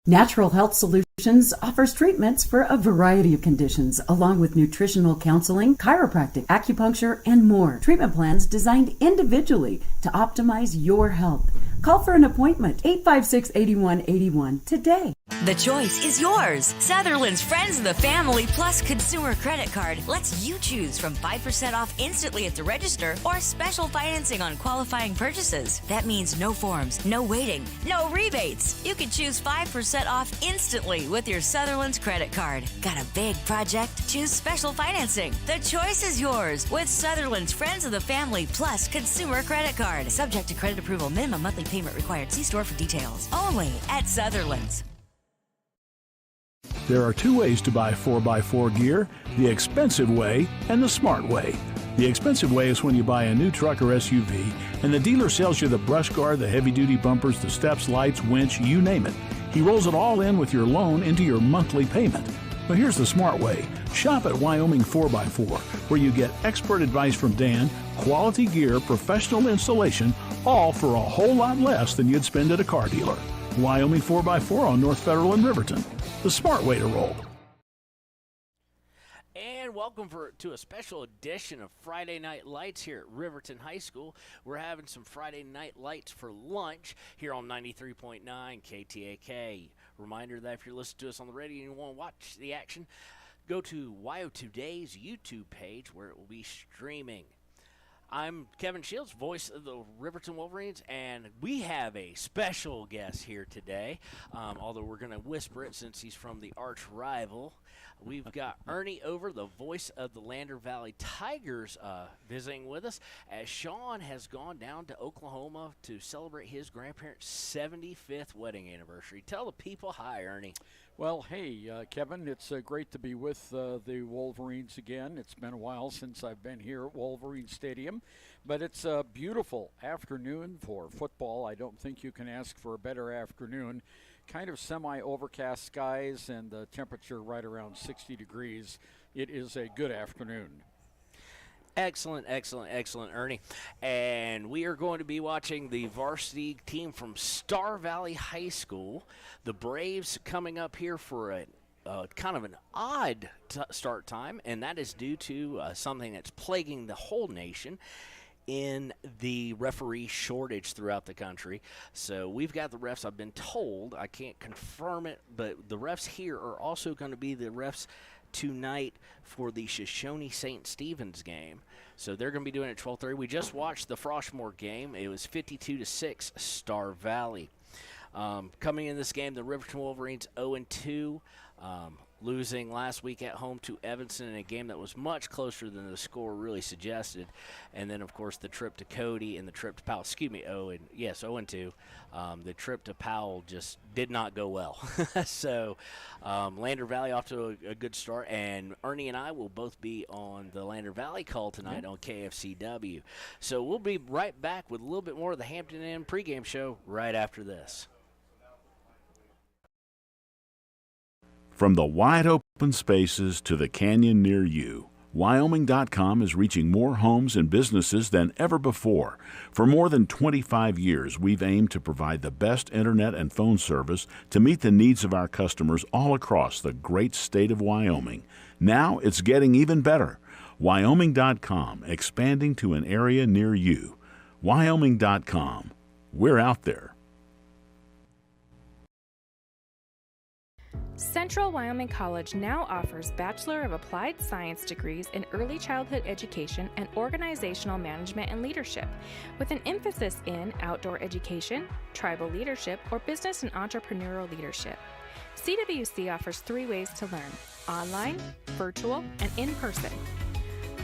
Natural Health Solutions offers treatments for a variety of conditions, along with nutritional counseling, chiropractic, acupuncture, and more. Treatment plans designed individually to optimize your health. Call for an appointment, 856-8181 today. The choice is yours. Sutherland's Friends of the Family Plus Consumer Credit Card lets you choose from 5% off instantly at the register or special financing on qualifying purchases. That means no forms, no waiting, no rebates. You can choose 5% off instantly with your Sutherland's credit card. Got a big project? Choose special financing. The choice is yours with Sutherland's Friends of the Family Plus Consumer Credit Card. Subject to credit approval. Minimum monthly payment required. See store for details. Only at Sutherland's. There are two ways to buy 4x4 gear, the expensive way and the smart way. The expensive way is when you buy a new truck or SUV and the dealer sells you the brush guard, the heavy-duty bumpers, the steps, lights, winch, you name it. He rolls it all in with your loan into your monthly payment. But here's the smart way. Shop at Wyoming 4x4, where you get expert advice from Dan, quality gear, professional installation, all for a whole lot less than you'd spend at a car dealer. Wyoming 4x4 on North Federal in Riverton. The smart way to roll. And welcome to a special edition of Friday Night Lights here at Riverton High School. We're having some Friday Night Lights for lunch here on 93.9 KTAK. Reminder that if you're listening to us on the radio and you want to watch the action, go to YO Today's YouTube page where it will be streaming. I'm Kevin Shields, voice of the Riverton Wolverines, and we have a special guest here today, although we're going to whisper it since he's from the arch rival. We've got Ernie Over, the voice of the Lander Valley Tigers, visiting with us, as Sean has gone down to Oklahoma to celebrate his grandparents' 75th wedding anniversary. Tell the people hi, Ernie. Well, hey, Kevin, it's great to be with the Wolverines again. It's been a while since I've been here at Wolverine Stadium, but it's a beautiful afternoon for football. I don't think you can ask for a better afternoon. Kind of semi-overcast skies and the temperature right around 60 degrees. It is a good afternoon. Excellent, excellent, excellent, Ernie. And we are going to be watching the varsity team from Star Valley High School. The Braves coming up here for a kind of an odd start time, and that is due to something that's plaguing the whole nation in the referee shortage throughout the country. So we've got the refs, I've been told, I can't confirm it, but the refs here are also going to be the refs tonight for the Shoshone St. Stephen's game. So they're going to be doing it at 12:30. We just watched the Froshmore game. It was 52-6 Star Valley. Coming in this game, the Riverton Wolverines 0-2, losing last week at home to Evanston in a game that was much closer than the score really suggested. And then, of course, the trip to Cody and the trip to Powell. 0-2. The trip to Powell just did not go well. So Lander Valley off to a good start. And Ernie and I will both be on the Lander Valley call tonight on KFCW. So we'll be right back with a little bit more of the Hampton Inn pregame show right after this. From the wide open spaces to the canyon near you, Wyoming.com is reaching more homes and businesses than ever before. For more than 25 years, we've aimed to provide the best internet and phone service to meet the needs of our customers all across the great state of Wyoming. Now it's getting even better. Wyoming.com, expanding to an area near you. Wyoming.com. We're out there. Central Wyoming College now offers Bachelor of Applied Science degrees in Early Childhood Education and Organizational Management and Leadership, with an emphasis in outdoor education, tribal leadership, or business and entrepreneurial leadership. CWC offers 3 ways to learn: online, virtual, and in person.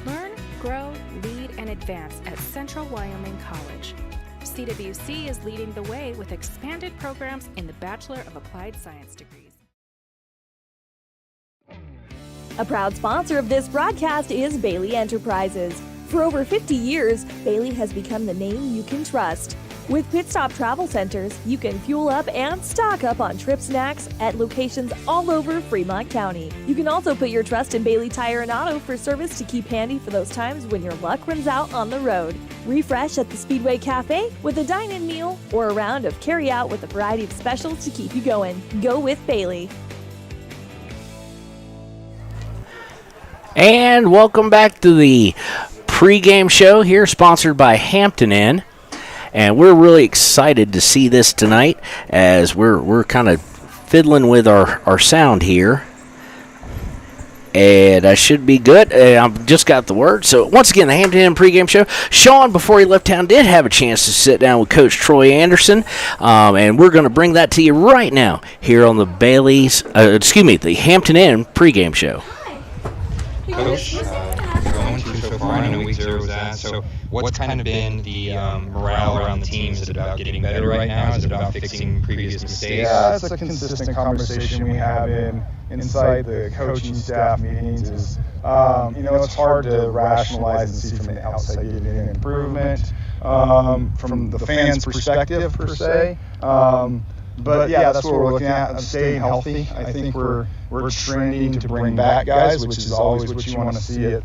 Learn, grow, lead, and advance at Central Wyoming College. CWC is leading the way with expanded programs in the Bachelor of Applied Science degrees. A proud sponsor of this broadcast is Bailey Enterprises. For over 50 years, Bailey has become the name you can trust. With Pit Stop Travel Centers, you can fuel up and stock up on trip snacks at locations all over Fremont County. You can also put your trust in Bailey Tire and Auto for service to keep handy for those times when your luck runs out on the road. Refresh at the Speedway Cafe with a dine-in meal or a round of carry-out with a variety of specials to keep you going. Go with Bailey. And welcome back to the pregame show here, sponsored by Hampton Inn. And we're really excited to see this tonight as we're kind of fiddling with our sound here. And I should be good. I've just got the word. So, once again, the Hampton Inn pregame show. Sean, before he left town, did have a chance to sit down with Coach Troy Anderson. And we're going to bring that to you right now here on the the Hampton Inn pregame show. Coach, you're going through so far. I know week 0 was that. So what's kind of been the morale around the team? Is it about getting better right now? Is it about fixing previous mistakes? Yeah, it's a consistent conversation we have inside the coaching staff meetings. Is it's hard to rationalize and see from the outside getting an improvement from the fans' perspective per se. But yeah, that's what we're looking at, staying healthy. I think we're trending to bring back guys, which is always what you want to see at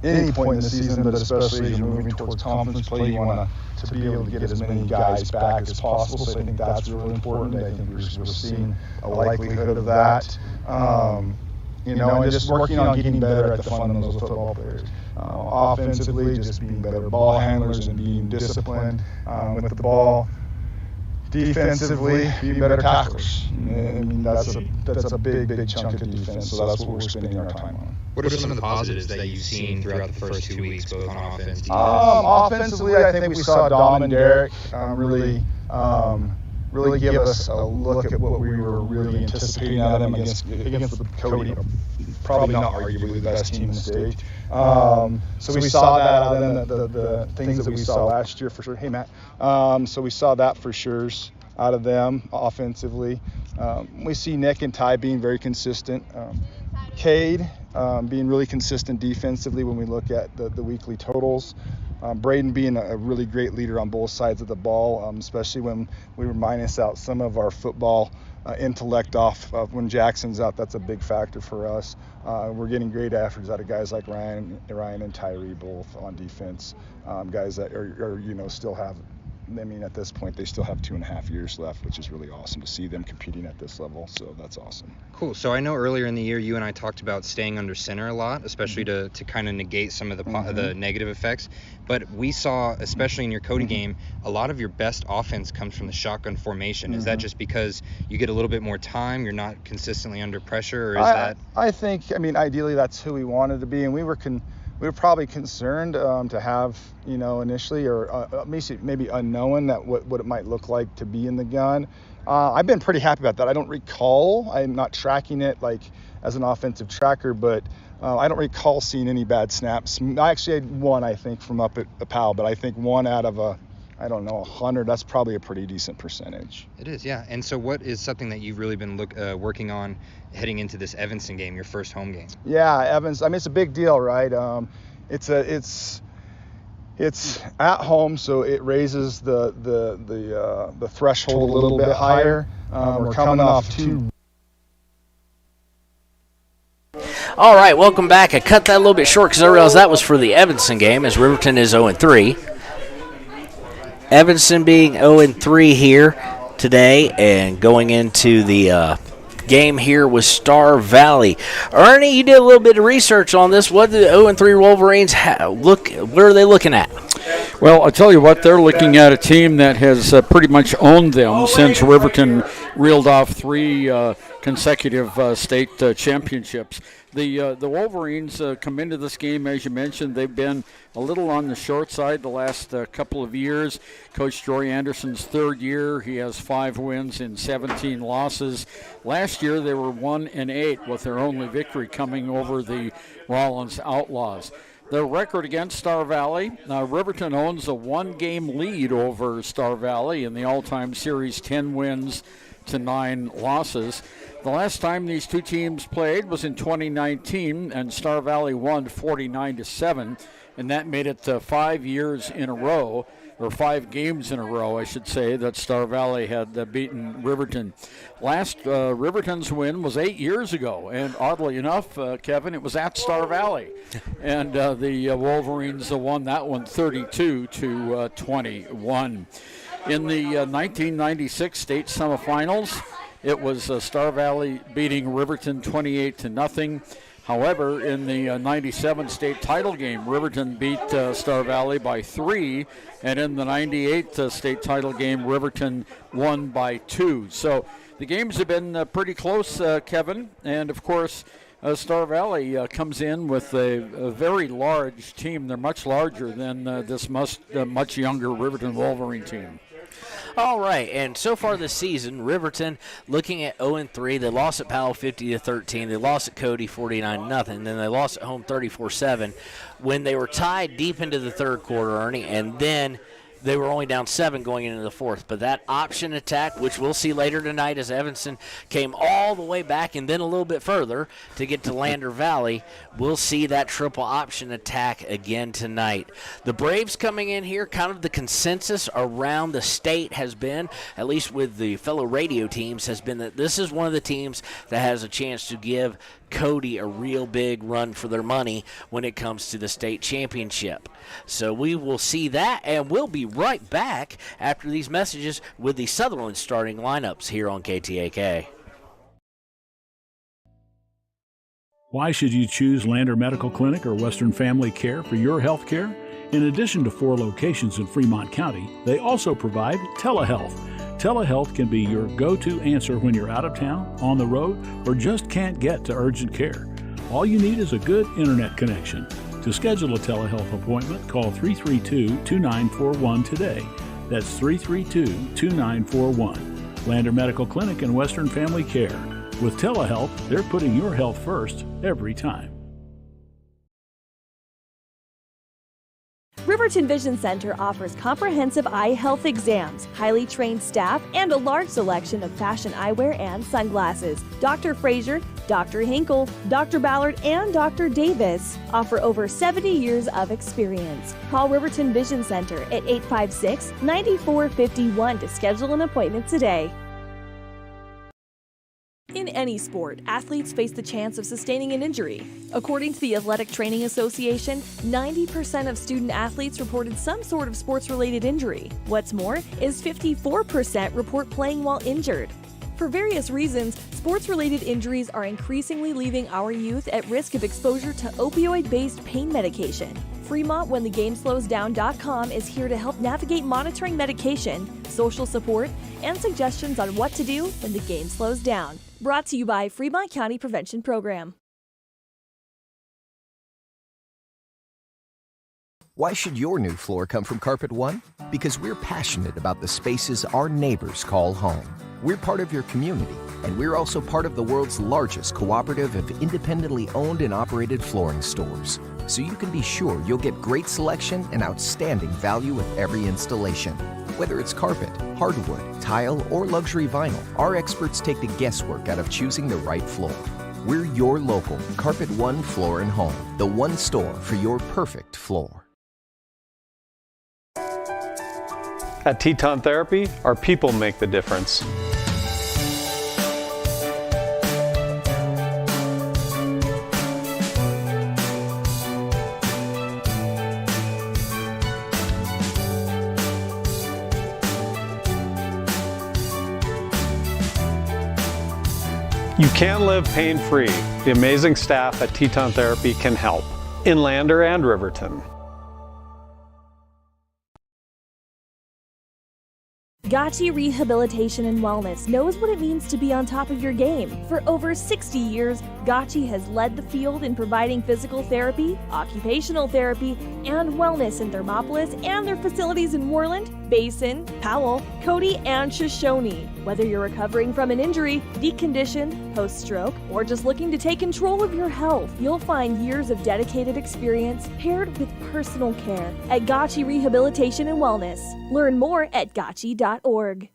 any point in the season, but especially as you're moving towards conference play, you want to be able to get as many guys back as possible. So I think that's really important. I think we're seeing a likelihood of that. And just working on getting better at the fundamentals of football players. Offensively, just being better ball handlers and being disciplined with the ball. Defensively, be better tacklers. I mean, that's a big chunk of defense, so that's what we're spending our time on. What are some of the positives that you've seen throughout the first 2 weeks, both on offense and defense? Offensively, I think we saw Dom and Derek really give us a look at what we were really anticipating out of them against the Cody, probably not arguably the best team in the state. So we saw that out of them, the things that we saw last year for sure. Hey, Matt. So we saw that for sure out of them offensively. We see Nick and Ty being very consistent. Cade being really consistent defensively when we look at the weekly totals. Braden being a really great leader on both sides of the ball, especially when we were minus out some of our football intellect off when Jackson's out. That's a big factor for us. We're getting great efforts out of guys like Ryan and Tyree both on defense. Guys that are still have. I mean, at this point, they still have 2.5 years left, which is really awesome to see them competing at this level. So that's awesome. Cool. So I know earlier in the year, you and I talked about staying under center a lot, especially to kind of negate some of the negative effects. But we saw, especially in your Cody game, a lot of your best offense comes from the shotgun formation. Is that just because you get a little bit more time, you're not consistently under pressure, or is that? I think, ideally that's who we wanted to be, and we were probably concerned to have, initially, or maybe unknown that what it might look like to be in the gun. I've been pretty happy about that. I don't recall, I'm not tracking it like as an offensive tracker, but I don't recall seeing any bad snaps. I actually had one, I think, from up at Powell, but I think one out of 100, that's probably a pretty decent percentage. It is, yeah. And so what is something that you've really been working on heading into this Evanston game, your first home game? Yeah, Evans, it's a big deal, right? It's at home, so it raises the threshold a little bit higher. We're coming off 2. All right, welcome back. I cut that a little bit short because I realized that was for the Evanston game, as Riverton is 0-3. Evanston being 0-3 here today and going into the game here with Star Valley. Ernie, you did a little bit of research on this. What do the 0-3 Wolverines what are they looking at? Well, I'll tell you what, they're looking at a team that has pretty much owned them since Riverton reeled off 3 consecutive state championships. The Wolverines come into this game, as you mentioned, they've been a little on the short side the last couple of years. Coach Troy Anderson's 3rd year, he has 5 wins and 17 losses. Last year they were 1-8 with their only victory coming over the Rollins Outlaws. Their record against Star Valley, Riverton owns a 1-game lead over Star Valley in the all-time series, 10 wins to 9 losses. The last time these two teams played was in 2019, and Star Valley won 49-7, and that made it 5 years in a row or 5 games in a row, I should say, that Star Valley had beaten Riverton. Last Riverton's win was 8 years ago, and oddly enough, Kevin, it was at Star Valley. And the Wolverines won that one 32-21. In the 1996 state semifinals, it was Star Valley beating Riverton 28-0. However, in the 97 state title game, Riverton beat Star Valley by 3, and in the 98 state title game, Riverton won by 2. So the games have been pretty close, Kevin, and of course, Star Valley comes in with a very large team. They're much larger than this much younger Riverton Wolverine team. All right, and so far this season, Riverton looking at 0-3. They lost at Powell 50-13. They lost at Cody 49-0. Then they lost at home 34-7 when they were tied deep into the third quarter, Ernie, and then they were only down 7 going into the fourth. But that option attack, which we'll see later tonight as Evanston came all the way back and then a little bit further to get to Lander Valley, we'll see that triple option attack again tonight. The Braves coming in here, kind of the consensus around the state has been, at least with the fellow radio teams, has been that this is one of the teams that has a chance to give Cody a real big run for their money when it comes to the state championship. So we will see that, and we'll be right back after these messages with the Sutherland starting lineups here on KTAK. Why should you choose Lander Medical Clinic or Western Family Care for your health care? In addition to 4 locations in Fremont County, they also provide telehealth. Telehealth can be your go-to answer when you're out of town, on the road, or just can't get to urgent care. All you need is a good internet connection. To schedule a telehealth appointment, call 332-2941 today. That's 332-2941. Lander Medical Clinic and Western Family Care. With telehealth, they're putting your health first every time. Riverton Vision Center offers comprehensive eye health exams, highly trained staff, and a large selection of fashion eyewear and sunglasses. Dr. Frazier, Dr. Hinkle, Dr. Ballard, and Dr. Davis offer over 70 years of experience. Call Riverton Vision Center at 856-9451 to schedule an appointment today. In any sport, athletes face the chance of sustaining an injury. According to the Athletic Training Association, 90% of student athletes reported some sort of sports-related injury. What's more, is 54% report playing while injured. For various reasons, sports-related injuries are increasingly leaving our youth at risk of exposure to opioid-based pain medication. Fremont WhenTheGameSlowsDown.com is here to help navigate monitoring medication, social support, and suggestions on what to do when the game slows down. Brought to you by Fremont County Prevention Program. Why should your new floor come from Carpet One? Because we're passionate about the spaces our neighbors call home. We're part of your community, and we're also part of the world's largest cooperative of independently owned and operated flooring stores. So you can be sure you'll get great selection and outstanding value with every installation. Whether it's carpet, hardwood, tile, or luxury vinyl, our experts take the guesswork out of choosing the right floor. We're your local Carpet One Floor and Home, the one store for your perfect floor. At Teton Therapy, our people make the difference. You can live pain-free. The amazing staff at Teton Therapy can help in Lander and Riverton. Gotchi Rehabilitation and Wellness knows what it means to be on top of your game. For over 60 years, Gotchi has led the field in providing physical therapy, occupational therapy, and wellness in Thermopolis and their facilities in Worland, Basin, Powell, Cody, and Shoshone. Whether you're recovering from an injury, deconditioned, post-stroke, or just looking to take control of your health, you'll find years of dedicated experience paired with personal care at Gotchi Rehabilitation and Wellness. Learn more at gotchi.org.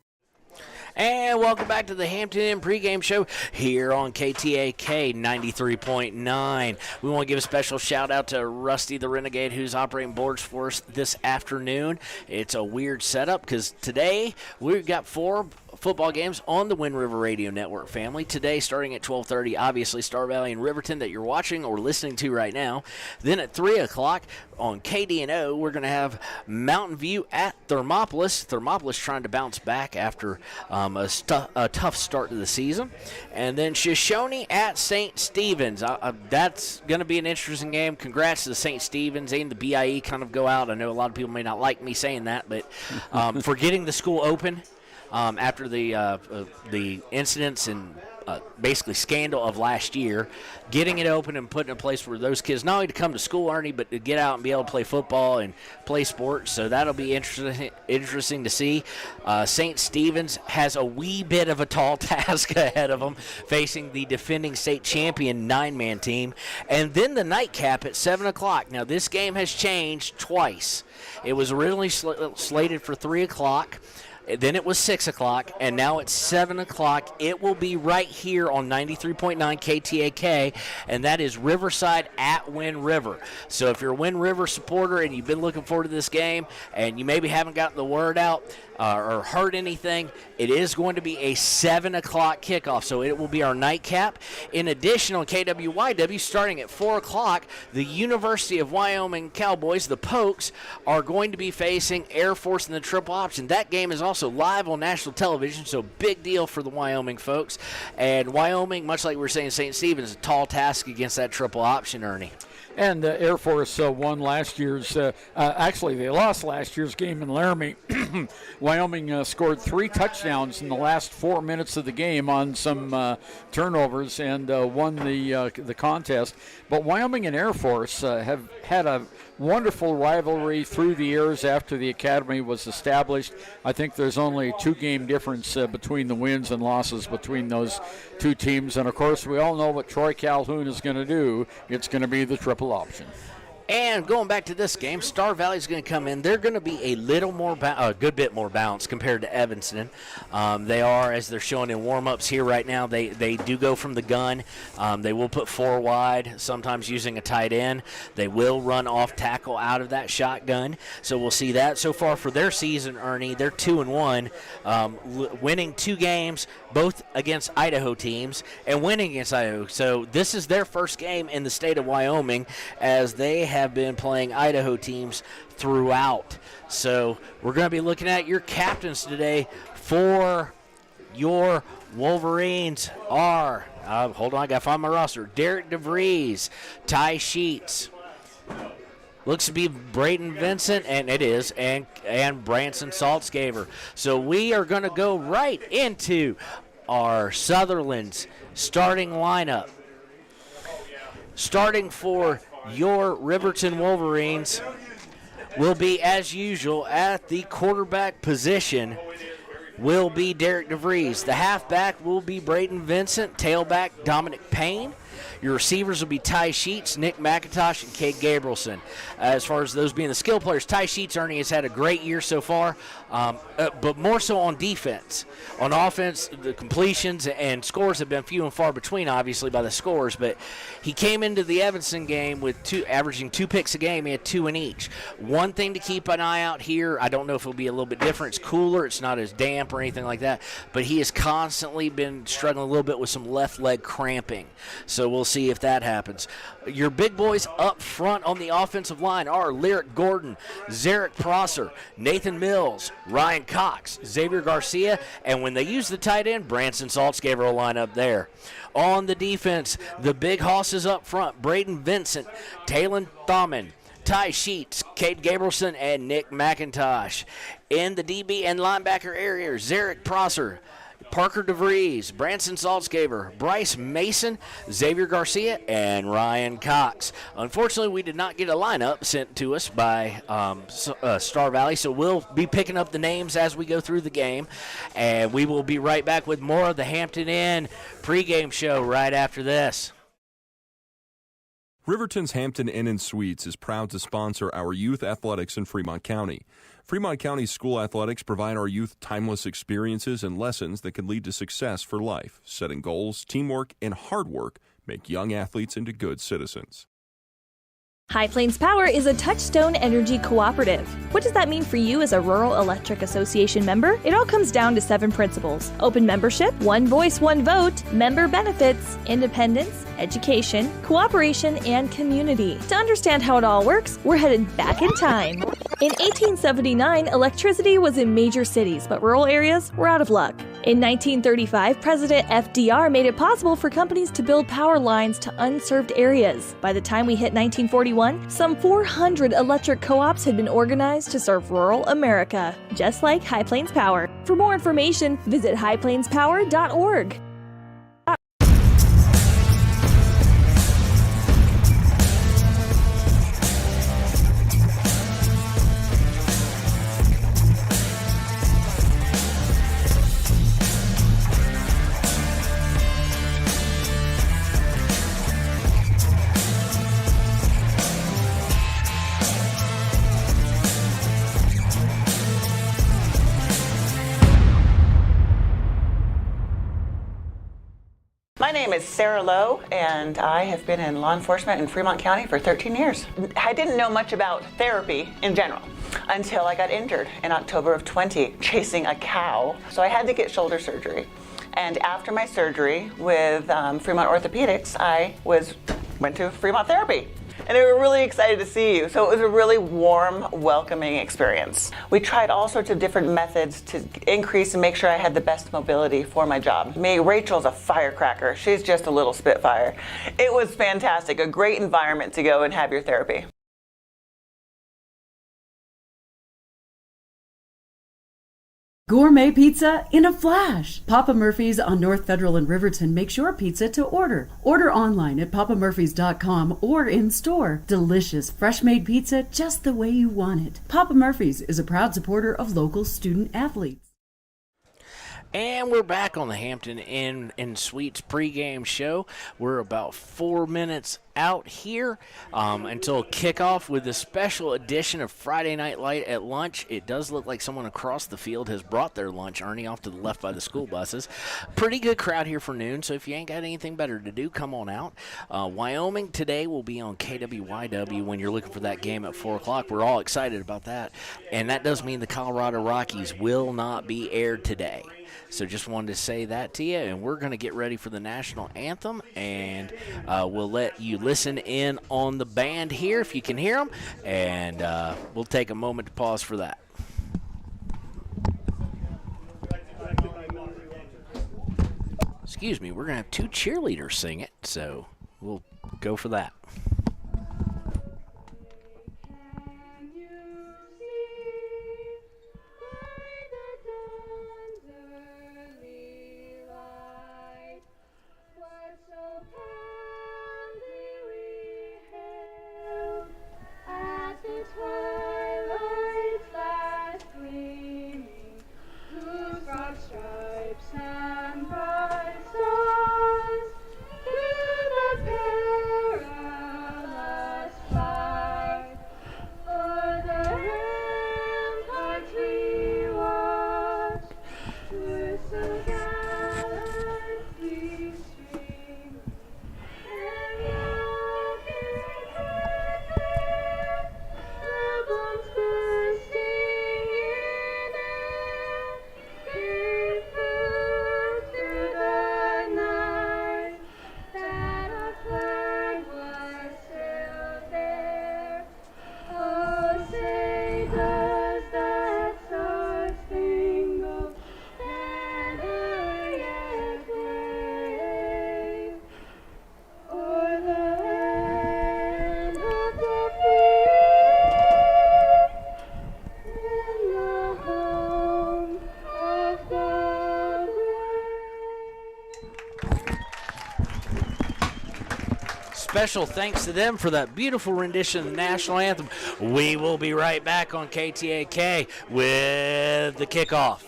And welcome back to the Hampton Inn pregame show here on KTAK 93.9. We want to give a special shout out to Rusty the Renegade, who's operating boards for us this afternoon. It's a weird setup because today we've got 4 football games on the Wind River Radio Network family. Today, starting at 12:30, obviously Star Valley and Riverton that you're watching or listening to right now. Then at 3 o'clock on KDNO, we're going to have Mountain View at Thermopolis. Thermopolis trying to bounce back after a tough start to the season. And then Shoshone at St. Stephen's. That's going to be an interesting game. Congrats to the St. Stephen's and the BIE kind of go out. I know a lot of people may not like me saying that, but for getting the school open after the incidents and basically scandal of last year, getting it open and putting in a place where those kids not only to come to school, Ernie, but to get out and be able to play football and play sports. So that'll be interesting to see. St. Stephen's has a wee bit of a tall task ahead of them, facing the defending state champion 9-man team. And then the nightcap at 7 o'clock. Now, this game has changed twice. It was originally slated for 3 o'clock. Then it was 6 o'clock, and now it's 7 o'clock. It will be right here on 93.9 KTAK, and that is Riverside at Wind River. So if you're a Wind River supporter and you've been looking forward to this game and you maybe haven't gotten the word out or heard anything, it is going to be a 7 o'clock kickoff. So it will be our nightcap. In addition, on KWYW, starting at 4 o'clock, the University of Wyoming Cowboys, the Pokes, are going to be facing Air Force in the triple option. That game is also live on national television, so big deal for the Wyoming folks. And Wyoming, much like we were saying, St. Stephen's, a tall task against that triple option, Ernie. And Air Force won last year's, actually they lost last year's game in Laramie. Wyoming scored 3 touchdowns in the last 4 minutes of the game on some turnovers and won the contest. But Wyoming and Air Force have had a wonderful rivalry through the years after the academy was established. I think there's only a 2-game difference between the wins and losses between those 2 teams. And, of course, we all know what Troy Calhoun is going to do. It's going to be the triple option. And going back to this game, Star Valley's going to come in. They're going to be a little more, a good bit more balanced compared to Evanston. They are, as they're showing in warm-ups here right now, they do go from the gun. They will put 4 wide, sometimes using a tight end. They will run off tackle out of that shotgun. So we'll see that. So far for their season, Ernie, they're 2-1, winning 2 games, both against Idaho teams, and winning against Idaho. So this is their first game in the state of Wyoming, as they have been playing Idaho teams throughout. So we're going to be looking at your captains today for your Wolverines are, hold on, I got to find my roster, Derek DeVries, Ty Sheets, looks to be Braden Vincent, and it is, and Branson Saltzgaver. So we are going to go right into our Sutherland's starting lineup. Starting for your Riverton Wolverines will be, as usual, at the quarterback position will be Derek DeVries. The halfback will be Braden Vincent. Tailback, Dominic Payne. Your receivers will be Ty Sheets, Nick McIntosh, and Cade Gabrielson. As far as those being the skill players, Ty Sheets, Ernie, has had a great year so far, but more so on defense. On offense, the completions and scores have been few and far between, obviously, by the scores, but he came into the Evanston game with averaging 2 picks a game. He had 2 in each. One thing to keep an eye out here, I don't know if it'll be a little bit different. It's cooler. It's not as damp or anything like that, but he has constantly been struggling a little bit with some left leg cramping. So we'll see if that happens. Your big boys up front on the offensive line are Lyric Gordon, Zarek Prosser, Nathan Mills, Ryan Cox, Xavier Garcia, and when they use the tight end, Branson Saltzgaver will line up there. On the defense, the big hosses up front, Braden Vincent, Talon Thaumann, Ty Sheets, Cade Gabrielson, and Nick McIntosh. In the DB and linebacker area, Zarek Prosser, Parker DeVries, Branson Saltzgaver, Bryce Mason, Xavier Garcia, and Ryan Cox. Unfortunately, we did not get a lineup sent to us by Star Valley, so we'll be picking up the names as we go through the game, and we will be right back with more of the Hampton Inn pregame show right after this. Riverton's Hampton Inn & Suites is proud to sponsor our youth athletics in Fremont County. Fremont County School Athletics provide our youth timeless experiences and lessons that can lead to success for life. Setting goals, teamwork, and hard work make young athletes into good citizens. High Plains Power is a Touchstone Energy cooperative. What does that mean for you as a Rural Electric Association member? It all comes down to 7 principles: open membership, one voice, one vote, member benefits, independence, education, cooperation, and community. To understand how it all works, we're headed back in time. In 1879, electricity was in major cities, but rural areas were out of luck. In 1935, President FDR made it possible for companies to build power lines to unserved areas. By the time we hit 1941, some 400 electric co-ops had been organized to serve rural America, just like High Plains Power. For more information, visit highplainspower.org. My name is Sarah Lowe, and I have been in law enforcement in Fremont County for 13 years. I didn't know much about therapy in general until I got injured in October of 20 chasing a cow. So I had to get shoulder surgery. And after my surgery with Fremont Orthopedics, I went to Fremont Therapy. And they were really excited to see you. So it was a really warm, welcoming experience. We tried all sorts of different methods to increase and make sure I had the best mobility for my job. Rachel's a firecracker. She's just a little spitfire. It was fantastic, a great environment to go and have your therapy. Gourmet pizza in a flash. Papa Murphy's on North Federal in Riverton makes your pizza to order. Order online at papamurphys.com or in store. Delicious, fresh-made pizza just the way you want it. Papa Murphy's is a proud supporter of local student athletes. And we're back on the Hampton Inn and Suites pregame show. We're about 4 minutes out here until kickoff with a special edition of Friday Night Light at lunch. It does look like someone across the field has brought their lunch, Ernie, off to the left by the school buses. Pretty good crowd here for noon, so if you ain't got anything better to do, come on out. Wyoming today will be on KWYW when you're looking for that game at 4 o'clock. We're all excited about that. And that does mean the Colorado Rockies will not be aired today. So just wanted to say that to you, and we're going to get ready for the national anthem, and we'll let you listen in on the band here if you can hear them, and we'll take a moment to pause for that. Excuse me, we're going to have 2 cheerleaders sing it, so we'll go for that. Special thanks to them for that beautiful rendition of the national anthem. We will be right back on KTAK with the kickoff.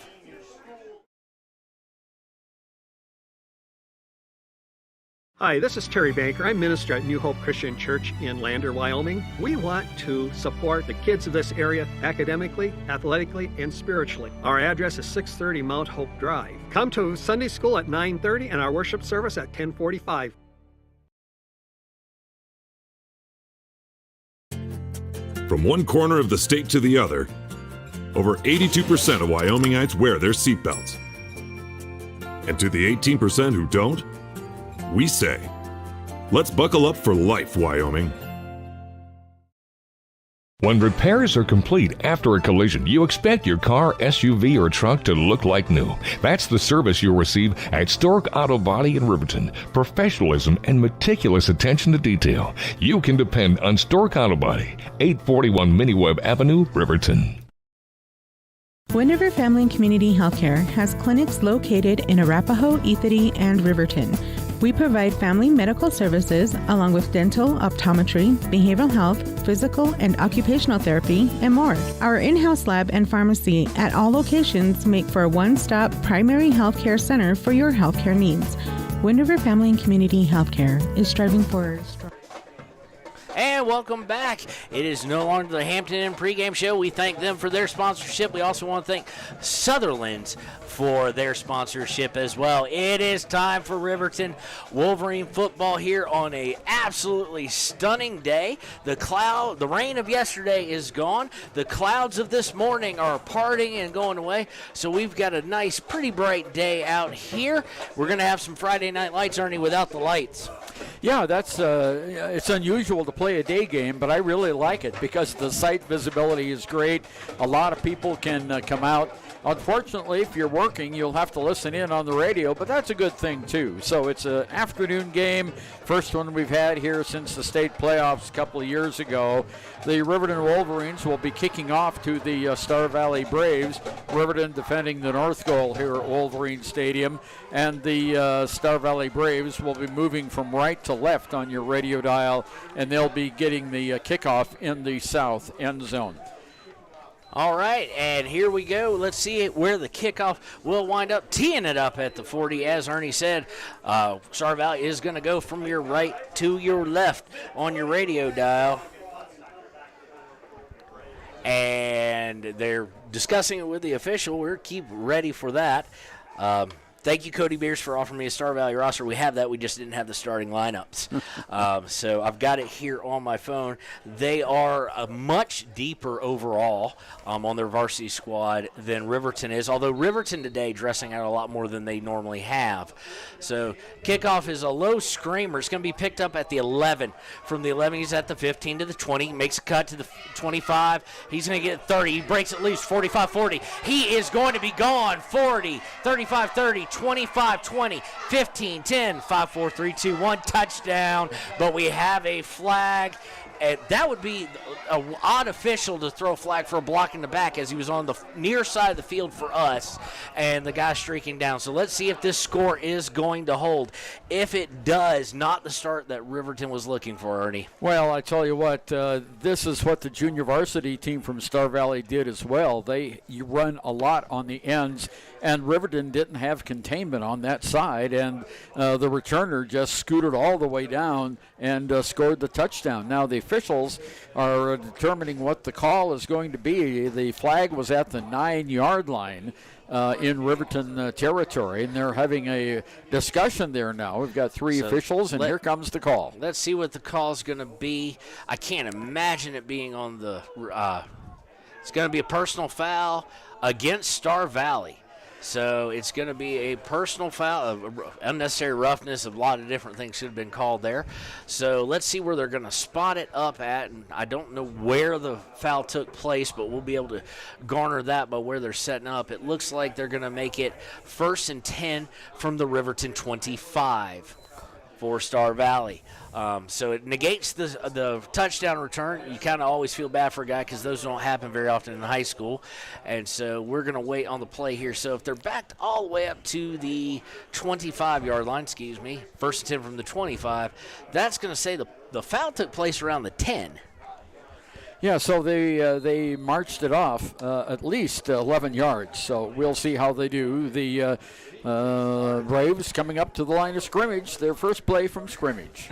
Hi, this is Terry Banker. I'm minister at New Hope Christian Church in Lander, Wyoming. We want to support the kids of this area academically, athletically, and spiritually. Our address is 630 Mount Hope Drive. Come to Sunday school at 9:30 and our worship service at 10:45. From one corner of the state to the other, over 82% of Wyomingites wear their seatbelts. And to the 18% who don't, we say, let's buckle up for life, Wyoming. When repairs are complete after a collision, you expect your car, SUV, or truck to look like new. That's the service you'll receive at Stork Auto Body in Riverton. Professionalism and meticulous attention to detail. You can depend on Stork Auto Body, 841 Miniweb Avenue, Riverton. Wind River Family and Community Healthcare has clinics located in Arapahoe, Ethity, and Riverton. We provide family medical services along with dental, optometry, behavioral health, physical and occupational therapy, and more. Our in-house lab and pharmacy at all locations make for a one-stop primary healthcare center for your healthcare needs. Wind River Family and Community Healthcare is striving for... And welcome back. It is no longer the Hampton Inn pregame show. We thank them for their sponsorship. We also want to thank Sutherland's for their sponsorship as well. It is time for Riverton Wolverine football here on a absolutely stunning day. The rain of yesterday is gone. The clouds of this morning are parting and going away. So we've got a nice, pretty bright day out here. We're going to have some Friday night lights, Ernie, without the lights. Yeah, that's it's unusual to play a day game, but I really like it because the site visibility is great. A lot of people can come out. Unfortunately, if you're working, you'll have to listen in on the radio, but that's a good thing, too. So it's an afternoon game, first one we've had here since the state playoffs a couple of years ago. The Riverton Wolverines will be kicking off to the Star Valley Braves. Riverton defending the North Goal here at Wolverine Stadium, and the Star Valley Braves will be moving from right to left on your radio dial, and they'll be getting the kickoff in the south end zone. All right, and here we go. Let's see where the kickoff will wind up, teeing it up at the 40. As Ernie said, Star Valley is going to go from your right to your left on your radio dial. And they're discussing it with the official. We'll keep ready for that. Thank you, Cody Beers, for offering me a Star Valley roster. We have that. We just didn't have the starting lineups. So I've got it here on my phone. They are much deeper overall on their varsity squad than Riverton is, although Riverton today dressing out a lot more than they normally have. So kickoff is a low screamer. It's going to be picked up at the 11. From the 11, he's at the 15 to the 20. He makes a cut to the 25. He's going to get 30. He breaks it loose, 45-40. He is going to be gone, 40, 35-30. 25-20, 15-10, 5-4, 3-2, 1 touchdown. But we have a flag. And that would be an odd official to throw a flag for a block in the back as he was on the near side of the field for us and the guy streaking down. So let's see if this score is going to hold. If it does, not the start that Riverton was looking for, Ernie. Well, I tell you what, this is what the junior varsity team from Star Valley did as well. You run a lot on the ends, and Riverton didn't have containment on that side, and the returner just scooted all the way down and scored the touchdown. Now the officials are determining what the call is going to be. The flag was at the 9-yard line in Riverton territory, and they're having a discussion there now. We've got three officials, and here comes the call. Let's see what the call is going to be. I can't imagine it being on the it's going to be a personal foul against Star Valley. So it's going to be a personal foul, unnecessary roughness, a lot of different things should have been called there. So let's see where they're going to spot it up at. And I don't know where the foul took place, but we'll be able to garner that by where they're setting up. It looks like they're going to make it 1st and 10 from the Riverton 25 for Star Valley. So it negates the touchdown return. You kind of always feel bad for a guy because those don't happen very often in high school. And so we're going to wait on the play here. So if they're backed all the way up to the 25-yard line, 1st and 10 from the 25, that's going to say the foul took place around the 10. Yeah, so they marched it off at least 11 yards. So we'll see how they do. The Braves coming up to the line of scrimmage, their first play from scrimmage.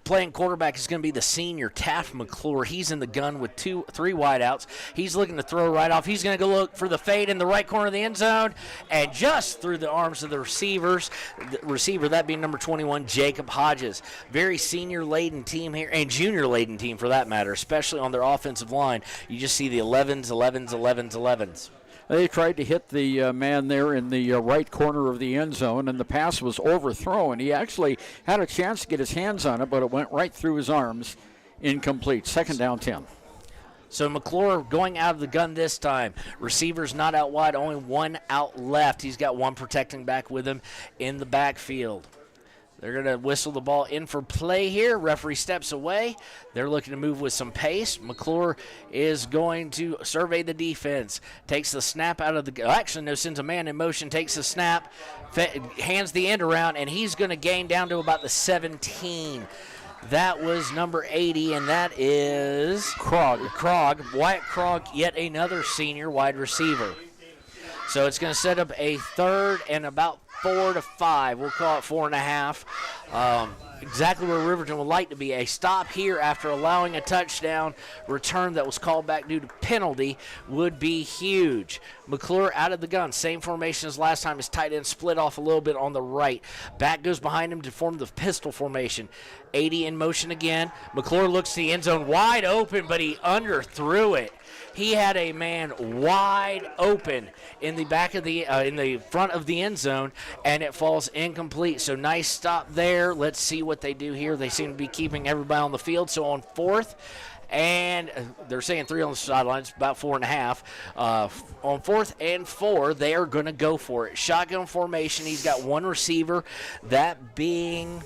Playing quarterback is going to be the senior Taft McClure. He's in the gun with 3 wideouts. He's looking to throw right off. He's going to go look for the fade in the right corner of the end zone, and just through the arms of the receiver, that being number 21, Jacob Hodges. Very senior-laden team here, and junior-laden team for that matter, especially on their offensive line. You just see the 11s. They tried to hit the man there in the right corner of the end zone, and the pass was overthrown. He actually had a chance to get his hands on it, but it went right through his arms. Incomplete. 2nd down 10. So McClure going out of the gun this time. Receivers not out wide, only one out left. He's got one protecting back with him in the backfield. They're going to whistle the ball in for play here. Referee steps away. They're looking to move with some pace. McClure is going to survey the defense. Takes the snap out of the – actually, no, sends a man in motion, takes the snap, hands the end around, and he's going to gain down to about the 17. That was number 80, and that is Krog. Wyatt Krog, yet another senior wide receiver. So it's going to set up a 3rd and about 4 to 5. We'll call it 4.5. Exactly where Riverton would like to be. A stop here after allowing a touchdown return that was called back due to penalty would be huge. McClure out of the gun. Same formation as last time. His tight end split off a little bit on the right. Back goes behind him to form the pistol formation. 80 in motion again. McClure looks to the end zone wide open, but he underthrew it. He had a man wide open in the back of in the front of the end zone, and it falls incomplete. So nice stop there. Let's see what they do here. They seem to be keeping everybody on the field. So on 4th, and they're saying 3 on the sidelines, about 4.5. On 4th and 4, they are going to go for it. Shotgun formation. He's got one receiver, that being...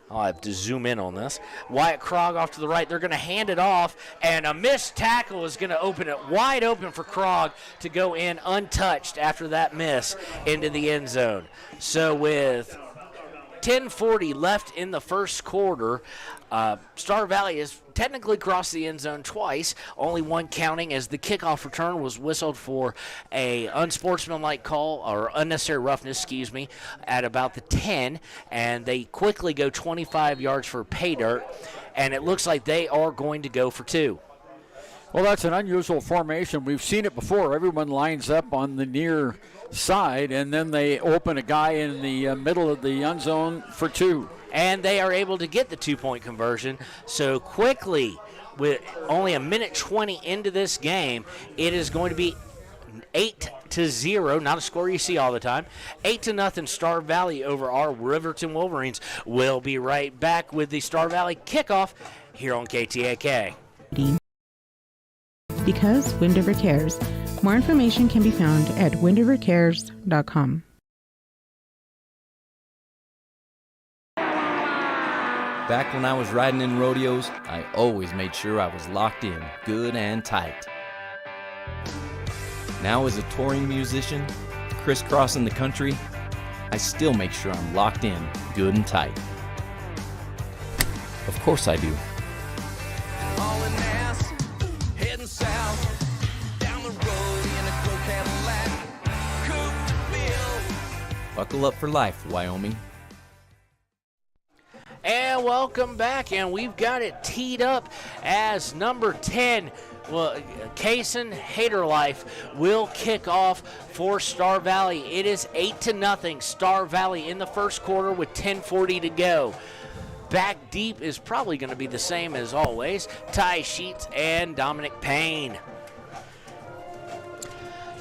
I'll have to zoom in on this. Wyatt Krog off to the right. They're going to hand it off, and a missed tackle is going to open it wide open for Krog to go in untouched after that miss into the end zone. So with 10:40 left in the first quarter, Star Valley has technically crossed the end zone twice, only one counting as the kickoff return was whistled for a unsportsmanlike call, or unnecessary roughness, at about the 10, and they quickly go 25 yards for pay dirt, and it looks like they are going to go for 2. Well, that's an unusual formation. We've seen it before. Everyone lines up on the near side, and then they open a guy in the middle of the end zone for 2. And they are able to get the 2-point conversion. So quickly, with only 1:20 into this game, it is going to be 8-0, not a score you see all the time. 8-0 Star Valley over our Riverton Wolverines. We'll be right back with the Star Valley kickoff here on KTAK. Because Wind River cares. More information can be found at windrivercares.com. Back when I was riding in rodeos, I always made sure I was locked in, good and tight. Now as a touring musician, crisscrossing the country, I still make sure I'm locked in, good and tight. Of course I do. Hauling ass, heading south, down the road in a Crow Cadillac, coupe bill. Buckle up for life, Wyoming. And welcome back, and we've got it teed up as number 10, Kaysen Haterlife will kick off for Star Valley. It is 8-0 Star Valley in the first quarter with 10:40 to go. Back deep is probably going to be the same as always. Ty Sheets and Dominic Payne.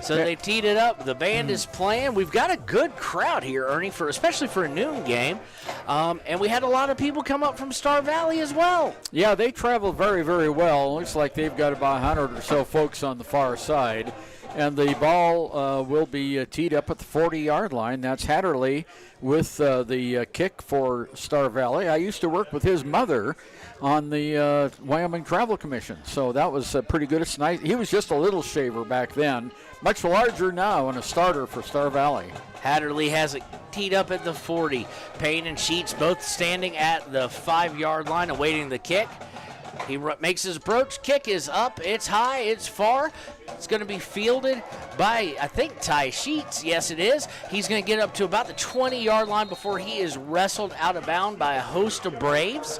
So they teed it up. The band is playing. We've got a good crowd here, Ernie, especially for a noon game. And we had a lot of people come up from Star Valley as well. Yeah, they traveled very, very well. Looks like they've got about 100 or so folks on the far side. And the ball will be teed up at the 40-yard line. That's Hatterley with the kick for Star Valley. I used to work with his mother on the Wyoming Travel Commission, so that was pretty good. It's nice. He was just a little shaver back then, much larger now, and a starter for Star Valley. Hatterley has it teed up at the 40. Payne and Sheets both standing at the 5-yard line awaiting the kick. He makes his approach. Kick is up. It's high. It's far. It's going to be fielded by, I think, Ty Sheets. Yes, it is. He's going to get up to about the 20-yard line before he is wrestled out of bounds by a host of Braves.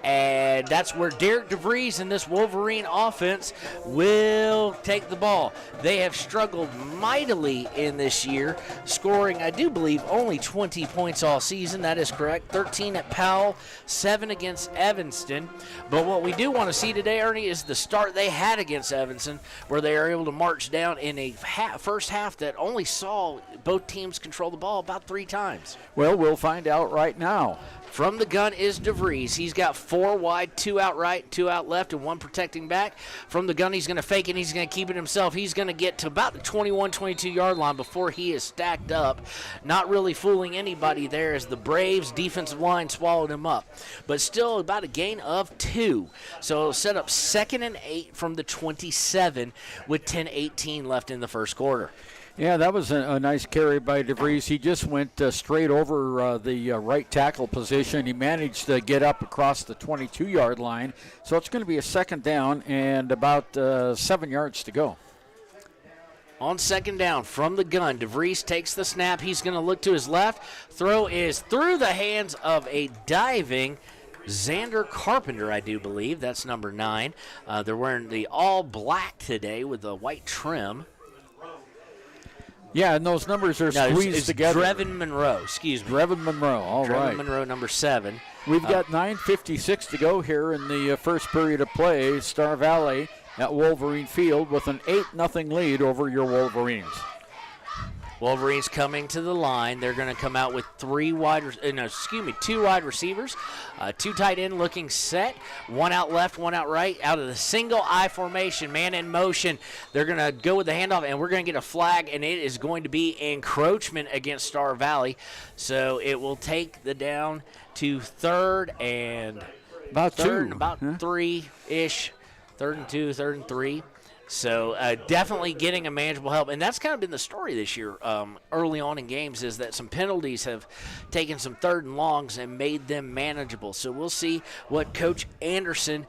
And that's where Derek DeVries and this Wolverine offense will take the ball. They have struggled mightily in this year, scoring, I do believe, only 20 points all season. That is correct. 13 at Powell, 7 against Evanston. But what we do want to see today, Ernie, is the start they had against Evanston, where they are able to march down in a first half that only saw both teams control the ball about 3 times. Well, we'll find out right now. From the gun is DeVries. He's got 4 wide, 2 out right, 2 out left, and 1 protecting back. From the gun, he's going to fake it. He's going to keep it himself. He's going to get to about the 21, 22-yard line before he is stacked up. Not really fooling anybody there as the Braves defensive line swallowed him up. But still about a gain of 2. So it'll set up 2nd and 8 from the 27 with 10:18 left in the first quarter. Yeah, that was a nice carry by DeVries. He just went straight over the right tackle position. He managed to get up across the 22-yard line. So it's going to be a 2nd down and about 7 yards to go. On 2nd down from the gun, DeVries takes the snap. He's going to look to his left. Throw is through the hands of a diving Xander Carpenter, I do believe. That's number 9. They're wearing the all black today with the white trim. Yeah, and those numbers are squeezed it's together. Drevin Monroe, excuse me. Drevin Monroe, all right. Drevin Monroe, number 7. We've got 9:56 to go here in the first period of play. Star Valley at Wolverine Field with an 8-0 lead over your Wolverines. Wolverines coming to the line. They're going to come out with 2 wide receivers, 2 tight end looking set, 1 out left, 1 out right, out of the single I formation, man in motion. They're going to go with the handoff, and we're going to get a flag, and it is going to be encroachment against Star Valley. So it will take the down to 3rd and about 3-ish, 3rd and 2, 3rd and 3. So definitely getting a manageable help. And that's kind of been the story this year early on in games, is that some penalties have taken some 3rd and longs and made them manageable. So we'll see what Coach Anderson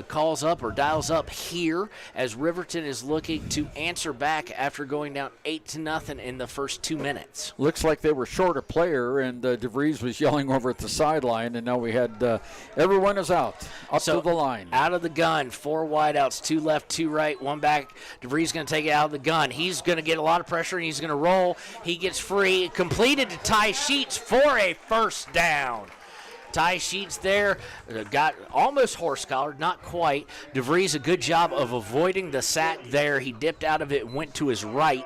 calls up or dials up here as Riverton is looking to answer back after going down 8-0 in the first 2 minutes. Looks like they were short a player, and DeVries was yelling over at the sideline, and now we had everyone is out, up to the line. Out of the gun, 4 wideouts, 2 left, 2 right, 1 back. DeVries going to take it out of the gun. He's going to get a lot of pressure, and he's going to roll. He gets free. Completed to Ty Sheets for a first down. Ty Sheets there got almost horse-collared, not quite. DeVries, a good job of avoiding the sack there. He dipped out of it, went to his right,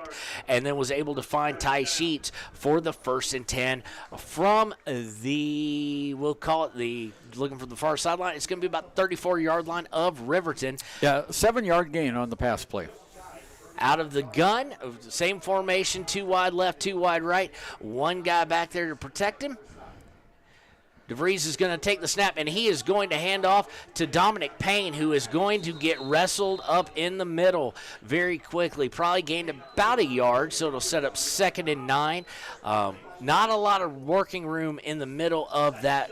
and then was able to find Ty Sheets for the 1st and 10 from the, we'll call it the, looking for the far sideline. It's going to be about 34-yard line of Riverton. Yeah, 7-yard gain on the pass play. Out of the gun, same formation, 2 wide left, 2 wide right. 1 guy back there to protect him. DeVries is going to take the snap, and he is going to hand off to Dominic Payne, who is going to get wrestled up in the middle very quickly. Probably gained about a yard, so it'll set up 2nd and 9. Not a lot of working room in the middle of that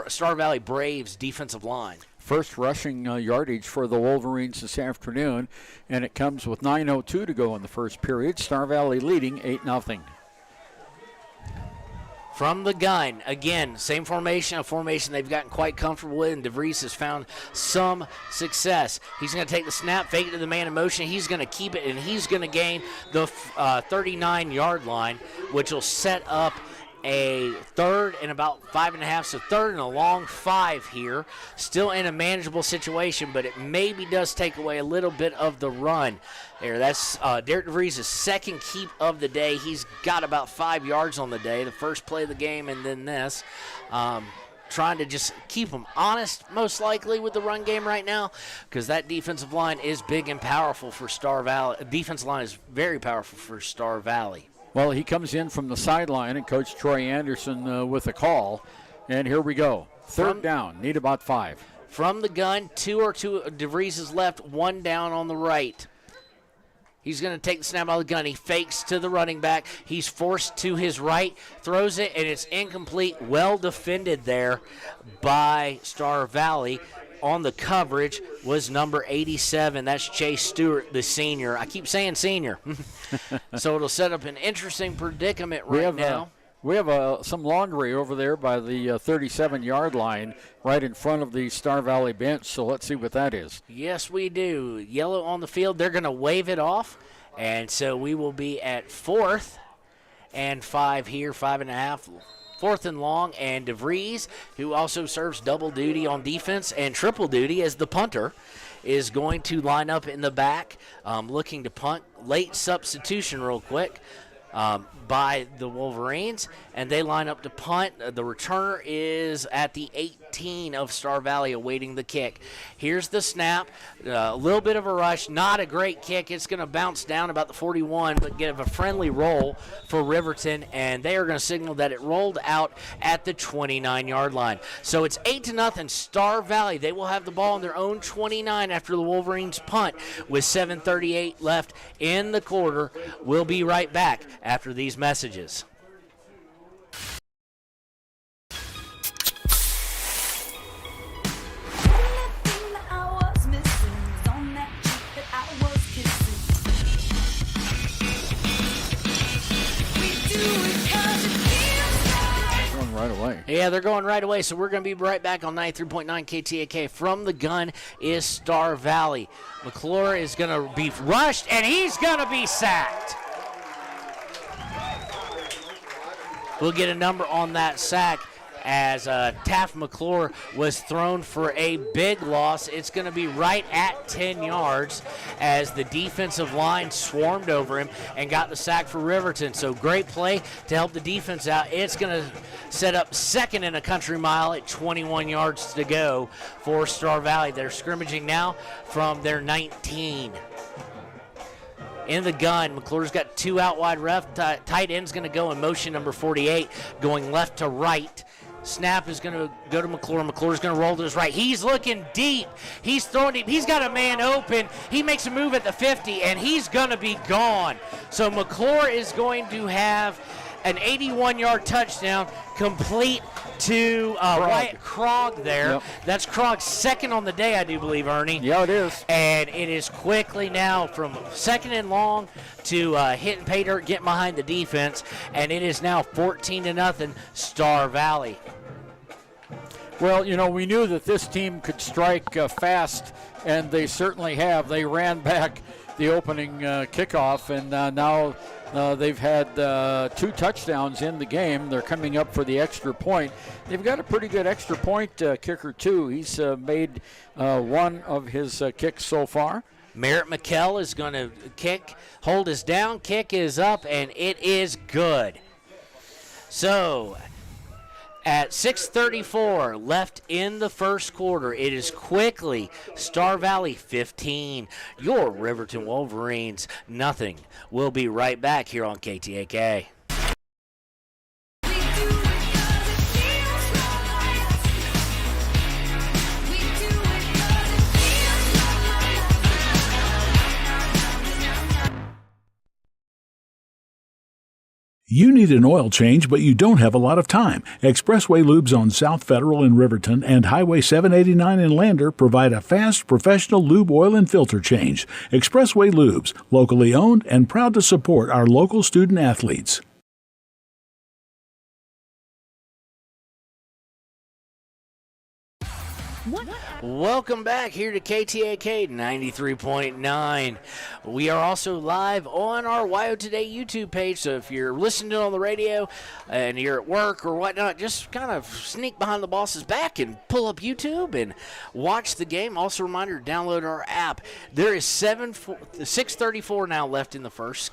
Star Valley Braves defensive line. First rushing yardage for the Wolverines this afternoon, and it comes with 9:02 to go in the first period. Star Valley leading 8-0. From the gun, again, same formation, a formation they've gotten quite comfortable with, and DeVries has found some success. He's going to take the snap, fake it to the man in motion. He's going to keep it, and he's going to gain the 39-yard line, which will set up a 3rd and about 5.5, so 3rd and a long 5 here. Still in a manageable situation, but it maybe does take away a little bit of the run there. That's Derek DeVries' 2nd keep of the day. He's got about 5 yards on the day, the first play of the game, and then this. Trying to just keep them honest, most likely, with the run game right now, because that defensive line is big and powerful for Star Valley. Defensive line is very powerful for Star Valley. Well, he comes in from the sideline, and Coach Troy Anderson with a call. And here we go. 3rd down, need about 5. From the gun, 2 DeVries is left, 1 down on the right. He's going to take the snap out of the gun. He fakes to the running back. He's forced to his right, throws it, and it's incomplete. Well defended there by Star Valley. on the coverage was number 87. That's Chase Stewart, the senior. I keep saying senior. So it'll set up an interesting predicament now. We have some laundry over there by the 37-yard line right in front of the Star Valley bench, so let's see what that is. Yes, we do. Yellow on the field. They're going to wave it off, and so we will be at 4th and 5 here, 5.5. 4th and long, and DeVries, who also serves double duty on defense and triple duty as the punter, is going to line up in the back, looking to punt. Late substitution real quick by the Wolverines, and they line up to punt. The returner is at the 18 of Star Valley awaiting the kick. Here's the snap. A little bit of a rush. Not a great kick. It's going to bounce down about the 41, but give a friendly roll for Riverton, and they are going to signal that it rolled out at the 29-yard line. So it's 8-0 Star Valley. They will have the ball on their own 29 after the Wolverines punt with 7:38 left in the quarter. We'll be right back after these messages. Right away. Yeah, they're going right away, so we're going to be right back on 93.9 KTAK. From the gun is Star Valley. McClure is going to be rushed, and he's going to be sacked. We'll get a number on that sack as Taft McClure was thrown for a big loss. It's going to be right at 10 yards as the defensive line swarmed over him and got the sack for Riverton. So great play to help the defense out. It's going to set up second and a country mile at 21 yards to go for Star Valley. They're scrimmaging now from their 19. In the gun, McClure's got 2 out wide ref. Tight end's going to go in motion number 48, going left to right. Snap is going to go to McClure. McClure's going to roll to his right. He's looking deep. He's throwing deep. He's got a man open. He makes a move at the 50, and he's going to be gone. So McClure is going to have an 81-yard touchdown complete to Wyatt Krog there. Yep. That's Krog's second on the day, I do believe, Ernie. Yeah, it is. And it is quickly now from second and long to hitting pay dirt, getting behind the defense, and it is now 14-0 Star Valley. Well, you know, we knew that this team could strike fast, and they certainly have. They ran back the opening kickoff, and now they've had 2 touchdowns in the game. They're coming up for the extra point. They've got a pretty good extra point kicker, too. He's made one of his kicks so far. Merritt McKell is going to kick, hold us down, kick is up, and it is good. So at 6:34 left in the first quarter, it is quickly Star Valley 15, your Riverton Wolverines nothing. We'll be right back here on KTAK. You need an oil change, but you don't have a lot of time. Expressway Lubes on South Federal in Riverton and Highway 789 in Lander provide a fast, professional lube oil and filter change. Expressway Lubes, locally owned and proud to support our local student athletes. Welcome back here to KTAK 93.9. We are also live on our WYO Today YouTube page, so if you're listening on the radio and you're at work or whatnot, just kind of sneak behind the boss's back and pull up YouTube and watch the game. Also, a reminder to download our app. There is 6:34 now left in the first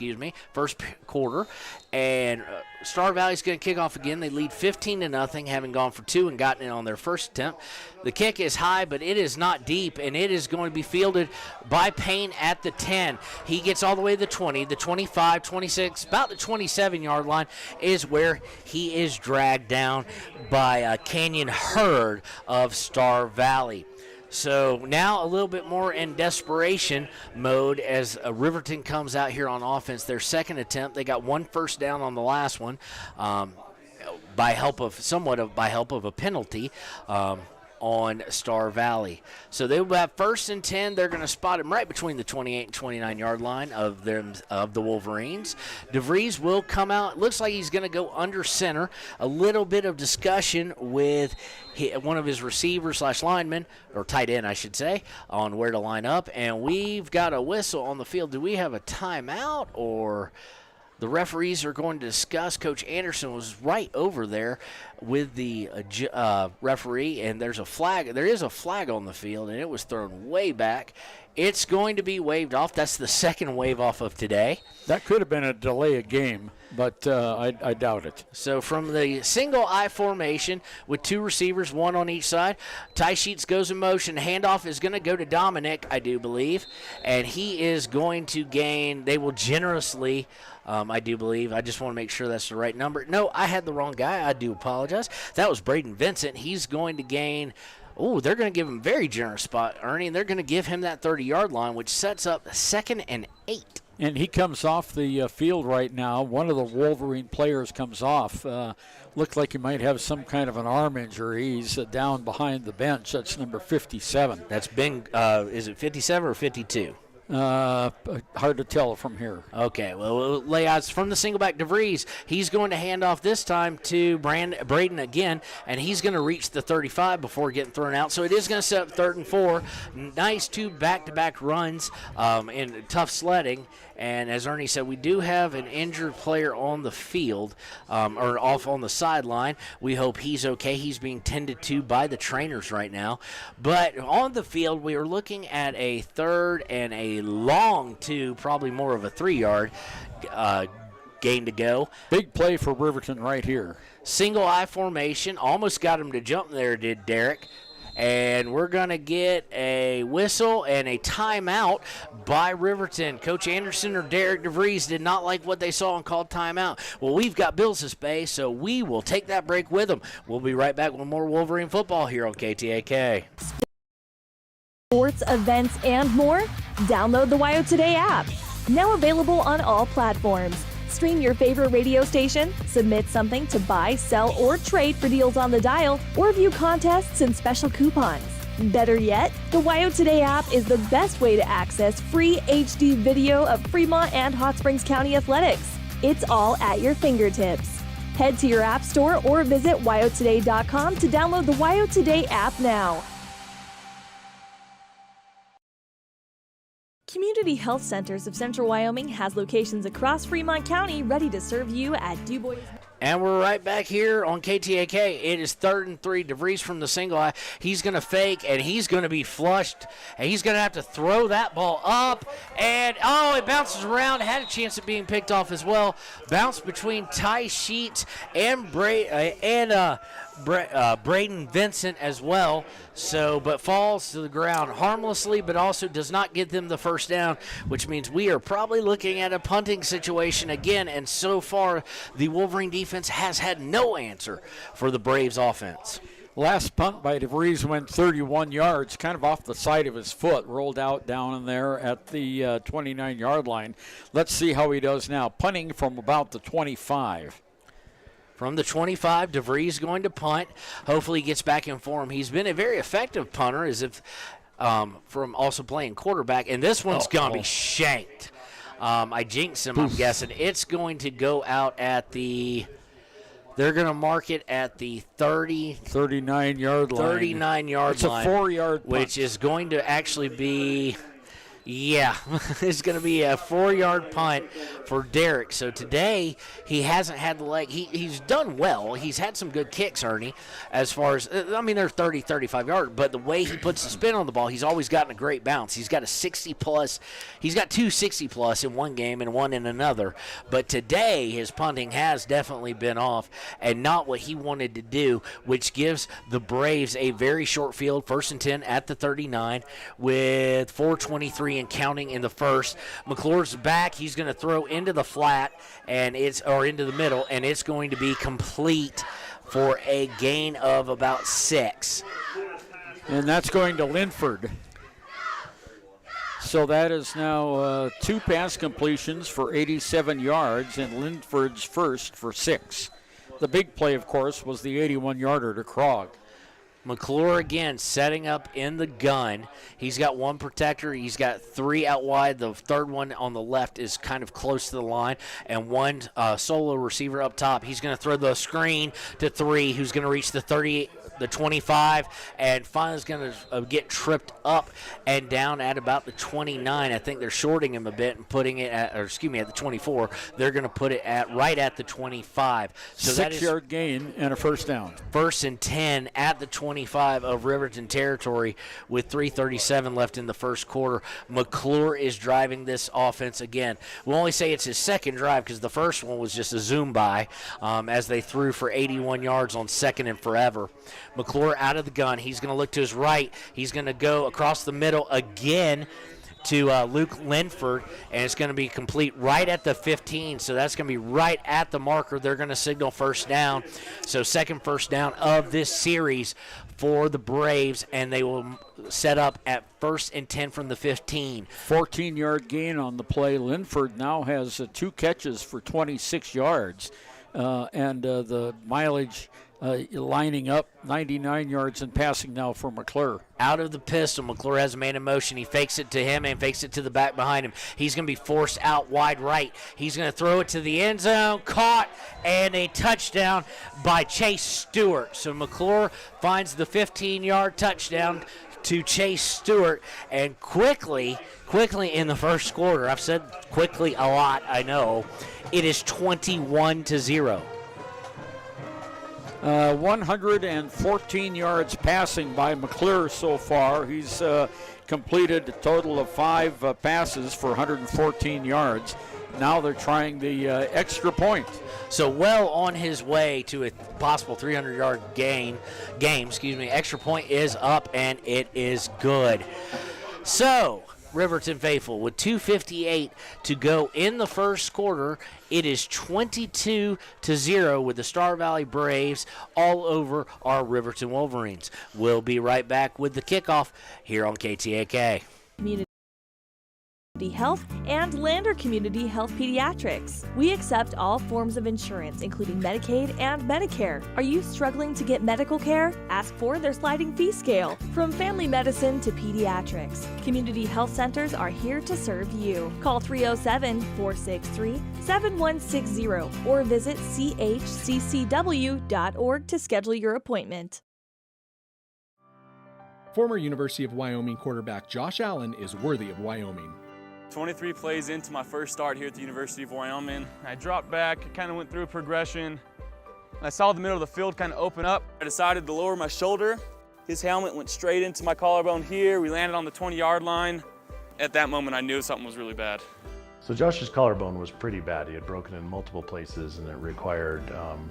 quarter, and Star Valley's going to kick off again. They lead 15-0, having gone for 2 and gotten it on their first attempt. The kick is high, but it is not deep, and it is going to be fielded by Payne at the 10. He gets all the way to the 20, the 25, 26, about the 27-yard line is where he is dragged down by Canyon Hurd of Star Valley. So now a little bit more in desperation mode as Riverton comes out here on offense. Their second attempt, they got 1 first down on the last one by help of a penalty. on Star Valley. So they will have 1st and 10. They're going to spot him right between the 28 and 29-yard line of the Wolverines. DeVries will come out. Looks like he's going to go under center. A little bit of discussion with one of his receivers / linemen, or tight end, I should say, on where to line up. And we've got a whistle on the field. Do we have a timeout, or the referees are going to discuss? Coach Anderson was right over there with the referee, and there's a flag. There is a flag on the field, and it was thrown way back. It's going to be waved off. That's the second wave off of today. That could have been a delay of game, but I doubt it. So from the single I formation with 2 receivers, 1 on each side, Ty Sheets goes in motion. Handoff is going to go to Dominic, I do believe, and he is going to gain. They will generously, I do believe. I just want to make sure that's the right number. No, I had the wrong guy. I do apologize. That was Braden Vincent. He's going to gain. Oh, they're going to give him a very generous spot, Ernie, and they're going to give him that 30-yard line, which sets up 2nd and 8. And he comes off the field right now. One of the Wolverine players comes off. Looked like he might have some kind of an arm injury. He's down behind the bench. That's number 57. That's been, is it 57 or 52? Hard to tell from here. Okay, well, layouts from the single back DeVries. He's going to hand off this time to Braden again, and he's going to reach the 35 before getting thrown out. So it is going to set up 3rd and 4. Nice 2 back-to-back runs in tough sledding. And as Ernie said, we do have an injured player on the field, or off on the sideline. We hope he's okay. He's being tended to by the trainers right now. But on the field, we are looking at a 3rd and a long 2, probably more of a 3-yard gain to go. Big play for Riverton right here. Single I formation. Almost got him to jump there, did Derek. And we're going to get a whistle and a timeout by Riverton. Coach Anderson or Derek DeVries did not like what they saw and called timeout. Well, we've got bills to pay, so we will take that break with them. We'll be right back with more Wolverine football here on KTAK. Sports, events, and more? Download the WYO Today app. Now available on all platforms. Stream your favorite radio station, submit something to buy, sell, or trade for deals on the dial, or view contests and special coupons. Better yet, the WYO Today app is the best way to access free HD video of Fremont and Hot Springs County athletics. It's all at your fingertips. Head to your app store or visit wyotoday.com to download the WYO Today app now. Community Health Centers of Central Wyoming has locations across Fremont County ready to serve you at DuBois. And we're right back here on KTAK. It is 3rd and 3. DeVries from the single eye. He's going to fake, and he's going to be flushed. And he's going to have to throw that ball up. And, it bounces around. Had a chance of being picked off as well. Bounced between Ty Sheets and Braden Vincent as well. But falls to the ground harmlessly, but also does not get them the first down, which means we are probably looking at a punting situation again. And so far, the Wolverine defense has had no answer for the Braves offense. Last punt by DeVries went 31 yards, kind of off the side of his foot, rolled out down in there at the 29-yard line. Let's see how he does now. Punting from about the 25. From the 25, DeVries going to punt. Hopefully he gets back in form. He's been a very effective punter, as if from also playing quarterback. And this one's going to be shanked. I jinxed him, I'm guessing. It's going to go out at the They're going to mark it at the 39-yard line. 39-yard it's line. It's a 4-yard punt. Which is going to actually be, it's going to be a 4-yard punt for Derek. So today he hasn't had the leg. He's done well. He's had some good kicks, Ernie, as far as, they're 30, 35-yard. But the way he puts the spin on the ball, he's always gotten a great bounce. He's got a 60-plus. He's got 2 60-plus in one game and one in another. But today his punting has definitely been off and not what he wanted to do, which gives the Braves a very short field, 1st and 10 at the 39 with 4:23 and counting in the first. McClure's back. He's going to throw into the flat into the middle, and it's going to be complete for a gain of about 6. And that's going to Linford. So that is now 2 pass completions for 87 yards, and Linford's first for 6. The big play, of course, was the 81-yarder to Krog. McClure again setting up in the gun. He's got one protector. He's got three out wide. The third one on the left is kind of close to the line, and one solo receiver up top. He's going to throw the screen to three, who's going to reach the 38, the 25, and finally is going to get tripped up and down at about the 29. I think they're shorting him a bit and putting it at the 24. They're going to put it at right at the 25. So that is 6-yard gain and a first down. 1st and 10 at the 25 of Riverton territory with 3:37 left in the first quarter. McClure is driving this offense again. We'll only say it's his second drive because the first one was just a zoom by as they threw for 81 yards on 2nd and forever. McClure out of the gun. He's going to look to his right. He's going to go across the middle again to Luke Linford, and it's going to be complete right at the 15, so that's going to be right at the marker. They're going to signal first down, so second first down of this series for the Braves, and they will set up at 1st and 10 from the 15. 14-yard gain on the play. Linford now has 2 catches for 26 yards, and the mileage lining up 99 yards and passing now for McClure. Out of the pistol, McClure has a man in motion. He fakes it to him and fakes it to the back behind him. He's going to be forced out wide right. He's going to throw it to the end zone, caught, and a touchdown by Chase Stewart. So McClure finds the 15-yard touchdown to Chase Stewart, and quickly in the first quarter, I've said quickly a lot, I know, it is 21-0. 114 yards passing by McClure so far. He's completed a total of 5 passes for 114 yards. Now they're trying the extra point. So well on his way to a possible 300-yard game. Extra point is up, and it is good. So Riverton faithful with 2:58 to go in the first quarter. It is 22-0 with the Star Valley Braves all over our Riverton Wolverines. We'll be right back with the kickoff here on KTAK. Community Health and Lander Community Health Pediatrics. We accept all forms of insurance, including Medicaid and Medicare. Are you struggling to get medical care? Ask for their sliding fee scale. From family medicine to pediatrics, community health centers are here to serve you. Call 307-463-7160 or visit chccw.org to schedule your appointment. Former University of Wyoming quarterback Josh Allen is worthy of Wyoming. 23 plays into my first start here at the University of Wyoming. I dropped back, kind of went through a progression. I saw the middle of the field kind of open up. I decided to lower my shoulder. His helmet went straight into my collarbone here. We landed on the 20-yard line. At that moment, I knew something was really bad. So Josh's collarbone was pretty bad. He had broken in multiple places, and it required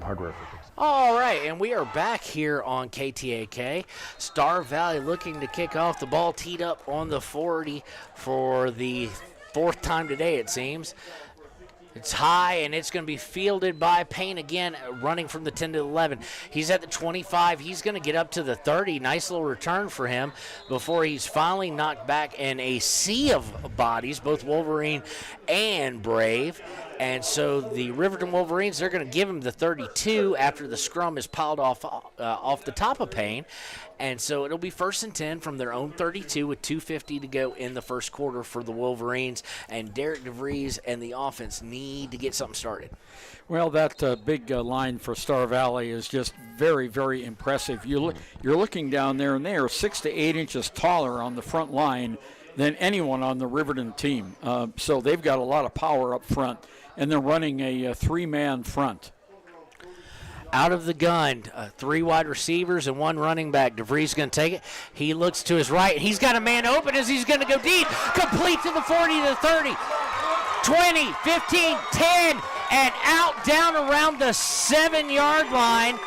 hardware for fixing. All right, and we are back here on KTAK. Star Valley looking to kick off. The ball teed up on the 40 for the 4th time today, it seems. It's high, and it's going to be fielded by Payne again, running from the 10 to 11. He's at the 25. He's going to get up to the 30. Nice little return for him before he's finally knocked back in a sea of bodies, both Wolverine and Brave. And so the Riverton Wolverines, they're going to give him the 32 after the scrum is piled off the top of Payne. And so it'll be 1st and 10 from their own 32 with 2:50 to go in the first quarter for the Wolverines. And Derek DeVries and the offense need to get something started. Well, that big line for Star Valley is just very, very impressive. You're looking down there, and they are 6 to 8 inches taller on the front line than anyone on the Riverton team. So they've got a lot of power up front, and they're running a 3-man front. Out of the gun, 3 wide receivers and 1 running back. DeVries going to take it. He looks to his right. He's got a man open as he's going to go deep. Complete to the 40 to the 30. 20, 15, 10, and out down around the 7-yard line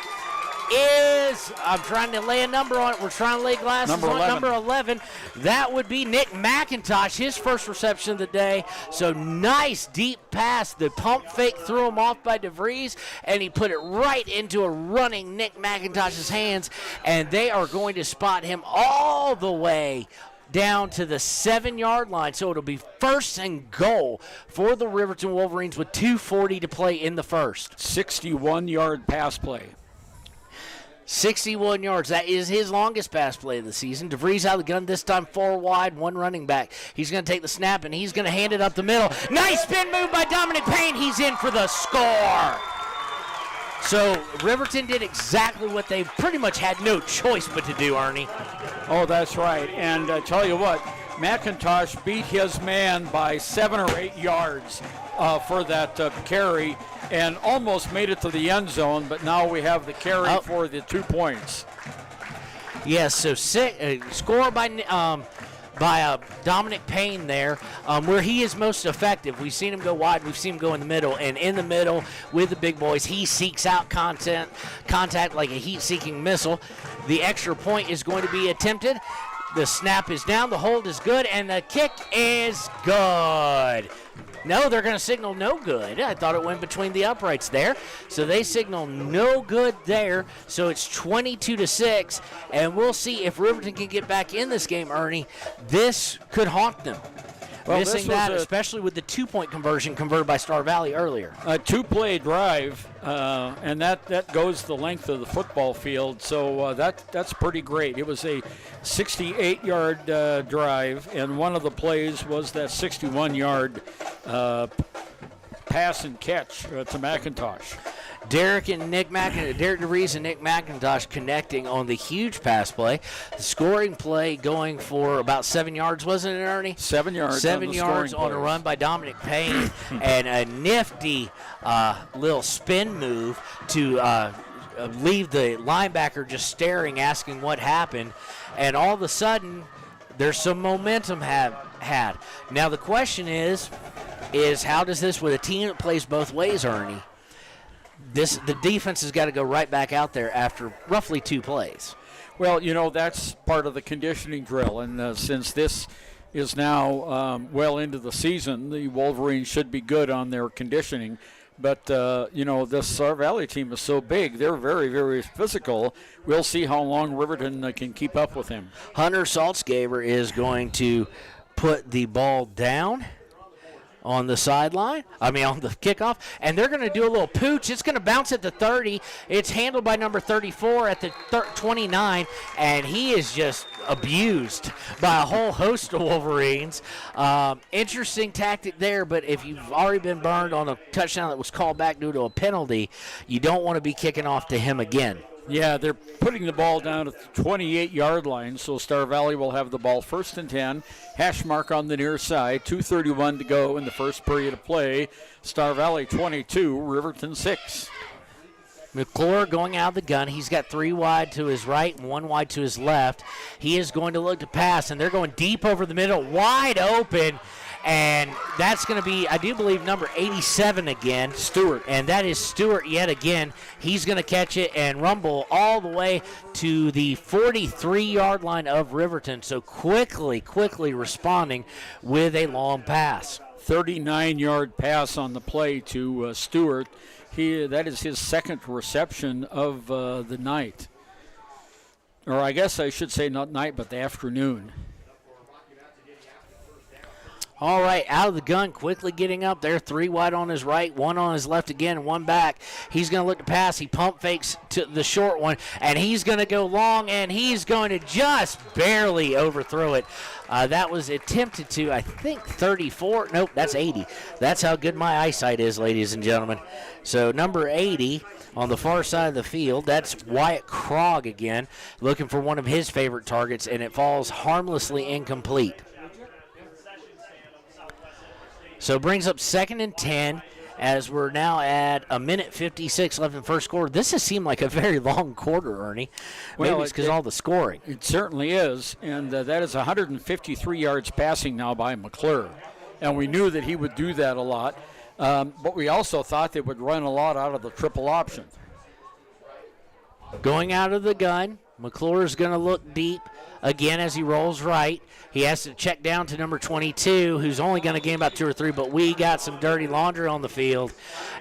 is, I'm trying to lay a number on it. We're trying to lay glasses on number 11. That would be Nick McIntosh, his first reception of the day. So nice deep pass. The pump fake threw him off by DeVries, and he put it right into a running Nick McIntosh's hands, and they are going to spot him all the way down to the 7-yard line. So it'll be 1st and goal for the Riverton Wolverines with 2:40 to play in the first. 61-yard pass play. 61 yards. That is his longest pass play of the season. DeVries out of the gun, this time 4 wide, 1 running back. He's going to take the snap, and he's going to hand it up the middle. Nice spin move by Dominic Payne. He's in for the score. So Riverton did exactly what they pretty much had no choice but to do, Ernie. Oh, that's right. And tell you what, McIntosh beat his man by 7 or 8 yards for that carry and almost made it to the end zone, but now we have the carry for the 2 points. Yes, so score by Dominic Payne there, where he is most effective. We've seen him go wide, we've seen him go in the middle, and in the middle with the big boys, he seeks out contact like a heat-seeking missile. The extra point is going to be attempted. The snap is down, the hold is good, and the kick is good. No, they're going to signal no good. I thought it went between the uprights there. So they signal no good there. So it's 22-6, and we'll see if Riverton can get back in this game, Ernie. This could haunt them. Well, missing that, especially with the 2-point conversion converted by Star Valley earlier. A 2-play drive, and that goes the length of the football field, so that's pretty great. It was a 68-yard drive, and one of the plays was that 61-yard pass and catch to McIntosh. Derek DeVries and Nick McIntosh connecting on the huge pass play. The scoring play going for about 7 yards, wasn't it, Ernie? 7 yards. 7 yards on a run by Dominic Payne, and a nifty little spin move to leave the linebacker just staring, asking what happened. And all of a sudden, there's some momentum had. Now the question is how does this, with a team that plays both ways, Ernie? The defense has got to go right back out there after roughly 2 plays. Well, that's part of the conditioning drill, and since this is now well into the season, the Wolverines should be good on their conditioning. But, this Star Valley team is so big. They're very, very physical. We'll see how long Riverton can keep up with him. Hunter Saltzgaber is going to put the ball down on the sideline, on the kickoff, and they're going to do a little pooch. It's going to bounce at the 30. It's handled by number 34 at the 29, and he is just abused by a whole host of Wolverines. Interesting tactic there, but if you've already been burned on a touchdown that was called back due to a penalty, you don't want to be kicking off to him again. Yeah, they're putting the ball down at the 28-yard line, so Star Valley will have the ball 1st and 10. Hash mark on the near side, 2:31 to go in the first period of play. Star Valley 22, Riverton 6. McClure going out of the gun. He's got 3 wide to his right and 1 wide to his left. He is going to look to pass, and they're going deep over the middle, wide open. And that's going to be, I do believe, number 87 again. Stewart. And that is Stewart yet again. He's going to catch it and rumble all the way to the 43-yard line of Riverton. So quickly responding with a long pass. 39-yard pass on the play to Stewart. That is his 2nd reception of the night. Or I guess I should say not night, but the afternoon. All right, out of the gun, quickly getting up there. 3 wide on his right, 1 on his left again, and 1 back. He's going to look to pass. He pump fakes to the short one, and he's going to go long, and he's going to just barely overthrow it. That was attempted to, I think, 34. Nope, that's 80. That's how good my eyesight is, ladies and gentlemen. So number 80 on the far side of the field, that's Wyatt Krog again, looking for one of his favorite targets, and it falls harmlessly incomplete. So brings up 2nd and 10 as we're now at 1:56 left in the first quarter. This has seemed like a very long quarter, Ernie. Maybe it's because all the scoring. It certainly is, and that is 153 yards passing now by McClure. And we knew that he would do that a lot, but we also thought they would run a lot out of the triple option. Going out of the gun, McClure is going to look deep again as he rolls right. He has to check down to number 22, who's only going to gain about 2 or 3, but we got some dirty laundry on the field,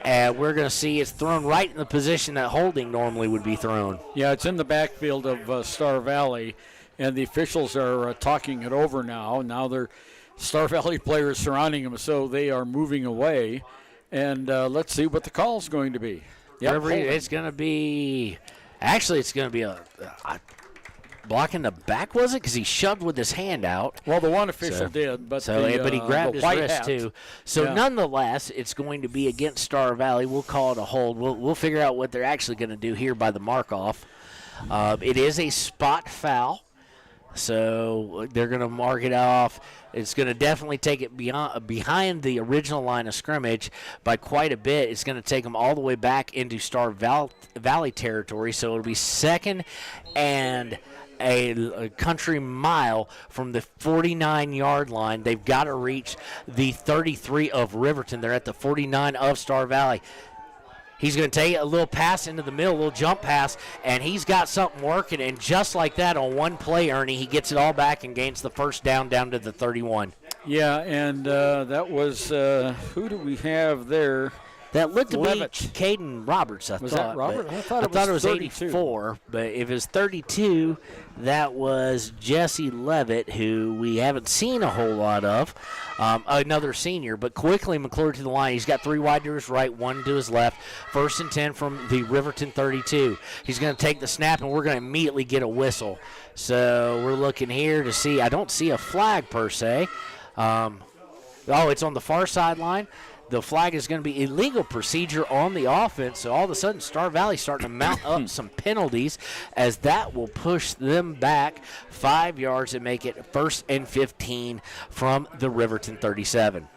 and we're going to see it's thrown right in the position that holding normally would be thrown. Yeah, it's in the backfield of Star Valley, and the officials are talking it over now. Now they're Star Valley players surrounding him, so they are moving away, and let's see what the call is going to be. Yep, it's going to be Actually, it's going to be a blocking the back, was it? Because he shoved with his hand out. Well, the one official did, but but he grabbed his wrist hat, too. So nonetheless, it's going to be against Star Valley. We'll call it a hold. We'll figure out what they're actually going to do here by the mark-off. It is a spot foul, so they're going to mark it off. It's going to definitely take it behind the original line of scrimmage by quite a bit. It's going to take them all the way back into Star Valley territory, so it'll be second and a country mile from the 49-yard line. They've got to reach the 33 of Riverton. They're at the 49 of Star Valley. He's going to take a little pass into the middle, a little jump pass, and he's got something working. And just like that, on one play, Ernie, he gets it all back and gains the first down to the 31. Yeah, and that was who do we have there? That looked to Levitt. be Caden Roberts, I thought. Was that Robert? I thought it was 32. 84, but if it was 32, that was Jesse Levitt, who we haven't seen a whole lot of, another senior. But quickly, McClure to the line. He's got 3 wide to his right, 1 to his left. 1st and 10 from the Riverton 32. He's going to take the snap, and we're going to immediately get a whistle. So we're looking here to see. I don't see a flag per se. It's on the far sideline. The flag is going to be illegal procedure on the offense. So all of a sudden, Star Valley starting to mount up some penalties, as that will push them back 5 yards and make it 1st and 15 from the Riverton 37.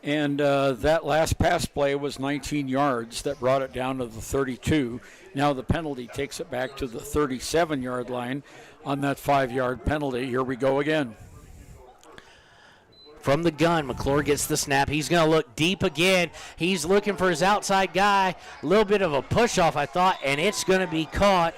And that last pass play was 19 yards. That brought it down to the 32. Now the penalty takes it back to the 37-yard line on that 5-yard penalty. Here we go again. From the gun, McClure gets the snap. He's going to look deep again. He's looking for his outside guy. A little bit of a push-off, I thought, and it's going to be caught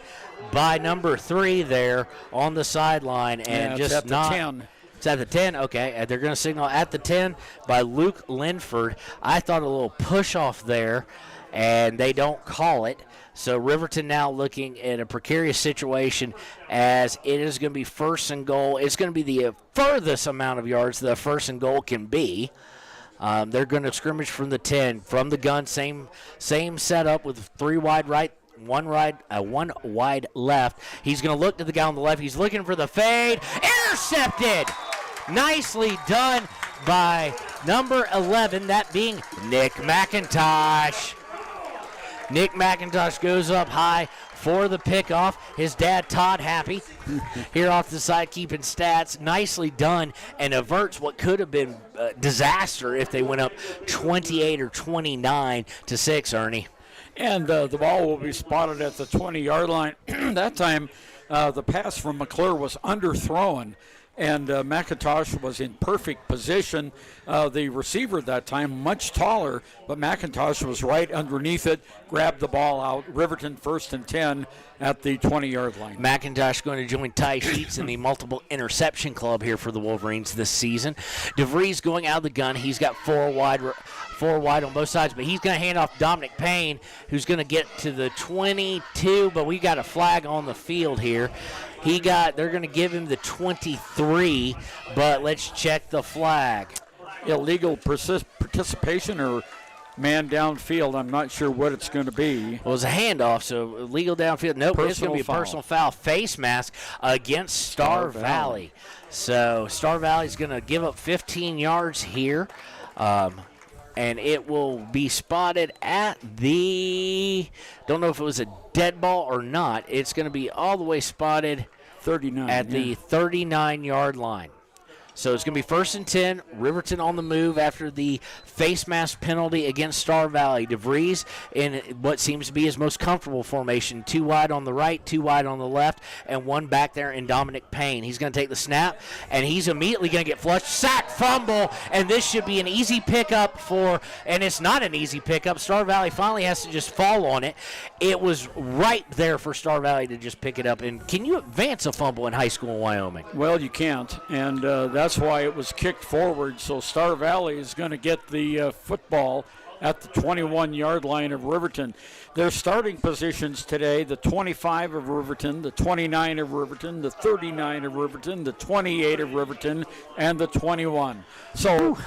by number 3 there on the sideline. And it's at the 10. It's at the 10, okay. And they're going to signal at the 10 by Luke Linford. I thought a little push-off there, and they don't call it. So Riverton now looking at a precarious situation, as it is going to be 1st and goal. It's going to be the furthest amount of yards the 1st and goal can be. They're going to scrimmage from the 10. From the gun, same setup with 3 wide right, 1 wide left. He's going to look to the guy on the left. He's looking for the fade. Intercepted! Nicely done by number 11, that being Nick McIntosh. Nick McIntosh goes up high for the pickoff. His dad, Todd, happy here off the side, keeping stats. Nicely done, and averts what could have been disaster if they went up 28 or 29 to 6, Ernie. And the ball will be spotted at the 20-yard line. That time, the pass from McClure was underthrown, and McIntosh was in perfect position. The receiver at that time, much taller, but McIntosh was right underneath it, grabbed the ball out. Riverton 1st and 10 at the 20-yard line. McIntosh going to join Ty Sheets in the multiple interception club here for the Wolverines this season. DeVries going out of the gun. He's got 4 wide on both sides, but he's going to hand off Dominic Payne, who's going to get to the 22, but we got a flag on the field here. They're going to give him the 23, but let's check the flag. Illegal participation or man downfield. I'm not sure what it's going to be. Well, it was a handoff, so illegal downfield. Nope, it's going to be a personal foul. Face mask against Star Valley. So Star Valley's going to give up 15 yards here. And it will be spotted at don't know if it was a dead ball or not. It's going to be all the way spotted 39 at the 39-yard line. So it's going to be 1st and 10. Riverton on the move after the face mask penalty against Star Valley. DeVries in what seems to be his most comfortable formation. 2 wide on the right, 2 wide on the left, and 1 back there in Dominic Payne. He's going to take the snap, and he's immediately going to get flushed. Sack, fumble, and this should be an easy pickup and it's not an easy pickup. Star Valley finally has to just fall on it. It was right there for Star Valley to just pick it up. And can you advance a fumble in high school in Wyoming? Well, you can't, and that's why it was kicked forward. So Star Valley is going to get the football at the 21-yard line of Riverton. Their starting positions today, the 25 of Riverton, the 29 of Riverton, the 39 of Riverton, the 28 of Riverton, and the 21. So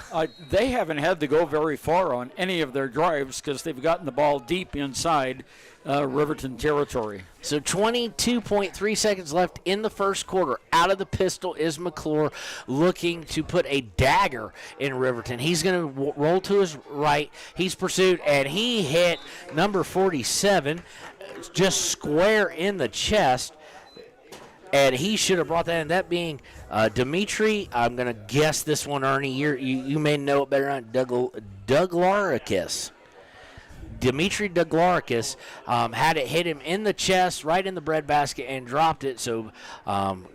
they haven't had to go very far on any of their drives because they've gotten the ball deep inside Riverton territory. So 22.3 seconds left in the first quarter. Out of the pistol is McClure, looking to put a dagger in Riverton. He's going to roll to his right. He's pursued, and he hit number 47 just square in the chest. And he should have brought that in. That being Dimitri, I'm going to guess this one, Ernie. You may know it better than Douglaricus. Dimitri Douglaricus had it hit him in the chest, right in the breadbasket, and dropped it. So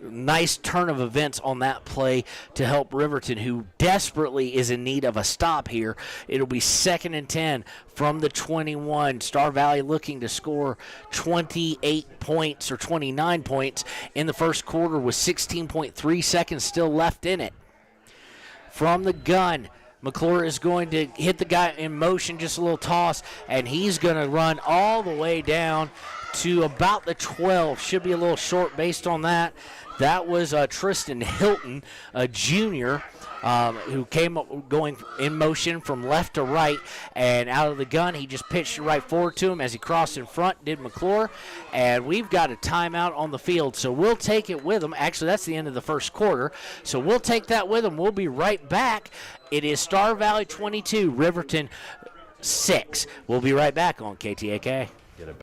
nice turn of events on that play to help Riverton, who desperately is in need of a stop here. It'll be 2nd and 10 from the 21. Star Valley looking to score 28 points or 29 points in the first quarter with 16.3 seconds still left in it. From the gun, McClure is going to hit the guy in motion, just a little toss, and he's going to run all the way down to about the 12. Should be a little short based on that. That was Tristan Hilton, a junior, who came up going in motion from left to right, and out of the gun, he just pitched it right forward to him as he crossed in front, did McClure, and we've got a timeout on the field, so we'll take it with him. Actually, that's the end of the first quarter, so we'll take that with him. We'll be right back. It is Star Valley 22, Riverton 6. We'll be right back on KTAK. Get it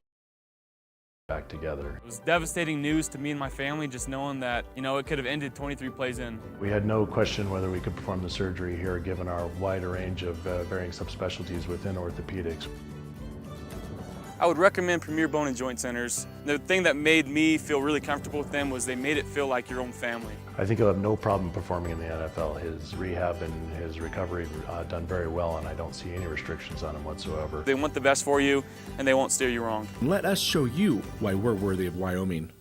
back together. It was devastating news to me and my family, just knowing that, it could have ended 23 plays in. We had no question whether we could perform the surgery here, given our wide range of varying subspecialties within orthopedics. I would recommend Premier Bone and Joint Centers. The thing that made me feel really comfortable with them was they made it feel like your own family. I think he'll have no problem performing in the NFL. His rehab and his recovery done very well, and I don't see any restrictions on him whatsoever. They want the best for you, and they won't steer you wrong. Let us show you why we're worthy of Wyoming.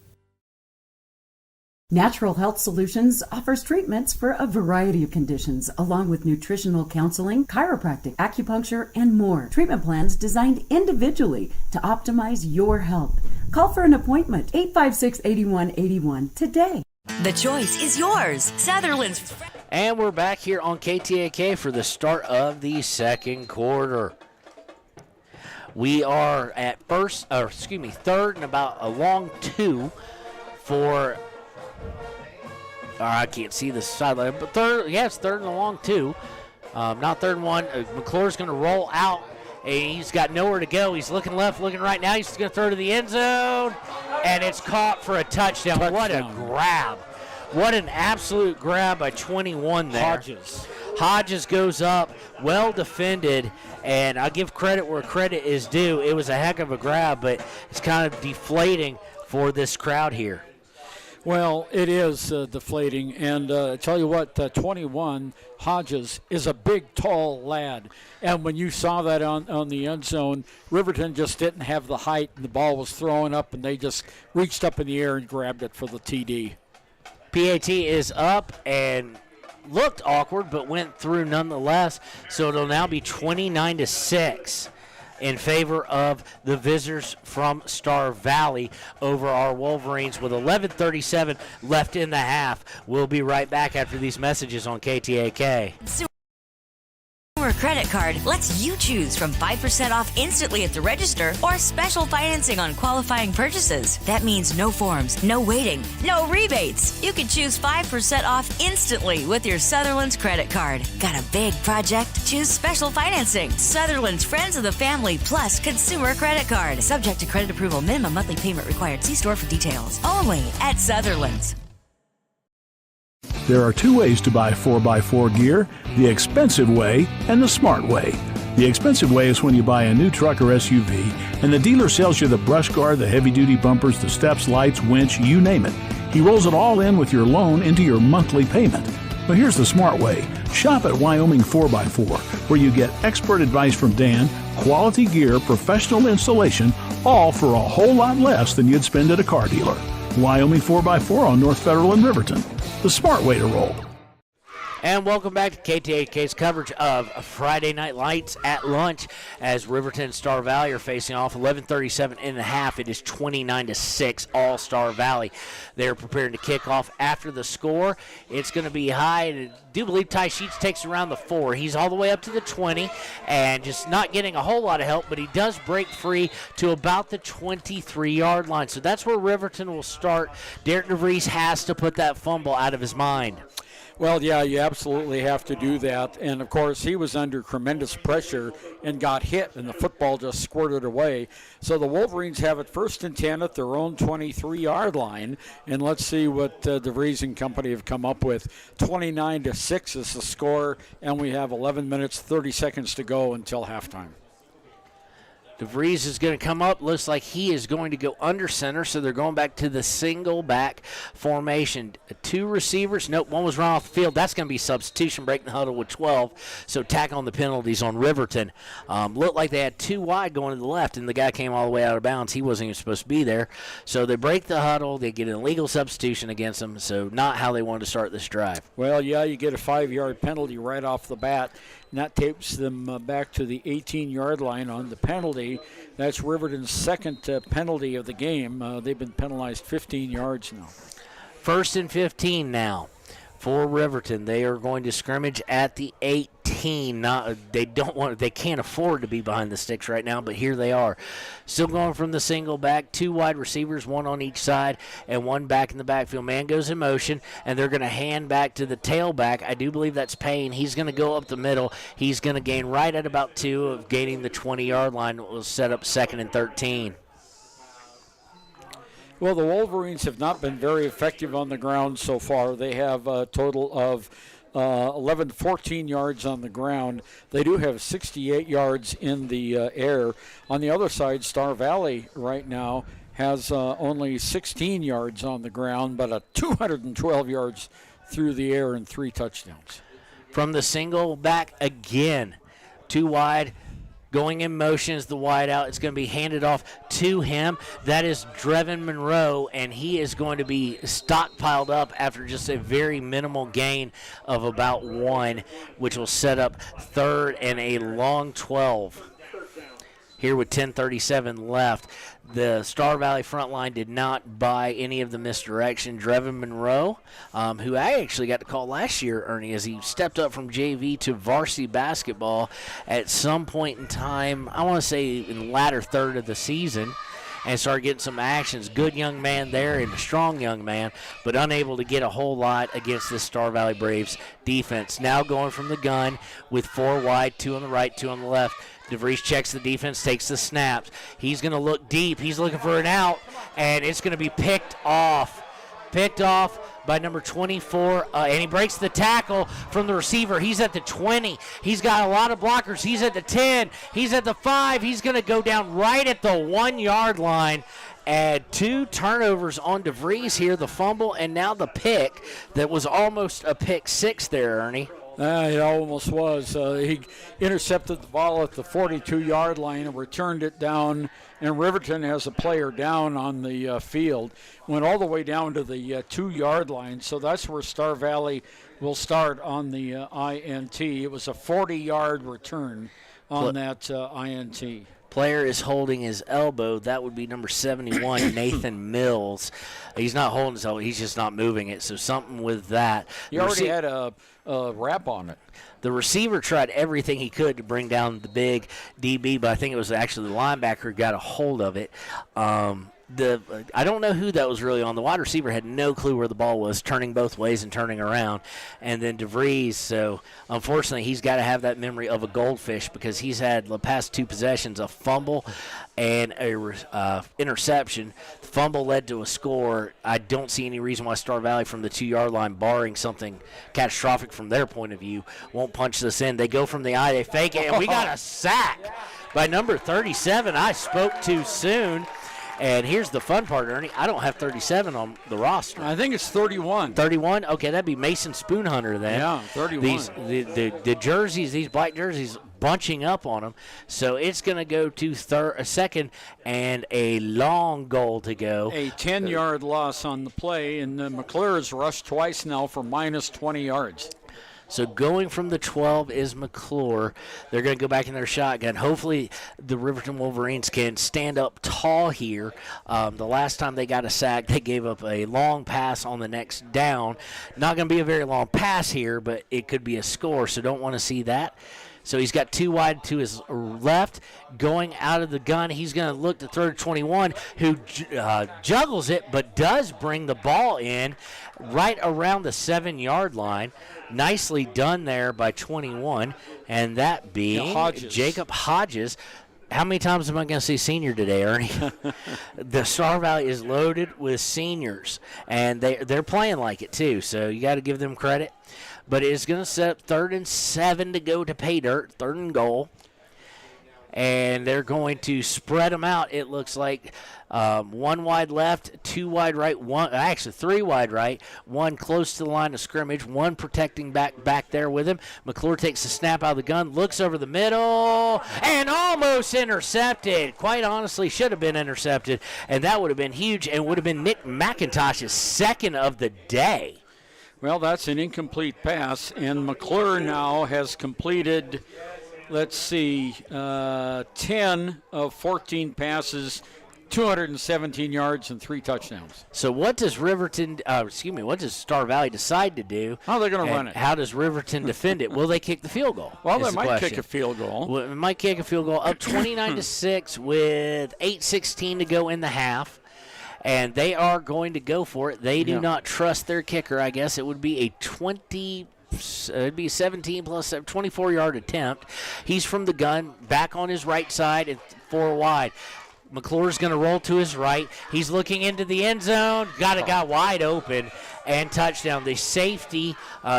Natural Health Solutions offers treatments for a variety of conditions, along with nutritional counseling, chiropractic, acupuncture, and more. Treatment plans designed individually to optimize your health. Call for an appointment, 856-8181 today. The choice is yours. Sutherland's. And we're back here on KTAK for the start of the second quarter. We are at third and about a long 2 for... I can't see the sideline, but it's third and a long 2. Not 3rd and 1. McClure's going to roll out, and he's got nowhere to go. He's looking left, looking right now. He's going to throw to the end zone, and it's caught for a touchdown. What a grab. What an absolute grab by 21 there. Hodges goes up, well defended, and I'll give credit where credit is due. It was a heck of a grab, but it's kind of deflating for this crowd here. Well, it is deflating, and I tell you what, 21, Hodges, is a big, tall lad. And when you saw that on the end zone, Riverton just didn't have the height, and the ball was thrown up, and they just reached up in the air and grabbed it for the TD. PAT is up and looked awkward, but went through nonetheless, so it'll now be 29-6. In favor of the visitors from Star Valley over our Wolverines with 11:37 left in the half. We'll be right back after these messages on KTAK. Credit card lets you choose from 5% off instantly at the register or special financing on qualifying purchases. That means no forms, no waiting, no rebates. You can choose 5% off instantly with your Sutherland's credit card. Got a big project? Choose special financing. Sutherland's Friends of the Family Plus Consumer Credit Card. Subject to credit approval. Minimum monthly payment required. See store for details. Only at Sutherland's. There are 2 ways to buy 4x4 gear, the expensive way and the smart way. The expensive way is when you buy a new truck or SUV and the dealer sells you the brush guard, the heavy-duty bumpers, the steps, lights, winch, you name it. He rolls it all in with your loan into your monthly payment. But here's the smart way. Shop at Wyoming 4x4, where you get expert advice from Dan, quality gear, professional installation, all for a whole lot less than you'd spend at a car dealer. Wyoming 4x4 on North Federal in Riverton. The smart way to roll. And welcome back to KTAK's coverage of Friday Night Lights at lunch as Riverton and Star Valley are facing off. 11:37 in the half. It is 29-6, all Star Valley. They're preparing to kick off after the score. It's going to be high, and I do believe Ty Sheets takes around the 4. He's all the way up to the 20 and just not getting a whole lot of help, but he does break free to about the 23-yard line. So that's where Riverton will start. Derek DeVries has to put that fumble out of his mind. Well, yeah, you absolutely have to do that. And, of course, he was under tremendous pressure and got hit, and the football just squirted away. So the Wolverines have it 1st and 10 at their own 23-yard line. And let's see what DeVries and company have come up with. 29-6 is the score, and we have 11 minutes, 30 seconds to go until halftime. DeVries is going to come up. Looks like he is going to go under center, so they're going back to the single back formation. 2 receivers. Nope, one was run off the field. That's going to be substitution, breaking the huddle with 12. So tack on the penalties on Riverton. Looked like they had 2 wide going to the left, and the guy came all the way out of bounds. He wasn't even supposed to be there. So they break the huddle. They get an illegal substitution against them, so not how they wanted to start this drive. Well, yeah, you get a 5-yard penalty right off the bat. And that takes them back to the 18-yard line on the penalty. That's Riverton's second penalty of the game. They've been penalized 15 yards now. 1st and 15 now for Riverton. They are going to scrimmage at the 18. They can't afford to be behind the sticks right now, but here they are. Still going from the single back, 2 wide receivers, 1 on each side, and 1 back in the backfield. Man goes in motion, and they're going to hand back to the tailback. I do believe that's Payne. He's going to go up the middle. He's going to gain right at about 2 of gaining the 20-yard line. It will set up 2nd and 13. Well, the Wolverines have not been very effective on the ground so far. They have a total of 11 to 14 yards on the ground. They do have 68 yards in the air. On the other side, Star Valley right now has only 16 yards on the ground, but 212 yards through the air and 3 touchdowns. From the single back again, 2 wide. Going in motion is the wide out. It's going to be handed off to him. That is Drevin Monroe, and he is going to be stockpiled up after just a very minimal gain of about 1, which will set up 3rd and a long 12. Here with 10:37 left. The Star Valley front line did not buy any of the misdirection. Drevin Monroe, who I actually got to call last year, Ernie, as he stepped up from JV to varsity basketball at some point in time, I want to say in the latter third of the season, and started getting some actions. Good young man there and a strong young man, but unable to get a whole lot against this Star Valley Braves defense. Now going from the gun with 4 wide, 2 on the right, 2 on the left. DeVries checks the defense, takes the snaps. He's going to look deep. He's looking for an out, and it's going to be picked off. Picked off by number 24, and he breaks the tackle from the receiver. He's at the 20. He's got a lot of blockers. He's at the 10. He's at the 5. He's going to go down right at the 1-yard line. And 2 turnovers on DeVries here, the fumble, and now the pick that was almost a pick 6 there, Ernie. It almost was. He intercepted the ball at the 42-yard line and returned it down, and Riverton has a player down on the field. Went all the way down to the 2-yard line, so that's where Star Valley will start on the INT. It was a 40-yard return on that INT. Player is holding his elbow. That would be number 71, Nathan Mills. He's not holding his elbow. He's just not moving it. So something with that. He already had a wrap on it. The receiver tried everything he could to bring down the big DB, but I think it was actually the linebacker who got a hold of it. I don't know who that was really on. The wide receiver had no clue where the ball was, turning both ways and turning around. And then DeVries, so unfortunately he's got to have that memory of a goldfish because he's had the past 2 possessions, a fumble and a interception. The fumble led to a score. I don't see any reason why Star Valley from the 2-yard line, barring something catastrophic from their point of view, won't punch this in. They go from the eye, they fake it, and we got a sack by number 37. I spoke too soon. And here's the fun part, Ernie. I don't have 37 on the roster. I think it's 31. 31? Okay, that'd be Mason Spoonhunter then. Yeah, 31. The jerseys, these black jerseys, bunching up on them. So it's going to go to a second and a long goal to go. A 10-yard loss on the play, and McClure's rushed twice now for minus 20 yards. So going from the 12 is McClure. They're going to go back in their shotgun. Hopefully the Riverton Wolverines can stand up tall here. The last time they got a sack, they gave up a long pass on the next down. Not going to be a very long pass here, but it could be a score, so don't want to see that. So he's got 2 wide to his left. Going out of the gun, he's going to look to throw to 21, who juggles it but does bring the ball in right around the 7-yard line. Nicely done there by 21, and that being Jacob Hodges. How many times am I going to see senior today, Ernie? The Star Valley is loaded with seniors, and they're playing like it too, so you got to give them credit. But it's going to set up 3rd and 7 to go to pay dirt, 3rd and goal. And they're going to spread them out. It looks like 1 wide left, 2 wide right, 3 wide right, 1 close to the line of scrimmage, 1 protecting back there with him. McClure takes the snap out of the gun, looks over the middle, and almost intercepted. Quite honestly, should have been intercepted, and that would have been huge and would have been Nick McIntosh's 2nd of the day. Well, that's an incomplete pass, and McClure now has completed, 10 of 14 passes, 217 yards and 3 touchdowns. So what does what does Star Valley decide to do? How are they going to run it? How does Riverton defend it? Will they kick the field goal? Well, they might kick a field goal. Well, they might kick a field goal up 29-6 with 8:16 to go in the half. And they are going to go for it. They do not trust their kicker. I guess it would be a 17 plus 24-yard attempt. He's from the gun, back on his right side and 4 wide. McClure's going to roll to his right. He's looking into the end zone. Got a guy wide open and touchdown. The safety,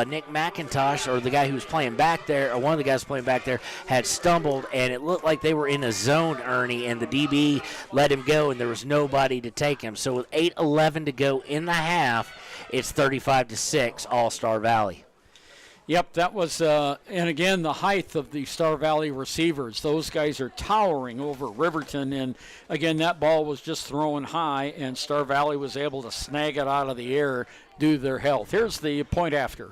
Nick McIntosh, or the guy who was playing back there, or one of the guys playing back there, had stumbled, and it looked like they were in a zone, Ernie, and the DB let him go, and there was nobody to take him. So with 8:11 to go in the half, it's 35-6, all Star Valley. Yep, that was, and again, the height of the Star Valley receivers. Those guys are towering over Riverton, and again, that ball was just thrown high, and Star Valley was able to snag it out of the air due to their health. Here's the point after.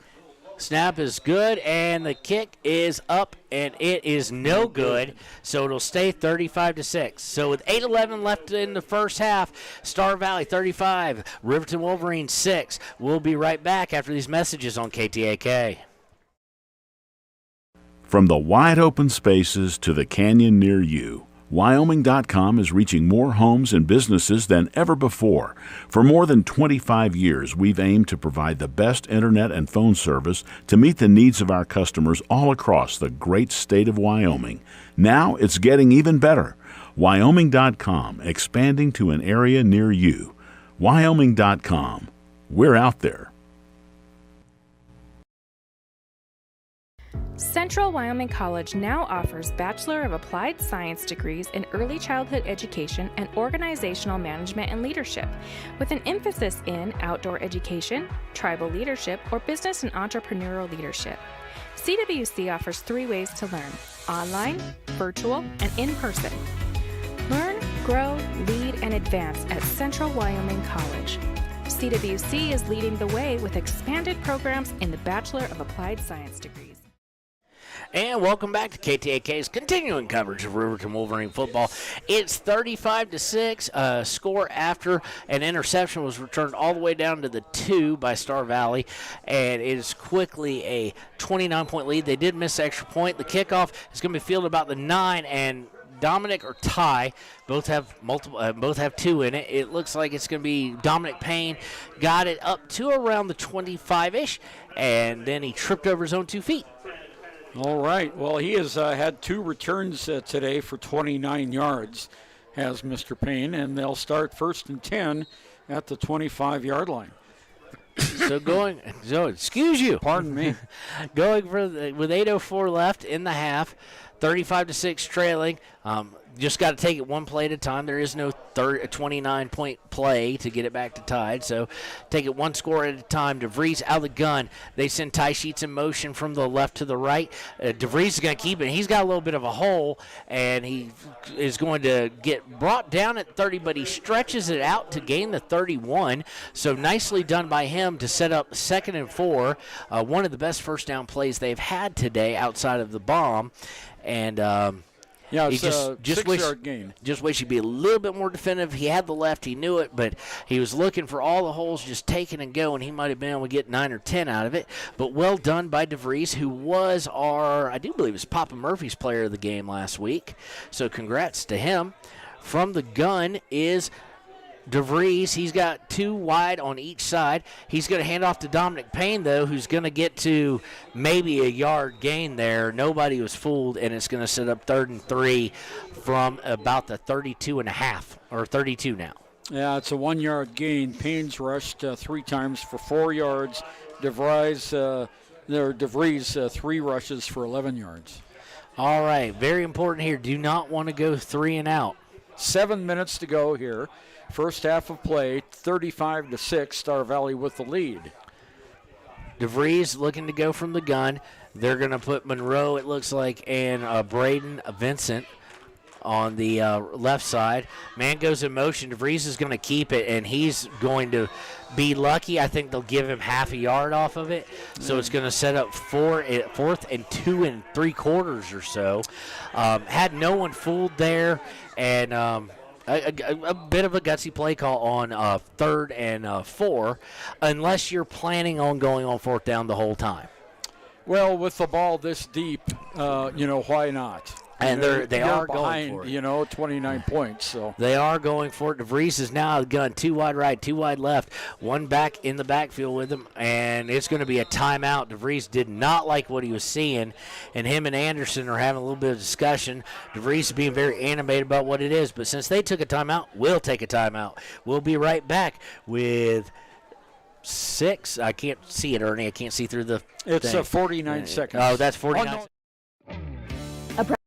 Snap is good, and the kick is up, and it is no good, so it'll stay 35-6. So with 8:11 left in the first half, Star Valley 35, Riverton Wolverines 6. We'll be right back after these messages on KTAK. From the wide open spaces to the canyon near you, Wyoming.com is reaching more homes and businesses than ever before. For more than 25 years, we've aimed to provide the best internet and phone service to meet the needs of our customers all across the great state of Wyoming. Now it's getting even better. Wyoming.com, expanding to an area near you. Wyoming.com. We're out there. Central Wyoming College now offers Bachelor of Applied Science degrees in Early Childhood Education and Organizational Management and Leadership, with an emphasis in outdoor education, tribal leadership, or business and entrepreneurial leadership. CWC offers 3 ways to learn: online, virtual, and in person. Learn, grow, lead, and advance at Central Wyoming College. CWC is leading the way with expanded programs in the Bachelor of Applied Science degrees. And welcome back to KTAK's continuing coverage of Riverton Wolverine football. It's 35-6. Score after an interception was returned all the way down to the 2 by Star Valley, and it is quickly a 29-point lead. They did miss the extra point. The kickoff is going to be fielded about the 9, and Dominic or Ty both have 2 in it. It looks like it's going to be Dominic Payne. Got it up to around the 25-ish, and then he tripped over his own 2 feet. All right. Well, he has had 2 returns today for 29 yards, has Mr. Payne, and they'll start 1st and 10 at the 25-yard line. Excuse you. Pardon me. Going with 8:04 left in the half, 35-6 trailing. just got to take it one play at a time. There is no 29-point play to get it back to tied. So take it one score at a time. DeVries out of the gun. They send Ty Sheets in motion from the left to the right. DeVries is going to keep it. He's got a little bit of a hole, and he is going to get brought down at 30, but he stretches it out to gain the 31. So nicely done by him to set up 2nd and 4. One of the best first down plays they've had today outside of the bomb. And yeah, he it's a just 6-yard gain. Just wish he'd be a little bit more definitive. He had the left, he knew it, but he was looking for all the holes, just taking and going. He might have been able to get 9 or 10 out of it. But well done by DeVries, who was I do believe it was Papa Murphy's player of the game last week. So congrats to him. From the gun is DeVries. He's got 2 wide on each side. He's going to hand off to Dominic Payne, though, who's going to get to maybe a yard gain there. Nobody was fooled, and it's going to set up 3rd and 3 from about the 32.5, or 32 now. Yeah, it's a 1-yard gain. Payne's rushed 3 times for 4 yards. DeVries 3 rushes for 11 yards. All right, very important here. Do not want to go 3 and out. 7 minutes to go here. First half of play, 35-6, Star Valley with the lead. DeVries looking to go from the gun. They're going to put Monroe, it looks like, and Braden Vincent on the left side. Man goes in motion. DeVries is going to keep it, and he's going to be lucky. I think they'll give him half a yard off of it. So it's going to set up 4th and 2 3/4 or so. Had no one fooled there, and a bit of a gutsy play call on 3rd and 4, unless you're planning on going on 4th down the whole time. Well, with the ball this deep, why not? And they are behind, going for it. 29 points. So they are going for it. DeVries is now gun 2 wide right, 2 wide left, 1 back in the backfield with him, and it's going to be a timeout. DeVries did not like what he was seeing, and him and Anderson are having a little bit of discussion. DeVries is being very animated about what it is, but since they took a timeout, we'll take a timeout. We'll be right back with 6. I can't see it, Ernie. I can't see through the It's thing. 49 seconds. Oh, that's 49 seconds.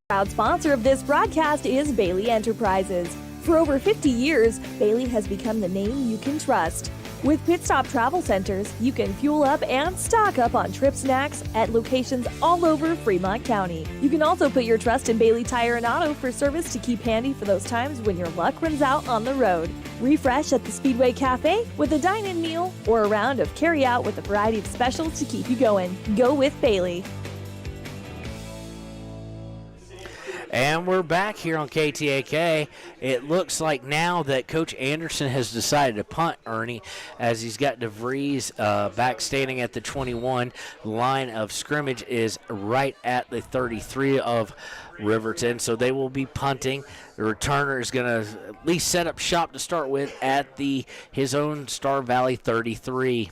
Proud sponsor of this broadcast is Bailey Enterprises. For over 50 years, Bailey has become the name you can trust. With Pit Stop Travel Centers, you can fuel up and stock up on trip snacks at locations all over Fremont County. You can also put your trust in Bailey Tire and Auto for service to keep handy for those times when your luck runs out on the road. Refresh at the Speedway Cafe with a dine-in meal or a round of carry-out with a variety of specials to keep you going. Go with Bailey. And we're back here on KTAK. It looks like now that Coach Anderson has decided to punt, Ernie, as he's got DeVries back standing at the 21. The line of scrimmage is right at the 33 of Riverton, so they will be punting. The returner is going to at least set up shop to start with at his own Star Valley 33.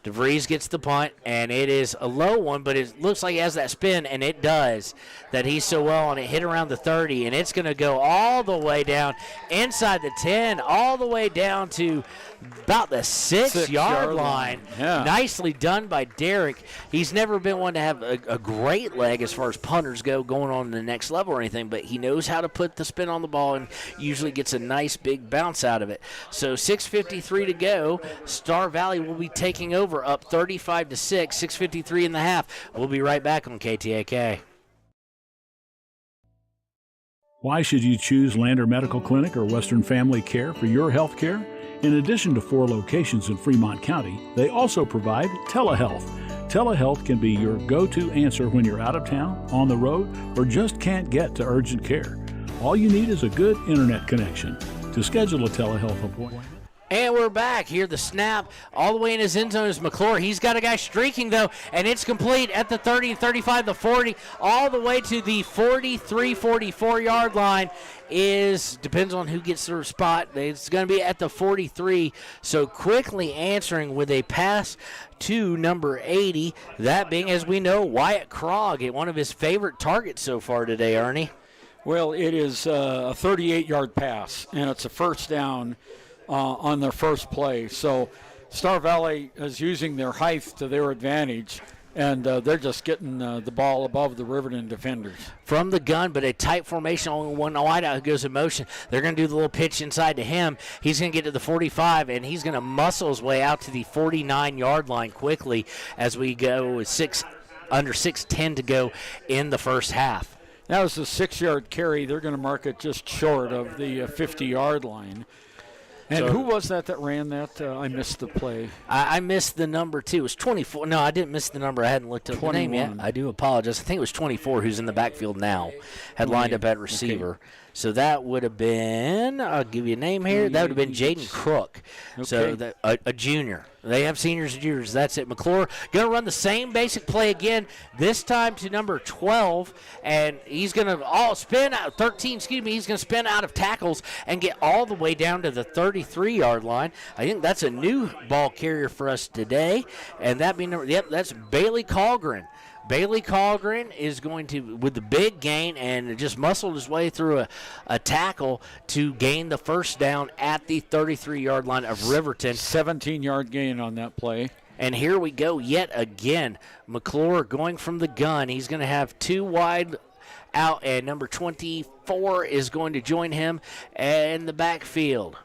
DeVries gets the punt, and it is a low one, but it looks like it has that spin, and it does, that he's so well on it. Hit around the 30, and it's going to go all the way down inside the 10, all the way down to about the 6-yard line. Yeah. Nicely done by Derek. He's never been one to have a great leg as far as punters go, going on to the next level or anything, but he knows how to put the spin on the ball and usually gets a nice big bounce out of it. So 6:53 to go. Star Valley will be taking over up 35-6, 6:53 in the half. We'll be right back on KTAK. Why should you choose Lander Medical Clinic or Western Family Care for your health care? In addition to 4 locations in Fremont County, they also provide telehealth. Telehealth can be your go-to answer when you're out of town, on the road, or just can't get to urgent care. All you need is a good internet connection. To schedule a telehealth appointment, And we're back. Here the snap all the way in his end zone is McClure. He's got a guy streaking, though, and it's complete at the 30, 35, the 40, all the way to the 43, 44-yard line. Depends on who gets the spot. It's going to be at the 43. So quickly answering with a pass to number 80, that being, as we know, Wyatt Krog, one of his favorite targets so far today, Ernie. Well, it is a 38-yard pass, and it's a first down on their first play. So Star Valley is using their height to their advantage and they're just getting the ball above the Riverton defenders. From the gun, but a tight formation, only one wideout who goes in motion. They're going to do the little pitch inside to him. He's going to get to the 45, and he's going to muscle his way out to the 49-yard line quickly as we go with under 6:10 to go in the first half. That was a 6-yard carry. They're going to mark it just short of the 50-yard line. And who was that ran that? I missed the play. I missed the number, too. It was 24. No, I didn't miss the number. I hadn't looked up the name yet. I do apologize. I think it was 24 who's in the backfield now, had lined up at receiver. Okay. So that would have been, I'll give you a name here, that would have been Jaden Crook. Okay. So a junior. They have seniors and juniors. That's it. McClure going to run the same basic play again, this time to number 12, and he's going to spin out, 13, excuse me, he's going to spin out of tackles and get all the way down to the 33-yard line. I think that's a new ball carrier for us today, and that being, that's Bailey Colgren. Bailey Colgren is going to, with the big gain, and just muscled his way through a tackle to gain the first down at the 33-yard line of Riverton. 17-yard gain on that play. And here we go yet again. McClure going from the gun. He's going to have two wide out, and number 24 is going to join him in the backfield.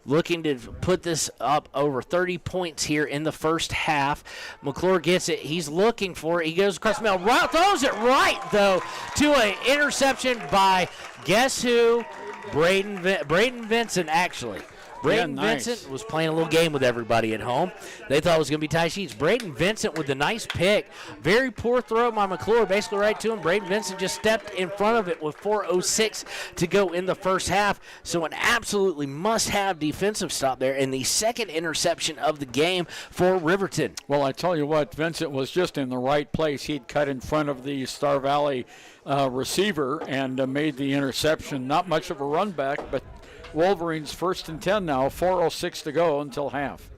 Looking to put this up over 30 points here in the first half. McClure gets it. He's looking for it. He goes across the middle. Throws it right, though, to an interception by, guess who? Braden Vincent, actually. Braden Vincent was playing a little game with everybody at home. They thought it was going to be tie sheets. Braden Vincent with a nice pick. Very poor throw by McClure, basically right to him. Braden Vincent just stepped in front of it with 4:06 to go in the first half. So an absolutely must-have defensive stop there, and the second interception of the game for Riverton. Well, I tell you what, Vincent was just in the right place. He'd cut in front of the Star Valley receiver and made the interception. Not much of a run back, but Wolverines 1st and 10 now, 4:06 to go until half.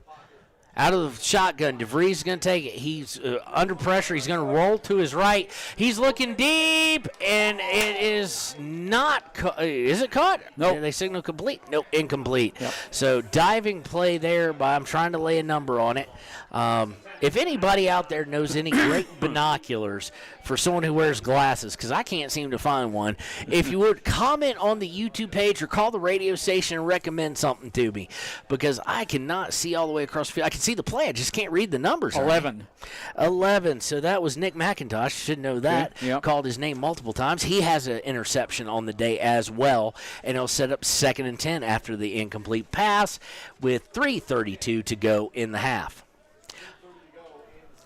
Out of the shotgun, DeVries is going to take it. He's under pressure. He's going to roll to his right. He's looking deep, and it is not is it caught? No. Nope. They signal complete? Nope, incomplete. Yep. So diving play there, but I'm trying to lay a number on it. If anybody out there knows any great binoculars for someone who wears glasses, because I can't seem to find one, if you would comment on the YouTube page or call the radio station and recommend something to me, because I cannot see all the way across the field. I can see the play. I just can't read the numbers. 11. 11. So that was Nick McIntosh. Should know that. Yep. Called his name multiple times. He has an interception on the day as well, and he'll set up 2nd and 10 after the incomplete pass with 3:32 to go in the half.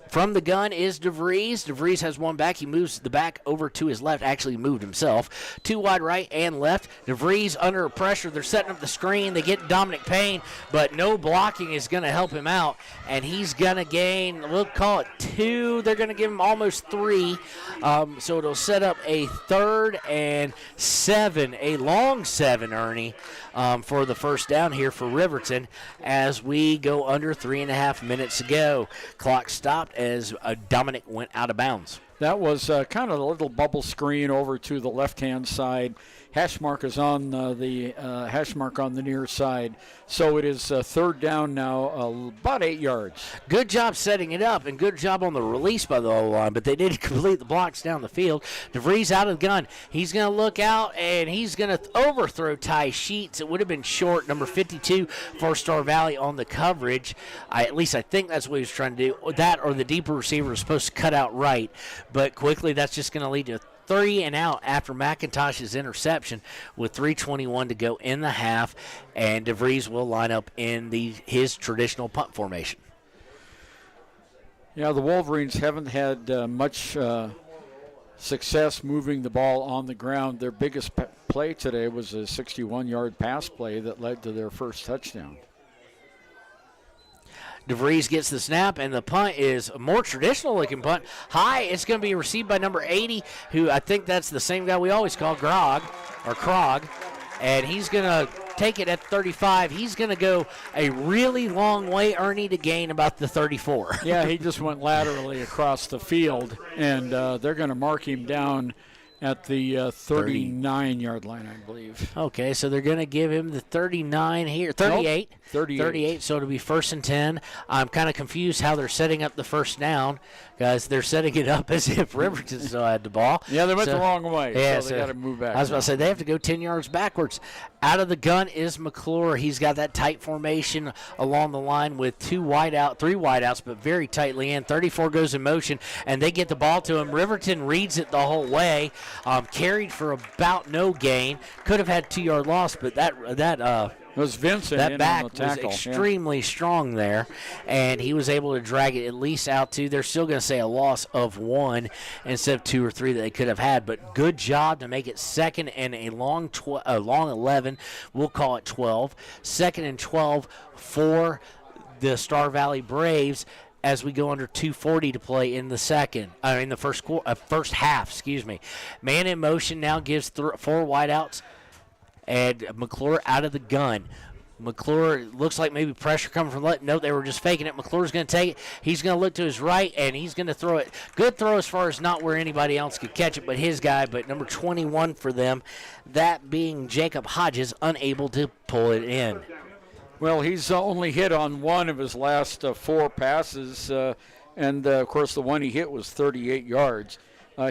From the gun is DeVries. DeVries has one back. He moves the back over to his left. Actually moved himself. Two wide right and left. DeVries under pressure. They're setting up the screen. They get Dominic Payne, but no blocking is going to help him out. And he's going to gain, we'll call it 2. They're going to give him almost 3. So it'll set up a 3rd and 7, a long 7, Ernie, for the first down here for Riverton as we go under 3.5 minutes to go. Clock stopped as Dominic went out of bounds. That was kind of a little bubble screen over to the left-hand side. Hash mark is on the hash mark on the near side. So it is 3rd down now, about 8 yards. Good job setting it up, and good job on the release by the O-line, but they did complete the blocks down the field. DeVries out of the gun. He's going to look out, and he's going to overthrow Ty Sheets. It would have been short, number 52 for Star Valley on the coverage. At least I think that's what he was trying to do. That or the deeper receiver was supposed to cut out right, but quickly that's just going to lead to 3 and out after McIntosh's interception with 3:21 to go in the half, and DeVries will line up in his traditional punt formation. Yeah, the Wolverines haven't had much success moving the ball on the ground. Their biggest play today was a 61-yard pass play that led to their first touchdown. DeVries gets the snap, and the punt is a more traditional-looking punt. High, it's going to be received by number 80, who I think that's the same guy we always call Krog, and he's going to take it at 35. He's going to go a really long way, Ernie, to gain about the 34. Yeah, he just went laterally across the field, and they're going to mark him down at the 39-yard line, I believe. Okay, so they're going to give him the 39 here. 38. Nope, 38. So it'll be 1st and 10. I'm kind of confused how they're setting up the first down, guys. They're setting it up as if Riverton still had the ball. Yeah, they went the wrong way, yeah, so they got to move back. I was about to say, they have to go 10 yards backwards. Out of the gun is McClure. He's got that tight formation along the line with three wideouts, but very tightly in. 34 goes in motion, and they get the ball to him. Riverton reads it the whole way. Carried for about no gain. Could have had 2-yard loss, but that was Vincent. That back on the tackle. was extremely strong there, and he was able to drag it at least out to. They're still going to say a loss of 1 instead of 2 or 3 that they could have had, but good job to make it 2nd and a long 11. We'll call it 12. 2nd and 12 for the Star Valley Braves, as we go under 2:40 to play in the first half. Excuse me. Man in motion now gives 4 wideouts, and McClure out of the gun. McClure looks like maybe pressure coming from left. No, they were just faking it. McClure's going to take it. He's going to look to his right, and he's going to throw it. Good throw as far as not where anybody else could catch it but his guy, but number 21 for them, that being Jacob Hodges, unable to pull it in. Well, he's only hit on 1 of his last 4 passes, and, of course, the one he hit was 38 yards.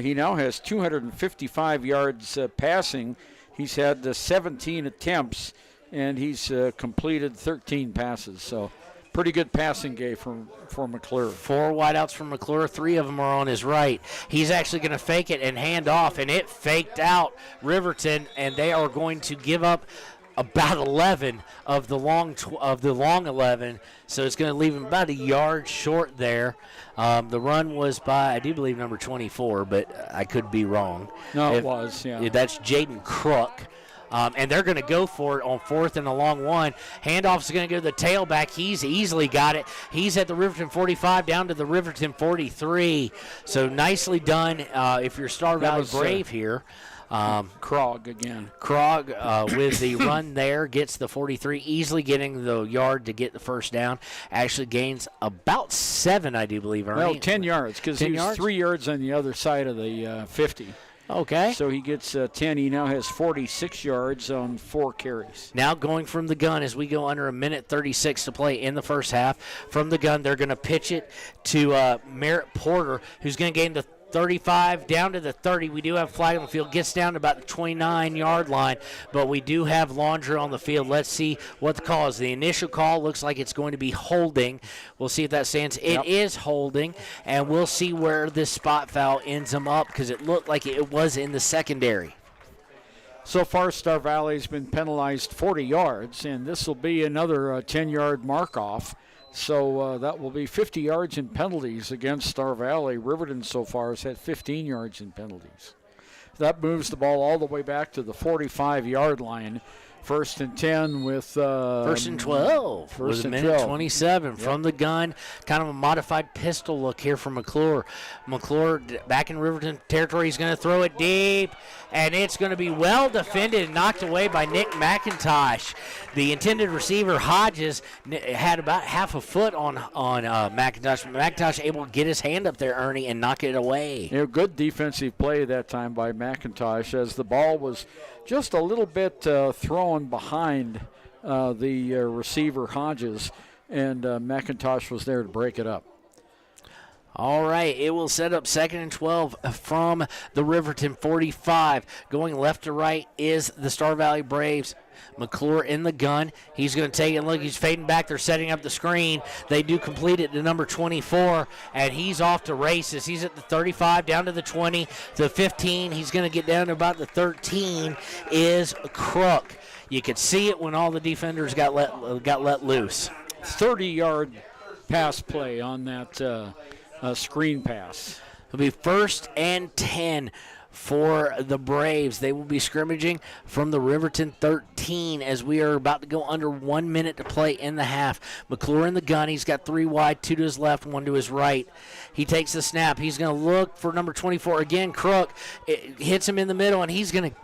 He now has 255 yards passing. He's had 17 attempts, and he's completed 13 passes. So pretty good passing game for McClure. 4 wideouts from McClure. 3 of them are on his right. He's actually going to fake it and hand off, and it faked out Riverton, and they are going to give up about 11 of the long 11, so it's going to leave him about a yard short there. The run was by, I do believe, number 24, but I could be wrong. No, it was, yeah. That's Jaden Crook. And they're going to go for it on 4th and a long 1. Handoff's going to go to the tailback. He's easily got it. He's at the Riverton 45 down to the Riverton 43. So nicely done if you're Star Valley Brave here. Krog again. Krog with the run there gets the 43, easily getting the yard to get the first down. Actually gains about 7, I do believe, Ernie. No, 10 yards, because he was 3 yards on the other side of the 50. Okay. So he gets 10. He now has 46 yards on 4 carries. Now going from the gun as we go under 1:36 to play in the first half. From the gun, they're going to pitch it to Merritt Porter, who's going to gain the 35 down to the 30. We do have flag on the field. Gets down to about the 29-yard line, but we do have Laundry on the field. Let's see what the call is. The initial call looks like it's going to be holding. We'll see if that stands. It is holding, and we'll see where this spot foul ends them up, because it looked like it was in the secondary. So far, Star Valley's been penalized 40 yards, and this will be another 10-yard mark-off. So that will be 50 yards in penalties against Star Valley. Riverton so far has had 15 yards in penalties. That moves the ball all the way back to the 45-yard line. 1st and 10 with 1st and 12. With a minute 27 from the gun. Kind of a modified pistol look here for McClure. McClure back in Riverton territory. He's going to throw it deep, and it's going to be well defended and knocked away by Nick McIntosh. The intended receiver, Hodges, had about half a foot on McIntosh. McIntosh able to get his hand up there, Ernie, and knock it away. Good defensive play that time by McIntosh, as the ball was just a little bit thrown behind the receiver, Hodges, and McIntosh was there to break it up. All right, it will set up 2nd and 12 from the Riverton 45. Going left to right is the Star Valley Braves. McClure in the gun. He's going to take it. Look, he's fading back. They're setting up the screen. They do complete it to number 24, and he's off to races. He's at the 35, down to the 20, to the 15. He's going to get down to about the 13 is Crook. You could see it when all the defenders got let loose. 30-yard pass play on that screen pass. It'll be 1st and 10 for the Braves. They will be scrimmaging from the Riverton 13 as we are about to go under 1 minute to play in the half. McClure in the gun. He's got 3 wide, 2 to his left, 1 to his right. He takes the snap. He's going to look for number 24 again. Crook hits him in the middle, and he's going to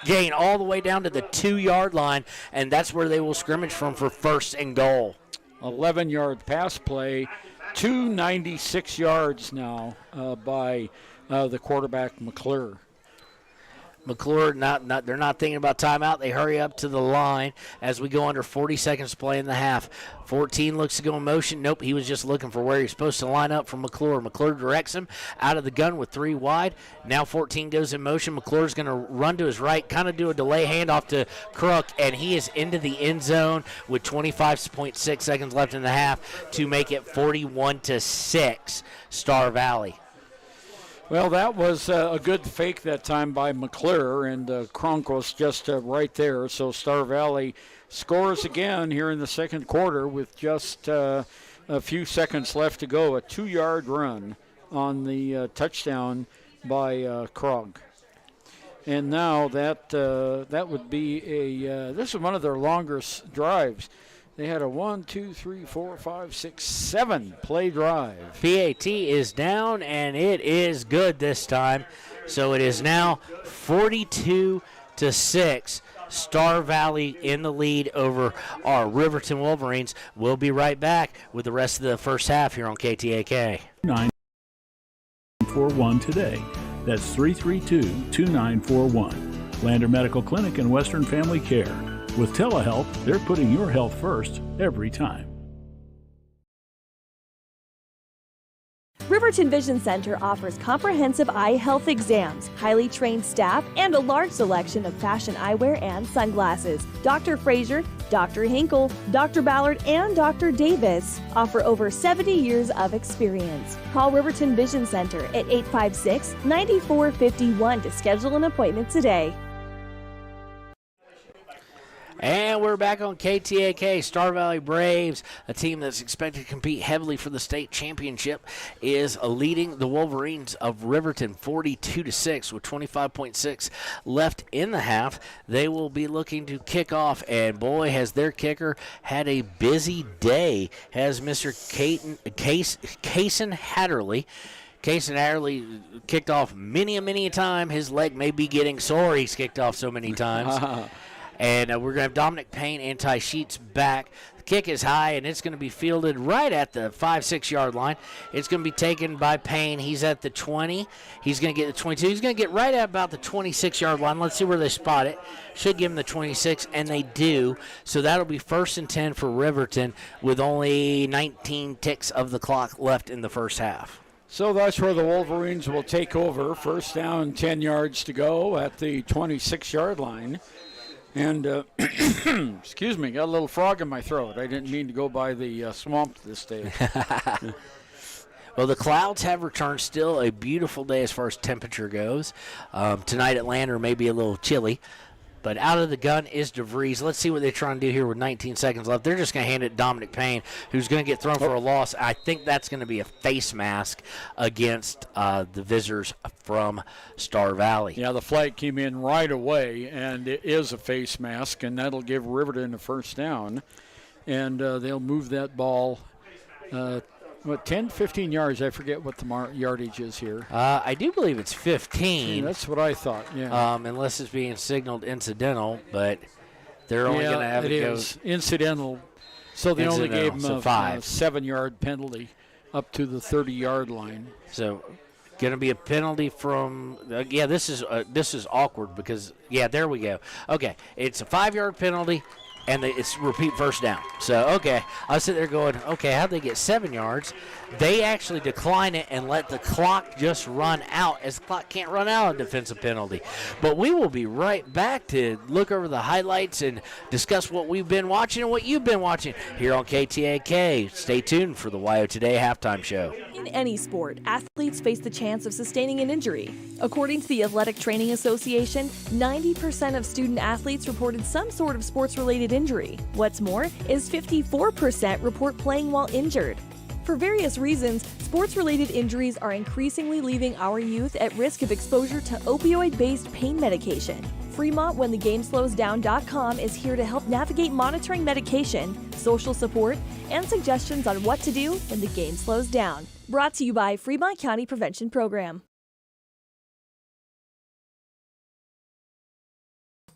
gain all the way down to the 2-yard line, and that's where they will scrimmage from for 1st and goal. 11-yard pass play. 296 yards now by the quarterback, McClure. McClure, they're not thinking about timeout. They hurry up to the line as we go under 40 seconds to play in the half. 14 looks to go in motion. Nope, he was just looking for where he's supposed to line up for McClure. McClure directs him out of the gun with 3 wide. Now 14 goes in motion. McClure's going to run to his right, kind of do a delay handoff to Crook, and he is into the end zone with 25.6 seconds left in the half to make it 41-6, Star Valley. Well, that was a good fake that time by McClure, and Kronk was just right there. So Star Valley scores again here in the second quarter with just a few seconds left to go. A 2-yard run on the touchdown by Kronk. And now that would be this is one of their longest drives. They had a 1, 2, 3, 4, 5, 6, 7 play drive. PAT is down, and it is good this time. So it is now 42-6. Star Valley in the lead over our Riverton Wolverines. We'll be right back with the rest of the first half here on KTAK. 941 today. That's 332-2941. Lander Medical Clinic and Western Family Care. With telehealth, they're putting your health first every time. Riverton Vision Center offers comprehensive eye health exams, highly trained staff, and a large selection of fashion eyewear and sunglasses. Dr. Frazier, Dr. Hinkle, Dr. Ballard, and Dr. Davis offer over 70 years of experience. Call Riverton Vision Center at 856-9451 to schedule an appointment today. And we're back on KTAK. Star Valley Braves, a team that's expected to compete heavily for the state championship, is leading the Wolverines of Riverton 42-6 with 25.6 left in the half. They will be looking to kick off, and boy, has their kicker had a busy day. Has Mr. Cason Hatterley. Cason Hatterley kicked off many a time. His leg may be getting sore. He's kicked off so many times. And we're going to have Dominic Payne and Ty Sheets back. The kick is high, and it's going to be fielded right at the 5-6 yard line. It's going to be taken by Payne. He's at the 20. He's going to get the 22. He's going to get right at about the 26 yard line. Let's see where they spot it. Should give him the 26, and they do. So that'll be 1st and 10 for Riverton with only 19 ticks of the clock left in the first half. So that's where the Wolverines will take over. First down, 10 yards to go at the 26 yard line. And, excuse me, got a little frog in my throat. I didn't mean to go by the swamp this day. Well, the clouds have returned. Still a beautiful day as far as temperature goes. Tonight at Lander may be a little chilly. But out of the gun is DeVries. Let's see what they're trying to do here with 19 seconds left. They're just going to hand it to Dominic Payne, who's going to get thrown for a loss. I think that's going to be a face mask against the visitors from Star Valley. Yeah, the flag came in right away, and it is a face mask, and that'll give Riverton a first down. And they'll move that ball 10, 15 yards. I forget what the yardage is here. I do believe it's 15. Yeah, that's what I thought, yeah. Unless it's being signaled incidental, but they're only going to have it go. Incidental. So they only gave him a 5. 7-yard penalty up to the 30-yard line. So going to be a penalty from this is awkward because, there we go. Okay, it's a 5-yard penalty. And it's repeat first down. So, okay, I was sitting there going, okay, how'd they get 7 yards? They actually decline it and let the clock just run out, as the clock can't run out a defensive penalty. But we will be right back to look over the highlights and discuss what we've been watching and what you've been watching here on KTAK. Stay tuned for the YO Today halftime show. In any sport, athletes face the chance of sustaining an injury. According to the Athletic Training Association, 90% of student athletes reported some sort of sports-related injury. What's more, is 54% report playing while injured. For various reasons, sports-related injuries are increasingly leaving our youth at risk of exposure to opioid-based pain medication. Fremont WhenTheGameSlowsDown.com is here to help navigate monitoring medication, social support, and suggestions on what to do when the game slows down. Brought to you by Fremont County Prevention Program.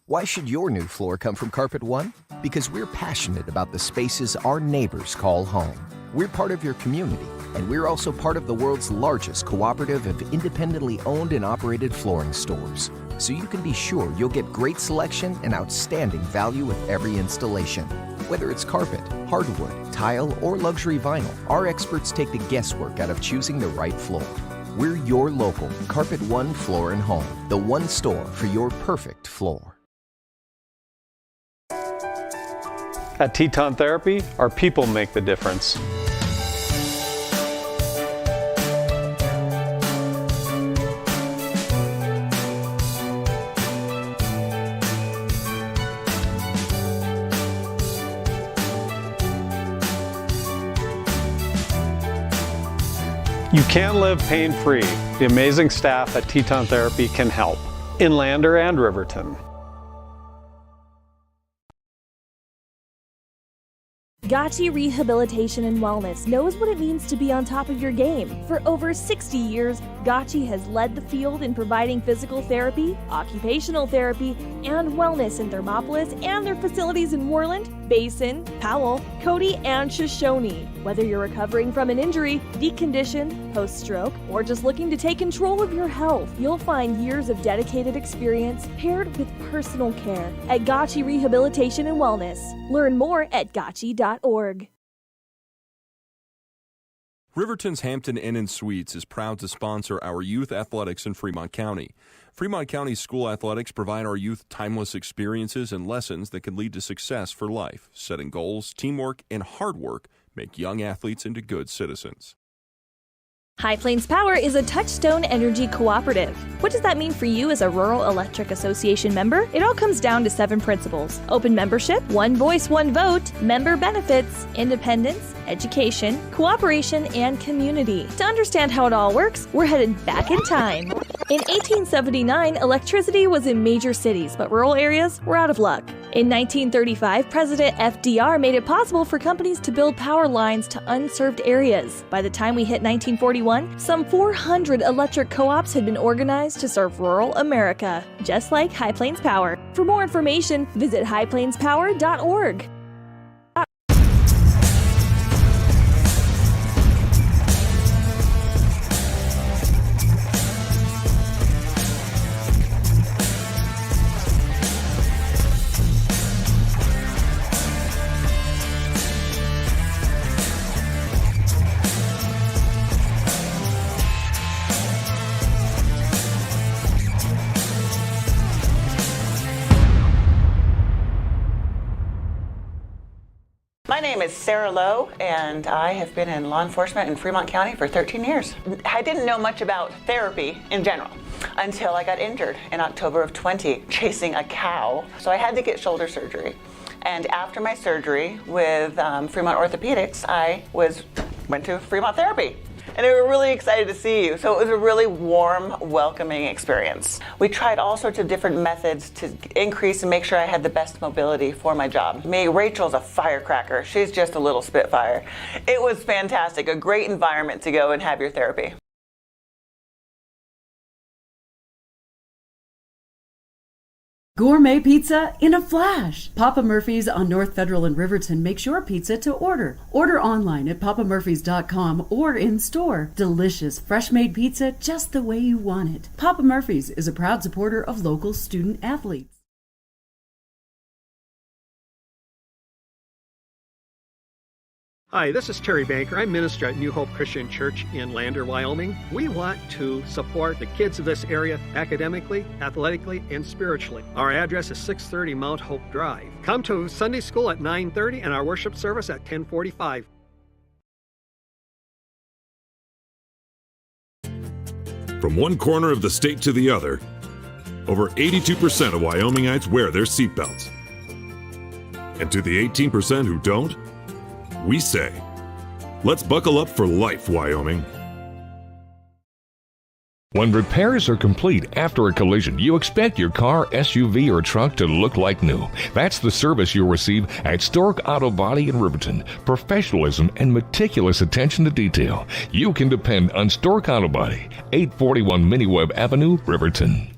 Why should your new floor come from Carpet One? Because we're passionate about the spaces our neighbors call home. We're part of your community, and we're also part of the world's largest cooperative of independently owned and operated flooring stores. so you can be sure you'll get great selection and outstanding value with every installation. Whether it's carpet, hardwood, tile, or luxury vinyl, our experts take the guesswork out of choosing the right floor. We're your local Carpet One Floor and Home, the one store for your perfect floor. At Teton Therapy, our people make the difference. You can live pain-free. The amazing staff at Teton Therapy can help in Lander and Riverton. Gotchi Rehabilitation and Wellness knows what it means to be on top of your game. For over 60 years, Gotchi has led the field in providing physical therapy, occupational therapy, and wellness in Thermopolis and their facilities in Moreland, Basin, Powell, Cody, and Shoshone. Whether you're recovering from an injury, deconditioned, post-stroke, or just looking to take control of your health, you'll find years of dedicated experience paired with personal care at Gotchi Rehabilitation and Wellness. Learn more at gotchi.org. Riverton's Hampton Inn & Suites is proud to sponsor our youth athletics in Fremont County. Fremont County school athletics provide our youth timeless experiences and lessons that can lead to success for life. Setting goals, teamwork, and hard work make young athletes into good citizens. High Plains Power is a Touchstone Energy cooperative. What does that mean for you as a Rural Electric Association member? It all comes down to 7 principles: open membership, one voice, one vote, member benefits, independence, education, cooperation, and community. To understand how it all works, we're headed back in time. In 1879, electricity was in major cities, but rural areas were out of luck. In 1935, President FDR made it possible for companies to build power lines to unserved areas. By the time we hit 1941, some 400 electric co-ops had been organized to serve rural America, just like High Plains Power. For more information, visit highplainspower.org. My name is Sarah Lowe, and I have been in law enforcement in Fremont County for 13 years. I didn't know much about therapy in general until I got injured in October of 20 chasing a cow. So I had to get shoulder surgery. And after my surgery with Fremont Orthopedics, I went to Fremont Therapy. And they were really excited to see you. So it was a really warm, welcoming experience. We tried all sorts of different methods to increase and make sure I had the best mobility for my job. Rachel's a firecracker. She's just a little spitfire. It was fantastic, a great environment to go and have your therapy. Gourmet pizza in a flash. Papa Murphy's on North Federal in Riverton makes your pizza to order. Order online at papamurphys.com or in store. Delicious, fresh-made pizza just the way you want it. Papa Murphy's is a proud supporter of local student athletes. Hi, this is Terry Banker. I'm minister at New Hope Christian Church in Lander, Wyoming. We want to support the kids of this area academically, athletically, and spiritually. Our address is 630 Mount Hope Drive. Come to Sunday school at 9:30 and our worship service at 10:45. From one corner of the state to the other, over 82% of Wyomingites wear their seatbelts. And to the 18% who don't, we say, let's buckle up for life, Wyoming. When repairs are complete after a collision, you expect your car, SUV, or truck to look like new. That's the service you'll receive at Stork Auto Body in Riverton. Professionalism and meticulous attention to detail. You can depend on Stork Auto Body, 841 Miniweb Avenue, Riverton.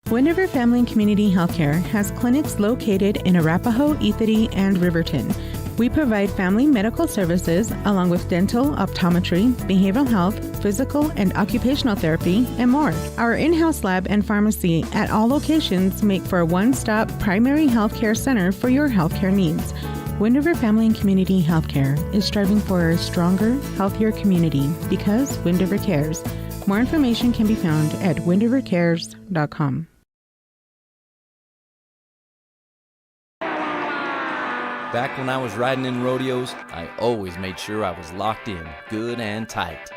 Wind River Family and Community Healthcare has clinics located in Arapahoe, Ethity, and Riverton. We provide family medical services along with dental, optometry, behavioral health, physical and occupational therapy, and more. Our in-house lab and pharmacy at all locations make for a one-stop primary health care center for your healthcare needs. Wind River Family and Community Healthcare is striving for a stronger, healthier community because Wind River cares. More information can be found at windrivercares.com. Back when I was riding in rodeos, I always made sure I was locked in, good and tight.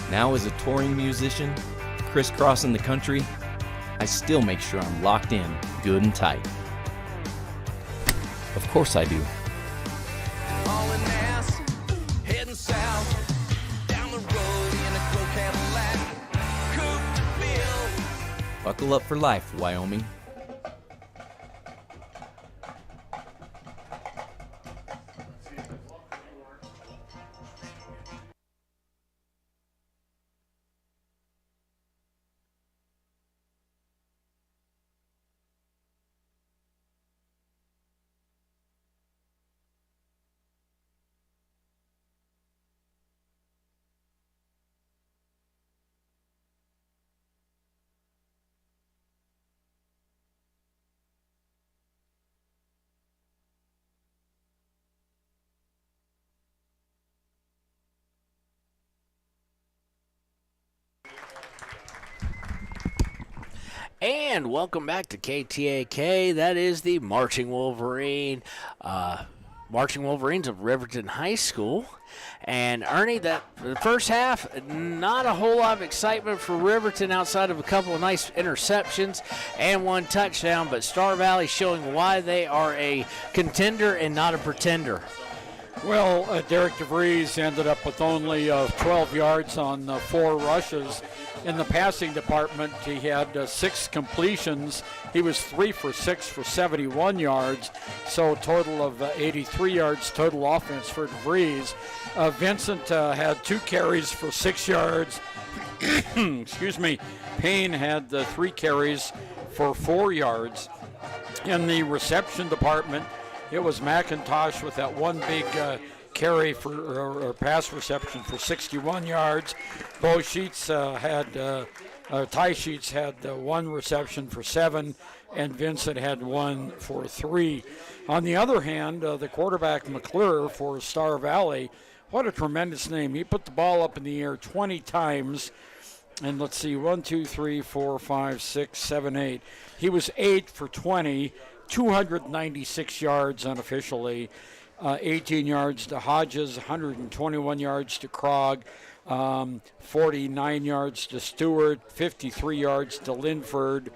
Now as a touring musician, crisscrossing the country, I still make sure I'm locked in, good and tight. Of course I do. Hauling ass, heading south, down the road in a gray Cadillac, coupe to fill. Buckle up for life, Wyoming. And welcome back to KTAK. That is the Marching Wolverines of Riverton High School. And Ernie, that the first half, not a whole lot of excitement for Riverton outside of a couple of nice interceptions and one touchdown, but Star Valley showing why they are a contender and not a pretender. Well, Derek DeVries ended up with only 12 yards on 4 rushes. In the passing department, he had 6 completions. He was 3 for 6 for 71 yards, so a total of 83 yards total offense for DeVries. Vincent had 2 carries for 6 yards. Excuse me. Payne had 3 carries for 4 yards. In the reception department, it was McIntosh with that one big carry for or pass reception for 61 yards. Ty Sheets had 1 reception for 7, and Vincent had 1 for 3. On the other hand, the quarterback McClure for Star Valley, what a tremendous name. He put the ball up in the air 20 times. And let's see, 1, 2, 3, 4, 5, 6, 7, 8. He was 8 for 20, 296 yards unofficially. 18 yards to Hodges, 121 yards to Krog, 49 yards to Stewart, 53 yards to Linford,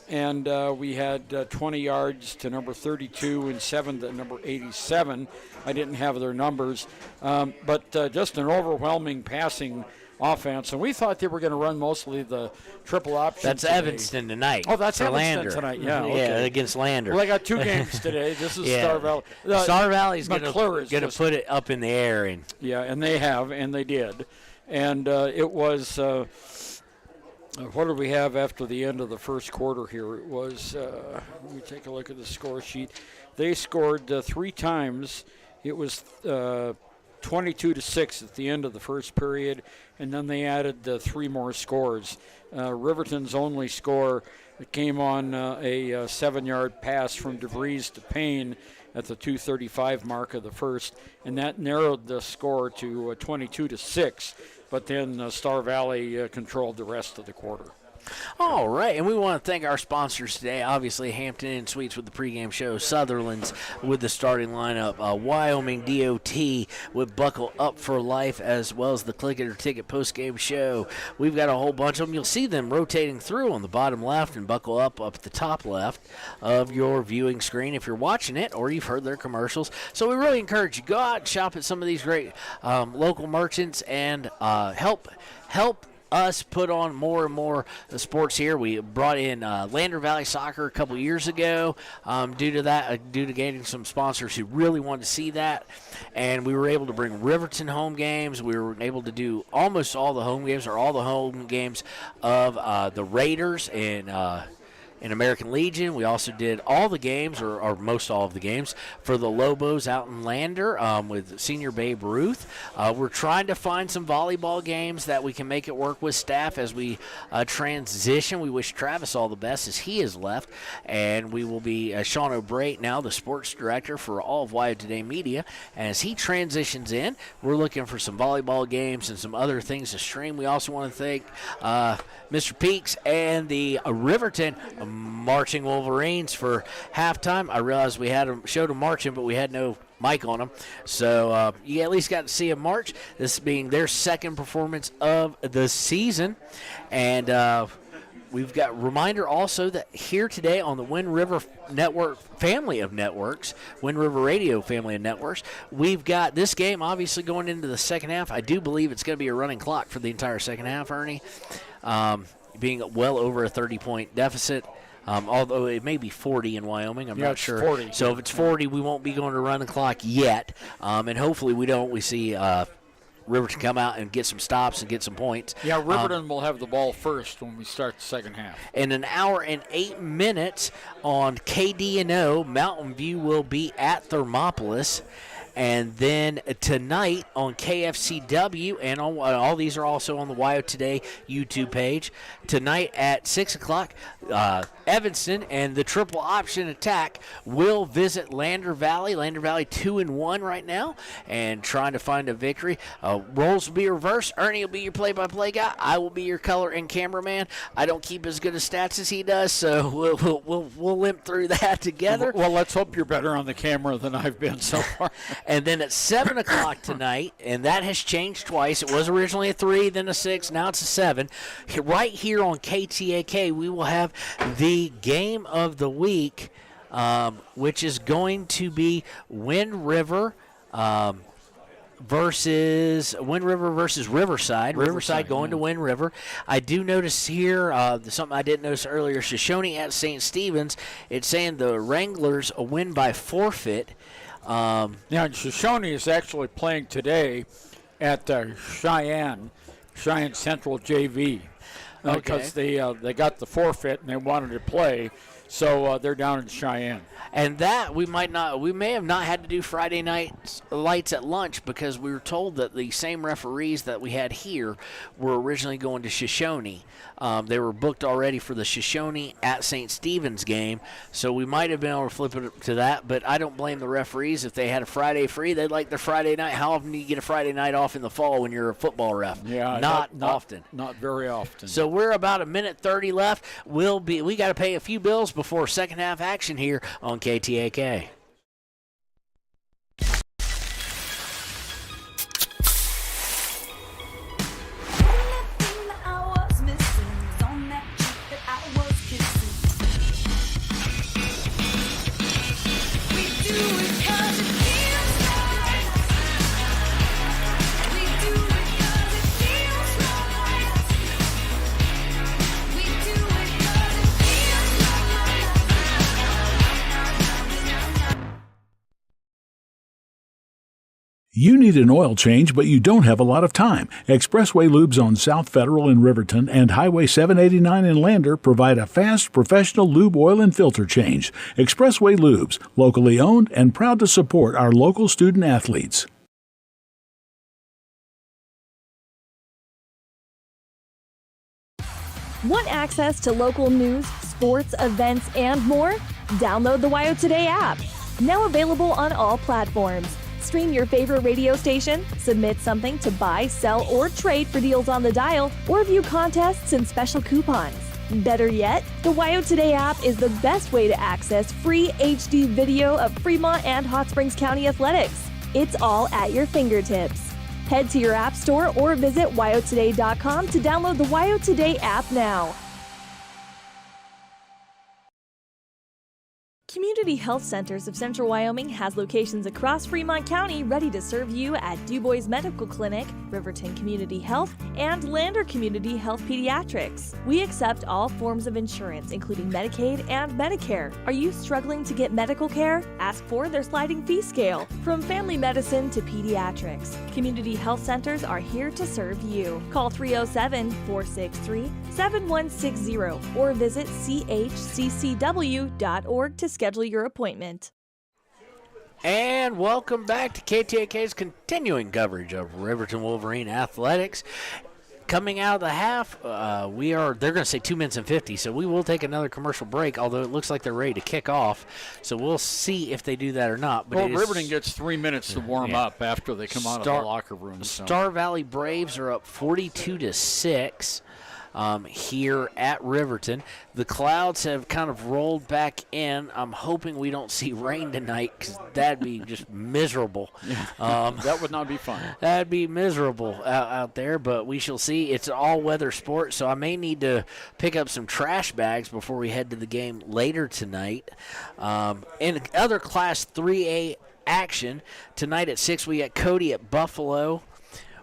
and we had 20 yards to number 32 and 7 to number 87. I didn't have their numbers, but just an overwhelming passing offense, and we thought they were going to run mostly the triple option. That's today. Evanston tonight. Oh, that's Evanston Lander tonight. Yeah, okay. Yeah, against Lander. Well, they got 2 games today. This is Star Valley. Star Valley's going to put it up in the air, and and they have, and they did, and it was. What did we have after the end of the first quarter here? It was. Let me take a look at the score sheet. They scored 3 times. It was 22-6 at the end of the first period, and then they added 3 more scores. Riverton's only score came on a 7-yard pass from DeVries to Payne at the 2:35 mark of the first, and that narrowed the score to 22-6. But then Star Valley controlled the rest of the quarter. All right, and we want to thank our sponsors today. Obviously, Hampton Inn Suites with the pregame show, Sutherland's with the starting lineup, Wyoming DOT with Buckle Up for Life, as well as the Click It or Ticket postgame show. We've got a whole bunch of them. You'll see them rotating through on the bottom left and Buckle Up at the top left of your viewing screen if you're watching it or you've heard their commercials. So we really encourage you, go out and shop at some of these great local merchants and help us put on more and more sports here. We brought in Lander Valley Soccer a couple years ago due to gaining some sponsors who really wanted to see that. And we were able to bring Riverton home games. We were able to do almost all the home games or all the home games of the Raiders and in American Legion. We also did all the games, or most all of the games, for the Lobos out in Lander with senior Babe Ruth. We're trying to find some volleyball games that we can make it work with staff as we transition. We wish Travis all the best as he has left, and we will be Sean O'Brate, now the sports director for all of Wyo Today Media. And as he transitions in, we're looking for some volleyball games and some other things to stream. We also want to thank Mr. Peaks and the Riverton Marching Wolverines for halftime. I realized we showed them marching, but we had no mic on them. So you at least got to see them march, this being their second performance of the season. And we've got reminder also that here today on the Wind River Network family of networks, Wind River Radio family of networks, we've got this game obviously going into the second half. I do believe it's going to be a running clock for the entire second half, Ernie, being well over a 30-point deficit. Although it may be 40 in Wyoming, I'm not sure. 40. So if it's 40, we won't be going to run the clock yet. And hopefully we don't. We see Riverton come out and get some stops and get some points. Yeah, Riverton will have the ball first when we start the second half. In an hour and 8 minutes on KDNO, Mountain View will be at Thermopolis. And then tonight on KFCW, and on all these are also on the Wyo Today YouTube page. Tonight at 6 o'clock, Evanston and the triple option attack will visit Lander Valley. Lander Valley 2-1 right now, and trying to find a victory. Roles will be reversed. Ernie will be your play-by-play guy. I will be your color and cameraman. I don't keep as good of stats as he does, so we'll limp through that together. Well, let's hope you're better on the camera than I've been so far. And then at 7 o'clock tonight, and that has changed twice. It was originally a 3, then a 6, now it's a 7. Right here on KTAK, we will have the game of the week, which is going to be Wind River versus Riverside. Riverside going to Wind River. I do notice here something I didn't notice earlier. Shoshone at St. Stephen's. It's saying the Wranglers a win by forfeit. Now, Shoshone is actually playing today at Cheyenne Central JV because they got the forfeit and they wanted to play, so they're down in Cheyenne. And that we may have not had to do Friday night lights at lunch because we were told that the same referees that we had here were originally going to Shoshone. They were booked already for the Shoshone at St. Stephen's game, so we might have been able to flip it to that, but I don't blame the referees. If they had a Friday free, they'd like their Friday night. How often do you get a Friday night off in the fall when you're a football ref? Yeah, not often. Not very often. So we're about a minute 30 left. We got to pay a few bills before second half action here on KTAK. You need an oil change, but you don't have a lot of time. Expressway Lubes on South Federal in Riverton and Highway 789 in Lander provide a fast, professional lube, oil, and filter change. Expressway Lubes, locally owned and proud to support our local student athletes. Want access to local news, sports, events, and more? Download the Wyo Today app. Now available on all platforms. Stream your favorite radio station, submit something to buy, sell, or trade for deals on the dial, or view contests and special coupons. Better yet, the Wyo Today app is the best way to access free HD video of Fremont and Hot Springs County athletics. It's all at your fingertips. Head to your app store or visit wyotoday.com to download the Wyo Today app now. Community Health Centers of Central Wyoming has locations across Fremont County ready to serve you at Du Bois Medical Clinic, Riverton Community Health, and Lander Community Health Pediatrics. We accept all forms of insurance, including Medicaid and Medicare. Are you struggling to get medical care? Ask for their sliding fee scale. From family medicine to pediatrics, Community Health Centers are here to serve you. Call 307-463-7160 or visit chccw.org to schedule your appointment. And welcome back to KTAK's continuing coverage of Riverton Wolverine athletics. Coming out of the half, they're going to say 2 minutes and 50, so we will take another commercial break, although it looks like they're ready to kick off. So we'll see if they do that or not. But Riverton gets 3 minutes to warm up after they come out of the locker room. So. Star Valley Braves are up 42-6. Here at Riverton. The clouds have kind of rolled back in. I'm hoping we don't see rain tonight because that'd be just miserable. That would not be fun. That'd be miserable out there, but we shall see. It's an all-weather sport, so I may need to pick up some trash bags before we head to the game later tonight. In other Class 3A action, tonight at 6 we got Cody at Buffalo.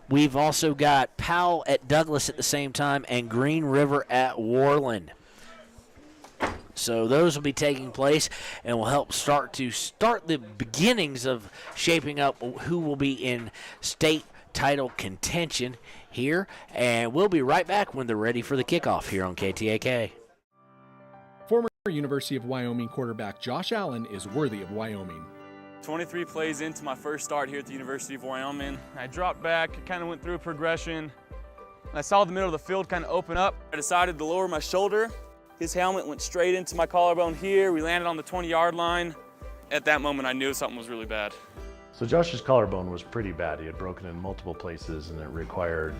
We've also got Powell at Douglas at the same time and Green River at Worland. So those will be taking place and will help start the beginnings of shaping up who will be in state title contention here. And we'll be right back when they're ready for the kickoff here on KTAK. Former University of Wyoming quarterback Josh Allen is worthy of Wyoming. 23 plays into my first start here at the University of Wyoming. I dropped back, kind of went through a progression. I saw the middle of the field kind of open up. I decided to lower my shoulder. His helmet went straight into my collarbone here. We landed on the 20-yard line. At that moment, I knew something was really bad. So Josh's collarbone was pretty bad. He had broken in multiple places and it required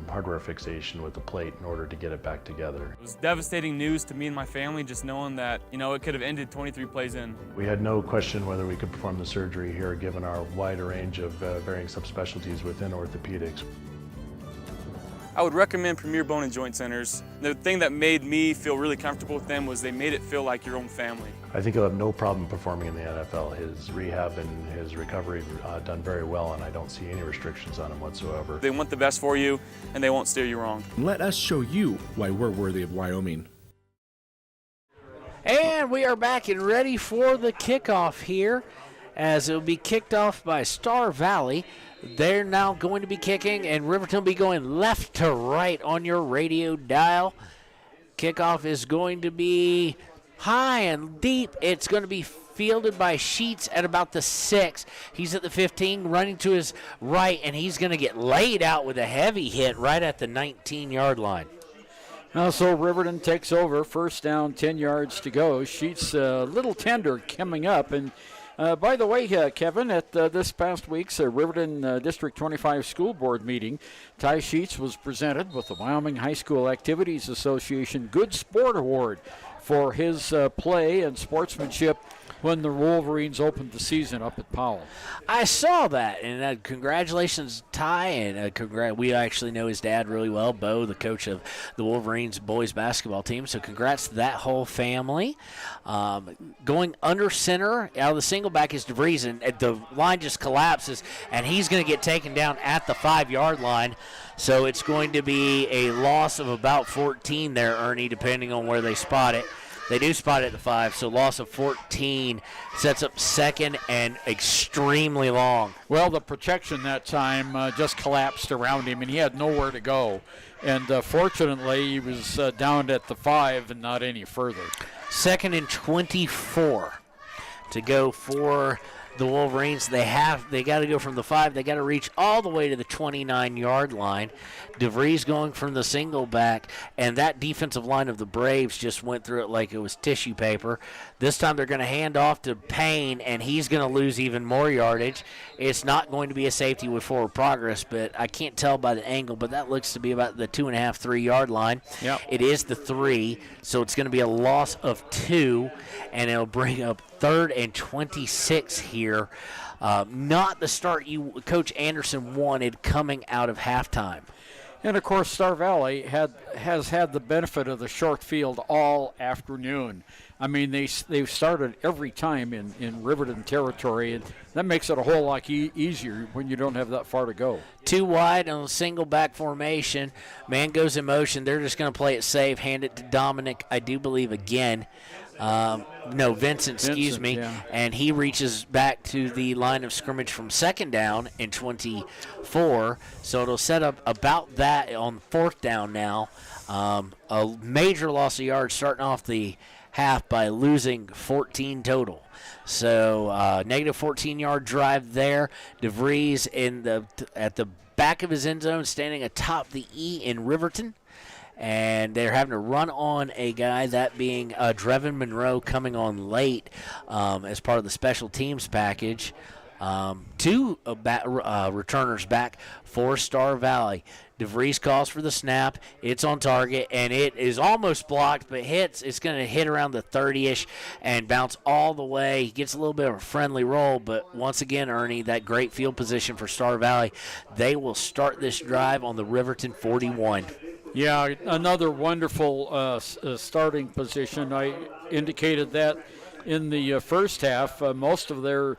hardware fixation with the plate in order to get it back together. It was devastating news to me and my family, just knowing that, it could have ended 23 plays in. We had no question whether we could perform the surgery here given our wide range of varying subspecialties within orthopedics. I would recommend Premier Bone and Joint Centers. The thing that made me feel really comfortable with them was they made it feel like your own family. I think he'll have no problem performing in the NFL. His rehab and his recovery done very well, and I don't see any restrictions on him whatsoever. They want the best for you, and they won't steer you wrong. Let us show you why we're worthy of Wyoming. And we are back and ready for the kickoff here, as it will be kicked off by Star Valley. They're now going to be kicking, and Riverton will be going left to right on your radio dial. Kickoff is going to be high and deep. It's going to be fielded by Sheets at about the 6. He's at the 15, running to his right, and he's going to get laid out with a heavy hit right at the 19-yard line. So Riverton takes over. First down, 10 yards to go. Sheets a little tender coming up, and by the way, Kevin, at this past week's Riverton District 25 School Board meeting, Ty Sheets was presented with the Wyoming High School Activities Association Good Sport Award for his play and sportsmanship when the Wolverines opened the season up at Powell. I saw that, and congratulations, Ty, and we actually know his dad really well, Bo, the coach of the Wolverines boys basketball team, so congrats to that whole family. Going under center, out of the single back is DeVries, and the line just collapses, and he's going to get taken down at the 5-yard line, so it's going to be a loss of about 14 there, Ernie, depending on where they spot it. They do spot it at the 5, so loss of 14 sets up second and extremely long. Well, the protection that time just collapsed around him, and he had nowhere to go. And fortunately, he was down at the 5 and not any further. Second and 24 to go for the Wolverines. They got to go from the 5. They got to reach all the way to the 29-yard line. DeVries going from the single back, and that defensive line of the Braves just went through it like it was tissue paper. This time they're going to hand off to Payne, and he's going to lose even more yardage. It's not going to be a safety with forward progress, but I can't tell by the angle, but that looks to be about the 2.5, 3-yard line. Yep. It is the 3, so it's going to be a loss of 2, and it'll bring up 3rd and 26 here. Not the start Coach Anderson wanted coming out of halftime. And, of course, Star Valley has had the benefit of the short field all afternoon. I mean, they've started every time in Riverton territory, and that makes it a whole lot easier when you don't have that far to go. 2 wide on a single back formation. Man goes in motion. They're just going to play it safe, hand it to Dominic, I do believe, again. Vincent, excuse me. Yeah. And he reaches back to the line of scrimmage from second down in 24. So it'll set up about that on fourth down now. A major loss of yards starting off the half by losing 14 total. So negative 14-yard drive there. DeVries at the back of his end zone, standing atop the E in Riverton. And they're having to run on a guy, that being Drevin Monroe, coming on late as part of the special teams package. 2 returners back for Star Valley. DeVries calls for the snap. It's on target, and it is almost blocked, but hits. It's going to hit around the 30-ish and bounce all the way. He gets a little bit of a friendly roll, but once again, Ernie, that great field position for Star Valley. They will start this drive on the Riverton 41. Yeah, another wonderful starting position. I indicated that in the first half. Most of their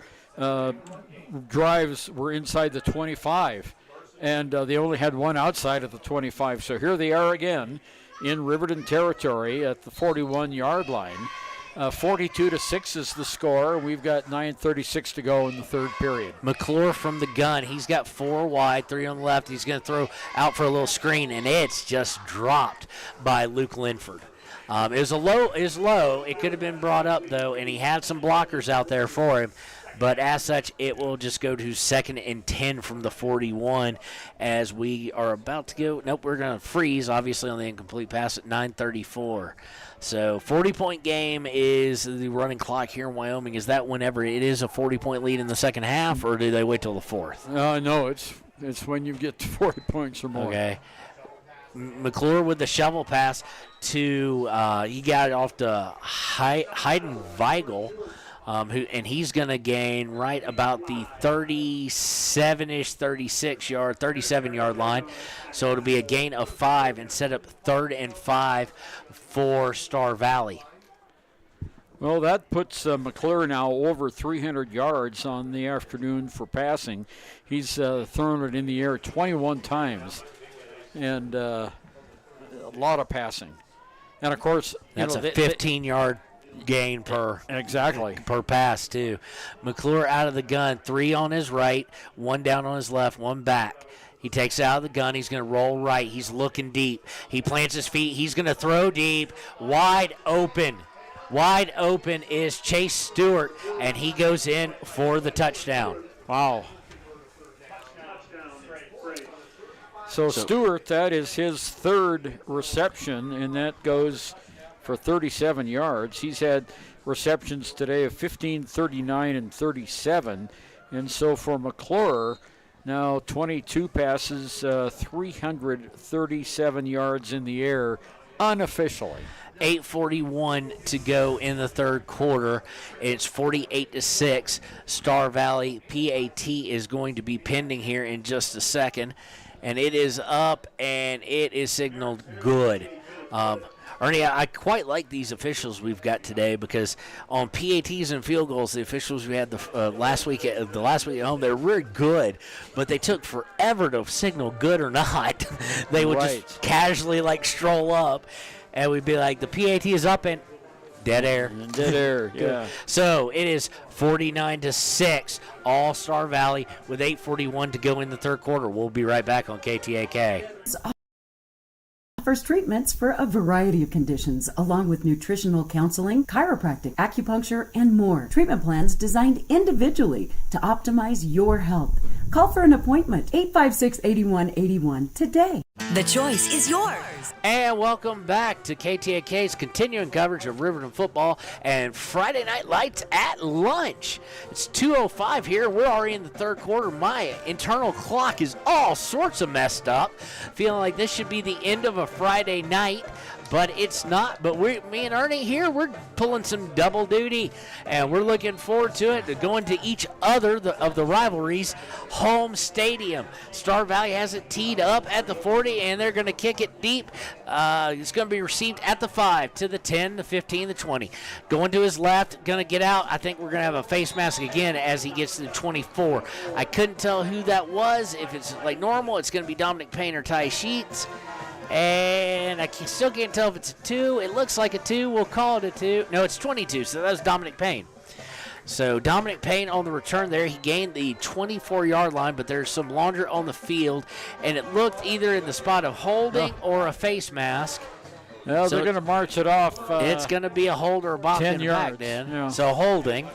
drives were inside the 25, and they only had one outside of the 25. So here they are again in Riverton territory at the 41-yard line. 42-6 is the score. We've got 9:36 to go in the third period. McClure from the gun. He's got 4 wide, 3 on the left. He's going to throw out for a little screen, and it's just dropped by Luke Linford. It was low. It could have been brought up, though, and he had some blockers out there for him. But as such, it will just go to 2nd and 10 from the 41 as we are about to go. Nope, we're going to freeze, obviously, on the incomplete pass at 9:34. So 40-point game is the running clock here in Wyoming. Is that whenever it is a 40-point lead in the second half, or do they wait till the fourth? No, it's when you get to 40 points or more. Okay. McClure with the shovel pass to he got it off to Hayden Weigel. And he's going to gain right about the 37-ish, 37-yard line. So it'll be a gain of 5 and set up 3rd and 5 for Star Valley. Well, that puts McClure now over 300 yards on the afternoon for passing. He's thrown it in the air 21 times, and a lot of passing. And, of course, that's a 15-yard gain per pass too. McClure out of the gun, 3 on his right, 1 down on his left, 1 back. He takes it out of the gun. He's going to roll right. He's looking deep. He plants his feet. He's going to throw deep. Wide open is Chase Stewart, and he goes in for the touchdown. Wow. So Stewart, that is his 3rd reception, and that goes for 37 yards. He's had receptions today of 15, 39, and 37. And so for McClure, now 22 passes, 337 yards in the air unofficially. 8:41 to go in the third quarter. It's 48-6. Star Valley PAT is going to be pending here in just a second. And it is up, and it is signaled good. Ernie, I quite like these officials we've got today because on PATs and field goals, the officials we had the last week at home, they're really good, but they took forever to signal good or not. They would just casually stroll up, and we'd be like, the PAT is up and dead air. Dead air, yeah. So it is 49-6, all Star Valley with 8:41 to go in the third quarter. We'll be right back on KTAK. Offers treatments for a variety of conditions, along with nutritional counseling, chiropractic, acupuncture, and more. Treatment plans designed individually to optimize your health. Call for an appointment, 856-8181 today. The choice is yours. And welcome back to KTAK's continuing coverage of Riverton football and Friday Night Lights at lunch. It's 2:05 here. We're already in the third quarter. My internal clock is all sorts of messed up. Feeling like this should be the end of a Friday night. but it's not. But me and Ernie here, we're pulling some double duty, and we're looking forward to it, to going to each other of the rivalries' home stadium. Star Valley has it teed up at the 40, and they're going to kick it deep. It's going to be received at the 5, to the 10, the 15, the 20. Going to his left, going to get out. I think we're going to have a face mask again as he gets to the 24. I couldn't tell who that was. If it's like normal, it's going to be Dominic Payne or Ty Sheets. And I still can't tell if it's a 2. It looks like a 2. We'll call it a 2. No, it's 22, so that was Dominic Payne. So Dominic Payne on the return there. He gained the 24-yard line, but there's some longer on the field, and it looked either in the spot of holding or a face mask. Well, so they're going to march it off. It's going to be a hold or a box 10 in the yards. back then. Yeah. So holding.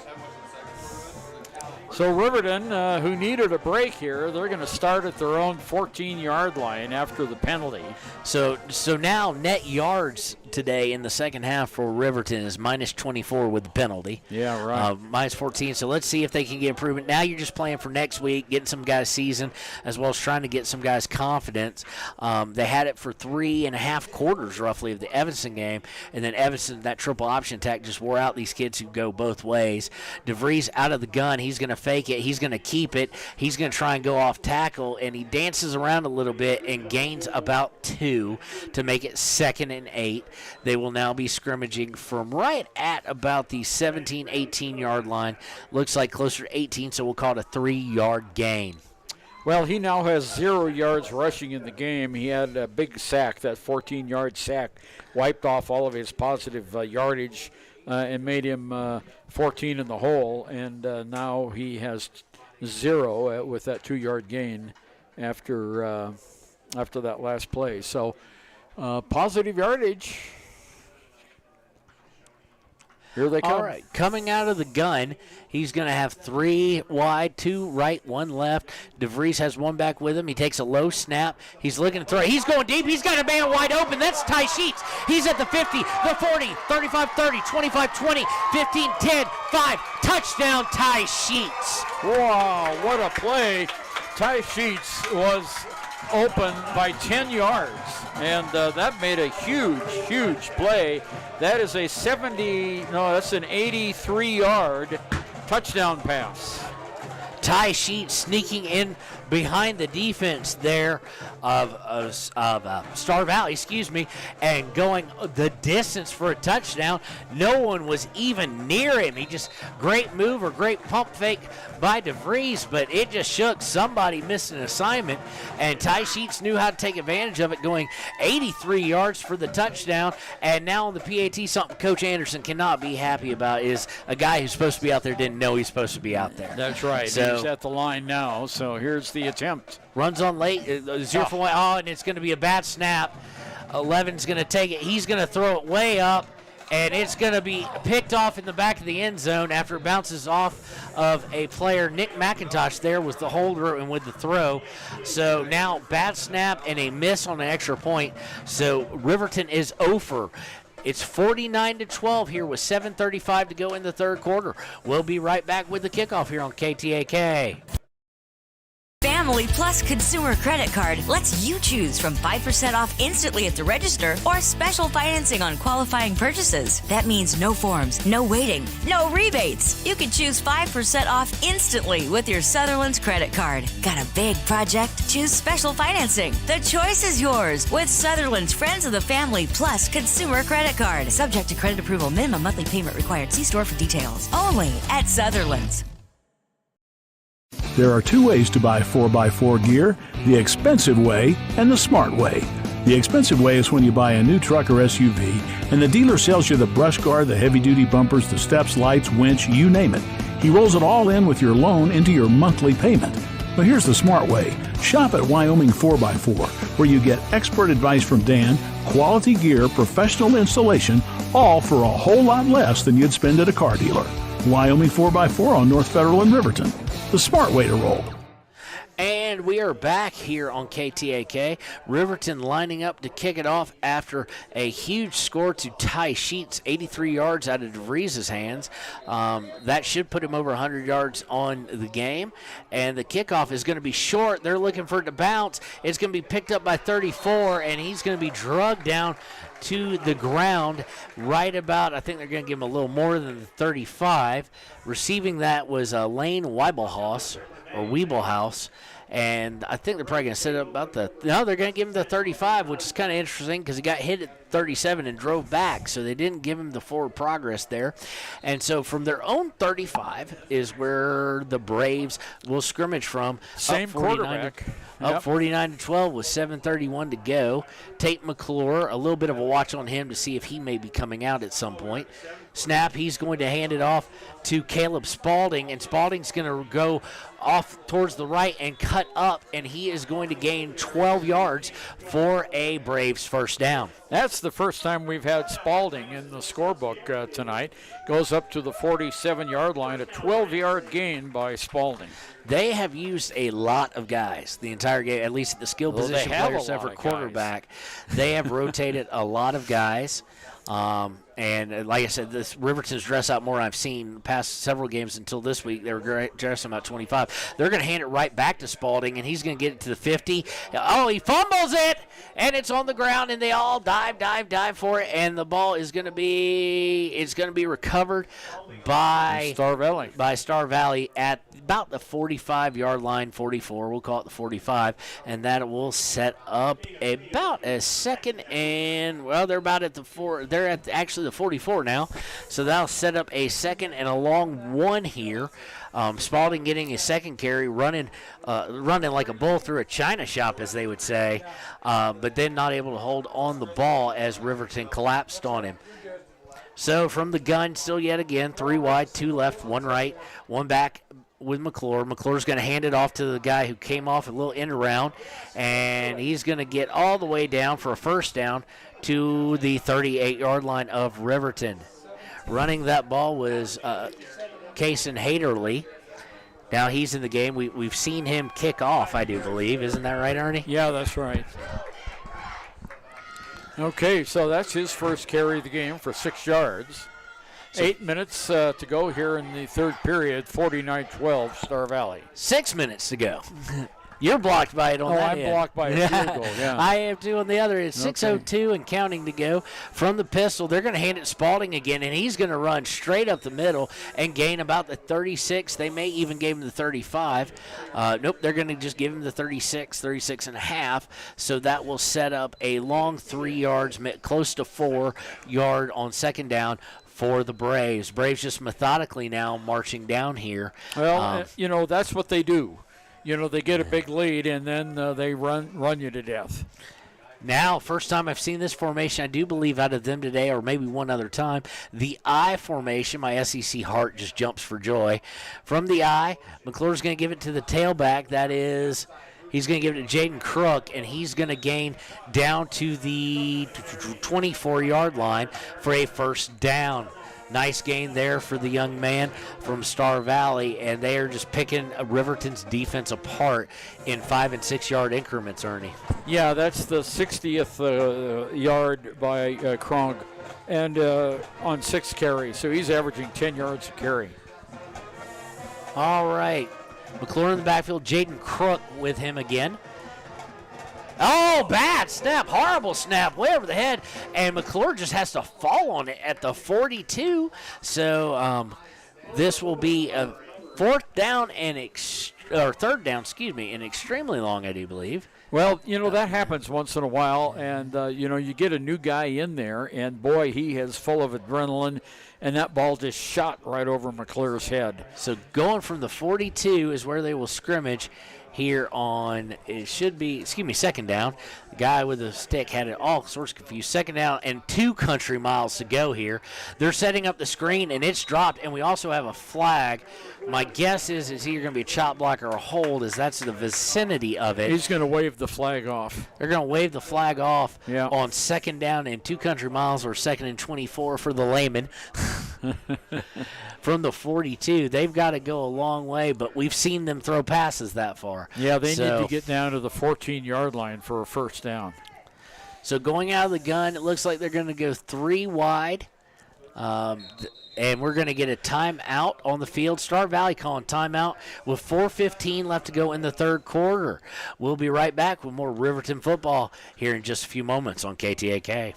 So Riverton, who needed a break here, they're going to start at their own 14-yard line after the penalty. So now net yards today in the second half for Riverton is minus 24 with the penalty. Yeah, right. Minus 14. So let's see if they can get improvement. Now you're just playing for next week, getting some guys seasoned, as well as trying to get some guys confidence. They had it for 3.5 quarters roughly of the Evanston game, and then Evanston, that triple option attack just wore out these kids who go both ways. DeVries out of the gun. He's going to fake it. He's going to keep it. He's going to try and go off tackle, and he dances around a little bit and gains about 2 to make it 2nd and 8. They will now be scrimmaging from right at about the 17, 18-yard line. Looks like closer to 18, so we'll call it a 3-yard gain. Well, he now has 0 yards rushing in the game. He had a big sack, that 14-yard sack, wiped off all of his positive yardage and made him 14 in the hole. And now he has 0 with that 2-yard gain after that last play. So positive yardage. Here they come. All right, coming out of the gun, he's going to have 3 wide, 2 right, 1 left. DeVries has 1 back with him. He takes a low snap. He's looking to throw. He's going deep. He's got a man wide open. That's Ty Sheets. He's at the 50, the 40, 35, 30, 25, 20, 15, 10, 5. Touchdown, Ty Sheets. Wow, what a play. Ty Sheets was open by 10 yards, and that made a huge play. That is a that's an 83-yard touchdown pass. Ty Sheets sneaking in behind the defense there of Star Valley, and going the distance for a touchdown. No one was even near him. He just, great move or great pump fake by DeVries, but it just shook. Somebody missed an assignment, and Ty Sheets knew how to take advantage of it, going 83 yards for the touchdown. And now on the PAT, something Coach Anderson cannot be happy about is a guy who's supposed to be out there didn't know he's supposed to be out there. That's right. So, he's at the line now, so here's the attempt. Runs on late, 0 for 1. Oh, and it's going to be a bad snap. 11's going to take it. He's going to throw it way up, and it's going to be picked off in the back of the end zone after it bounces off of a player. Nick McIntosh there was the holder and with the throw. So now bad snap and a miss on an extra point. So Riverton is over. It's 49-12 here with 7:35 to go in the third quarter. We'll be right back with the kickoff here on KTAK. Family Plus Consumer Credit Card lets you choose from 5% off instantly at the register or special financing on qualifying purchases. That means no forms, no waiting, no rebates. You can choose 5% off instantly with your Sutherland's credit card. Got a big project? Choose special financing. The choice is yours with Sutherland's Friends of the Family Plus Consumer Credit Card. Subject to credit approval. Minimum monthly payment required. See store for details. Only at Sutherland's. There are 2 ways to buy 4x4 gear, the expensive way and the smart way. The expensive way is when you buy a new truck or SUV and the dealer sells you the brush guard, the heavy-duty bumpers, the steps, lights, winch, you name it. He rolls it all in with your loan into your monthly payment. But here's the smart way. Shop at Wyoming 4x4, where you get expert advice from Dan, quality gear, professional installation, all for a whole lot less than you'd spend at a car dealer. Wyoming 4x4 on North Federal in Riverton. The smart way to roll. And And we are back here on KTAK. Riverton lining up to kick it off after a huge score to tie Sheets, 83 yards out of DeVries' hands. That should put him over 100 yards on the game. And the kickoff is going to be short. They're looking for it to bounce. It's going to be picked up by 34, and he's going to be drugged down to the ground right about, I think they're going to give him a little more than the 35. Receiving that was Lane Weibelhaus, or Weibelhaus. And I think they're probably going to set up about they're going to give him the 35, which is kind of interesting because he got hit at 37 and drove back, so they didn't give him the forward progress there. And so from their own 35 is where the Braves will scrimmage from. Same quarterback. Up 49-12 with 7:31 to go. Tate McClure, a little bit of a watch on him to see if he may be coming out at some point. Snap, he's going to hand it off to Caleb Spaulding, and Spaulding's going to go off towards the right and cut up, and he is going to gain 12 yards for a Braves first down. That's the first time we've had Spaulding in the scorebook tonight. Goes up to the 47-yard line, a 12-yard gain by Spaulding. They have used a lot of guys the entire game, at least at the skill position players, except for quarterback. They have rotated a lot of guys. And like I said, this Riverton's dress out more I've seen the past several games until this week. They were dressing about 25. They're going to hand it right back to Spaulding, and he's going to get it to the 50. Oh, he fumbles it, and it's on the ground, and they all dive for it, and the ball is going to be recovered by Star Valley. By Star Valley at about the 45-yard line, 44. We'll call it the 45, and that will set up about a second and, well, they're about at the 4. They're at actually the 44 now, so that'll set up a second and a long one here. Spaulding getting his second carry, running like a bull through a china shop, as they would say, but then not able to hold on the ball as Riverton collapsed on him. So from the gun, still yet again, 3 wide, 2 left, 1 right, 1 back with McClure. McClure's going to hand it off to the guy who came off a little end around, and he's going to get all the way down for a first down to the 38-yard line of Riverton. Running that ball was Kason Haderly. Now he's in the game. We've seen him kick off, I do believe. Isn't that right, Ernie? Yeah, that's right. Okay, so that's his first carry of the game for 6 yards. 8 minutes to go here in the third period, 49-12, Star Valley. 6 minutes to go. You're blocked by it on that I'm end. blocked by a field goal, yeah. I am too on the other end. 6:02 and counting to go from the pistol. They're going to hand it Spaulding again, and he's going to run straight up the middle and gain about the 36. They may even give him the 35. Nope, they're going to just give him the 36 and a half. So that will set up a long 3 yards, close to 4 yard on second down for the Braves. Braves just methodically now marching down here. Well, that's what they do. They get a big lead, and then they run you to death. Now, first time I've seen this formation, I do believe, out of them today, or maybe one other time, the I formation. My SEC heart just jumps for joy. From the I, McClure's going to give it to the tailback. That is, he's going to give it to Jaden Crook, and he's going to gain down to the 24-yard line for a first down. Nice gain there for the young man from Star Valley, and they are just picking Riverton's defense apart in 5 and 6 yard increments, Ernie. Yeah, that's the 60th yard by Kronk, and on 6 carries, so he's averaging 10 yards a carry. All right. McClure in the backfield, Jaden Crook with him again. Oh, bad snap, horrible snap, way over the head, and McClure just has to fall on it at the 42. So this will be a third down, and extremely long, I do believe. Well, that happens once in a while, and, you get a new guy in there, and, boy, he is full of adrenaline, and that ball just shot right over McClure's head. So going from the 42 is where they will scrimmage here on, it should be, second down. The guy with the stick had it all sorts of confused. Second down and 2 country miles to go here. They're setting up the screen, and it's dropped, and we also have a flag. My guess is it's either going to be a chop block or a hold, as that's the vicinity of it. He's going to wave the flag off. They're going to wave the flag off on second down and 2 country miles, or second and 24 for the layman. from the 42. They've got to go a long way, but we've seen them throw passes that far. Yeah, they need to get down to the 14-yard line for a first down. So going out of the gun, it looks like they're going to go 3 wide. And we're going to get a timeout on the field. Star Valley calling timeout with 4:15 left to go in the third quarter. We'll be right back with more Riverton football here in just a few moments on KTAK.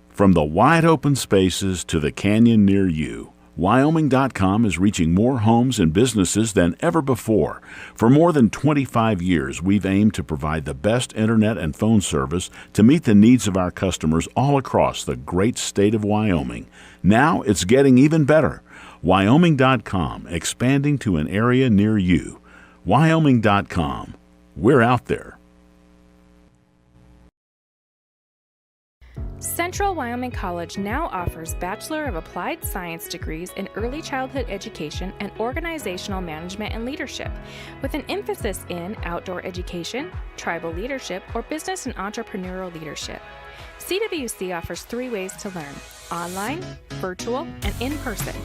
From the wide open spaces to the canyon near you, Wyoming.com is reaching more homes and businesses than ever before. For more than 25 years, we've aimed to provide the best internet and phone service to meet the needs of our customers all across the great state of Wyoming. Now it's getting even better. Wyoming.com, expanding to an area near you. Wyoming.com. We're out there. Central Wyoming College now offers Bachelor of Applied Science degrees in Early Childhood Education and Organizational Management and Leadership, with an emphasis in outdoor education, tribal leadership, or business and entrepreneurial leadership. CWC offers 3 ways to learn: online, virtual, and in person.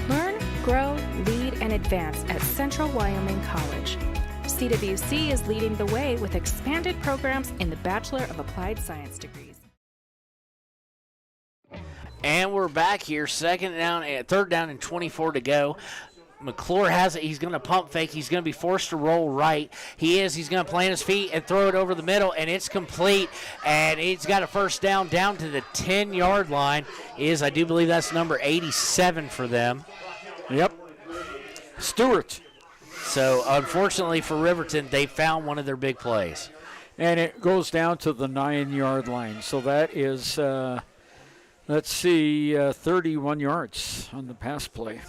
Learn, grow, lead, and advance at Central Wyoming College. CWC is leading the way with expanded programs in the Bachelor of Applied Science degrees. And we're back here, third down and 24 to go. McClure has it. He's going to pump fake. He's going to be forced to roll right. He's going to plant his feet and throw it over the middle, and it's complete. And he's got a first down to the 10-yard line. I do believe that's number 87 for them. Yep. Stewart. So, unfortunately for Riverton, they found one of their big plays. And it goes down to the 9-yard line. So that is... 31 yards on the pass play.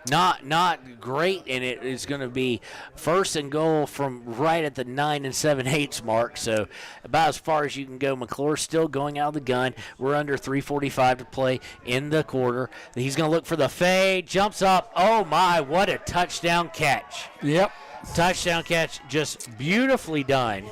Not great, and it is going to be first and goal from right at the 9 7/8 mark, so about as far as you can go. McClure still going out of the gun. We're under 3:45 to play in the quarter. He's going to look for the fade, jumps up. Oh, my, what a touchdown catch. Yep. Touchdown catch, just beautifully done.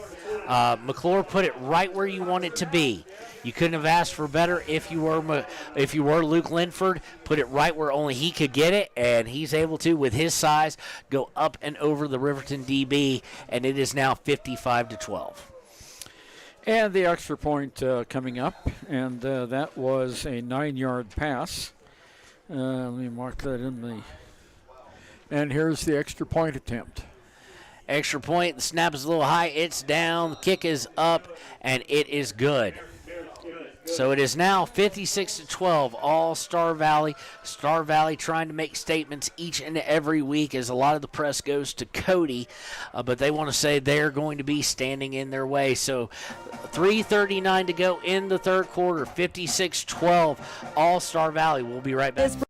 McClure put it right where you want it to be. You couldn't have asked for better if you were Luke Linford. Put it right where only he could get it, and he's able to, with his size, go up and over the Riverton DB, and it is now 55-12. And the extra point coming up, and that was a 9-yard pass. Let me mark that in the... And here's the extra point attempt. Extra point, the snap is a little high, it's down, the kick is up, and it is good. So it is now 56-12, all Star Valley. Star Valley trying to make statements each and every week as a lot of the press goes to Cody, but they want to say they're going to be standing in their way. So 3:39 to go in the third quarter, 56-12, all Star Valley. We'll be right back. This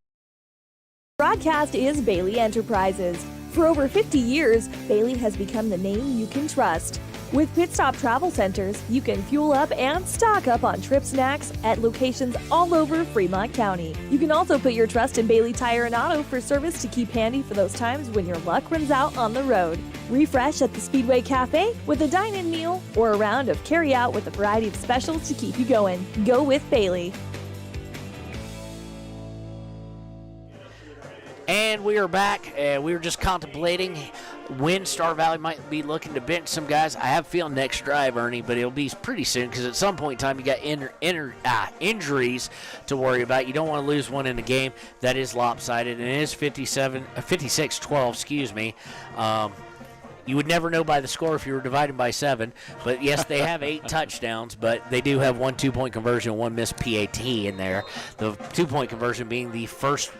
broadcast is Bailey Enterprises. For over 50 years, Bailey has become the name you can trust. With Pit Stop Travel Centers, you can fuel up and stock up on trip snacks at locations all over Fremont County. You can also put your trust in Bailey Tire and Auto for service to keep handy for those times when your luck runs out on the road. Refresh at the Speedway Cafe with a dine-in meal or a round of carry-out with a variety of specials to keep you going. Go with Bailey. And we are back. We were just contemplating when Star Valley might be looking to bench some guys. I have a feeling next drive, Ernie, but it'll be pretty soon because at some point in time you got injuries to worry about. You don't want to lose one in a game that is lopsided, and it is 56-12, excuse me. You would never know by the score if you were divided by 7. But, yes, they have 8 touchdowns, but they do have 1 2-point conversion, 1 missed PAT in there. The 2-point conversion being the first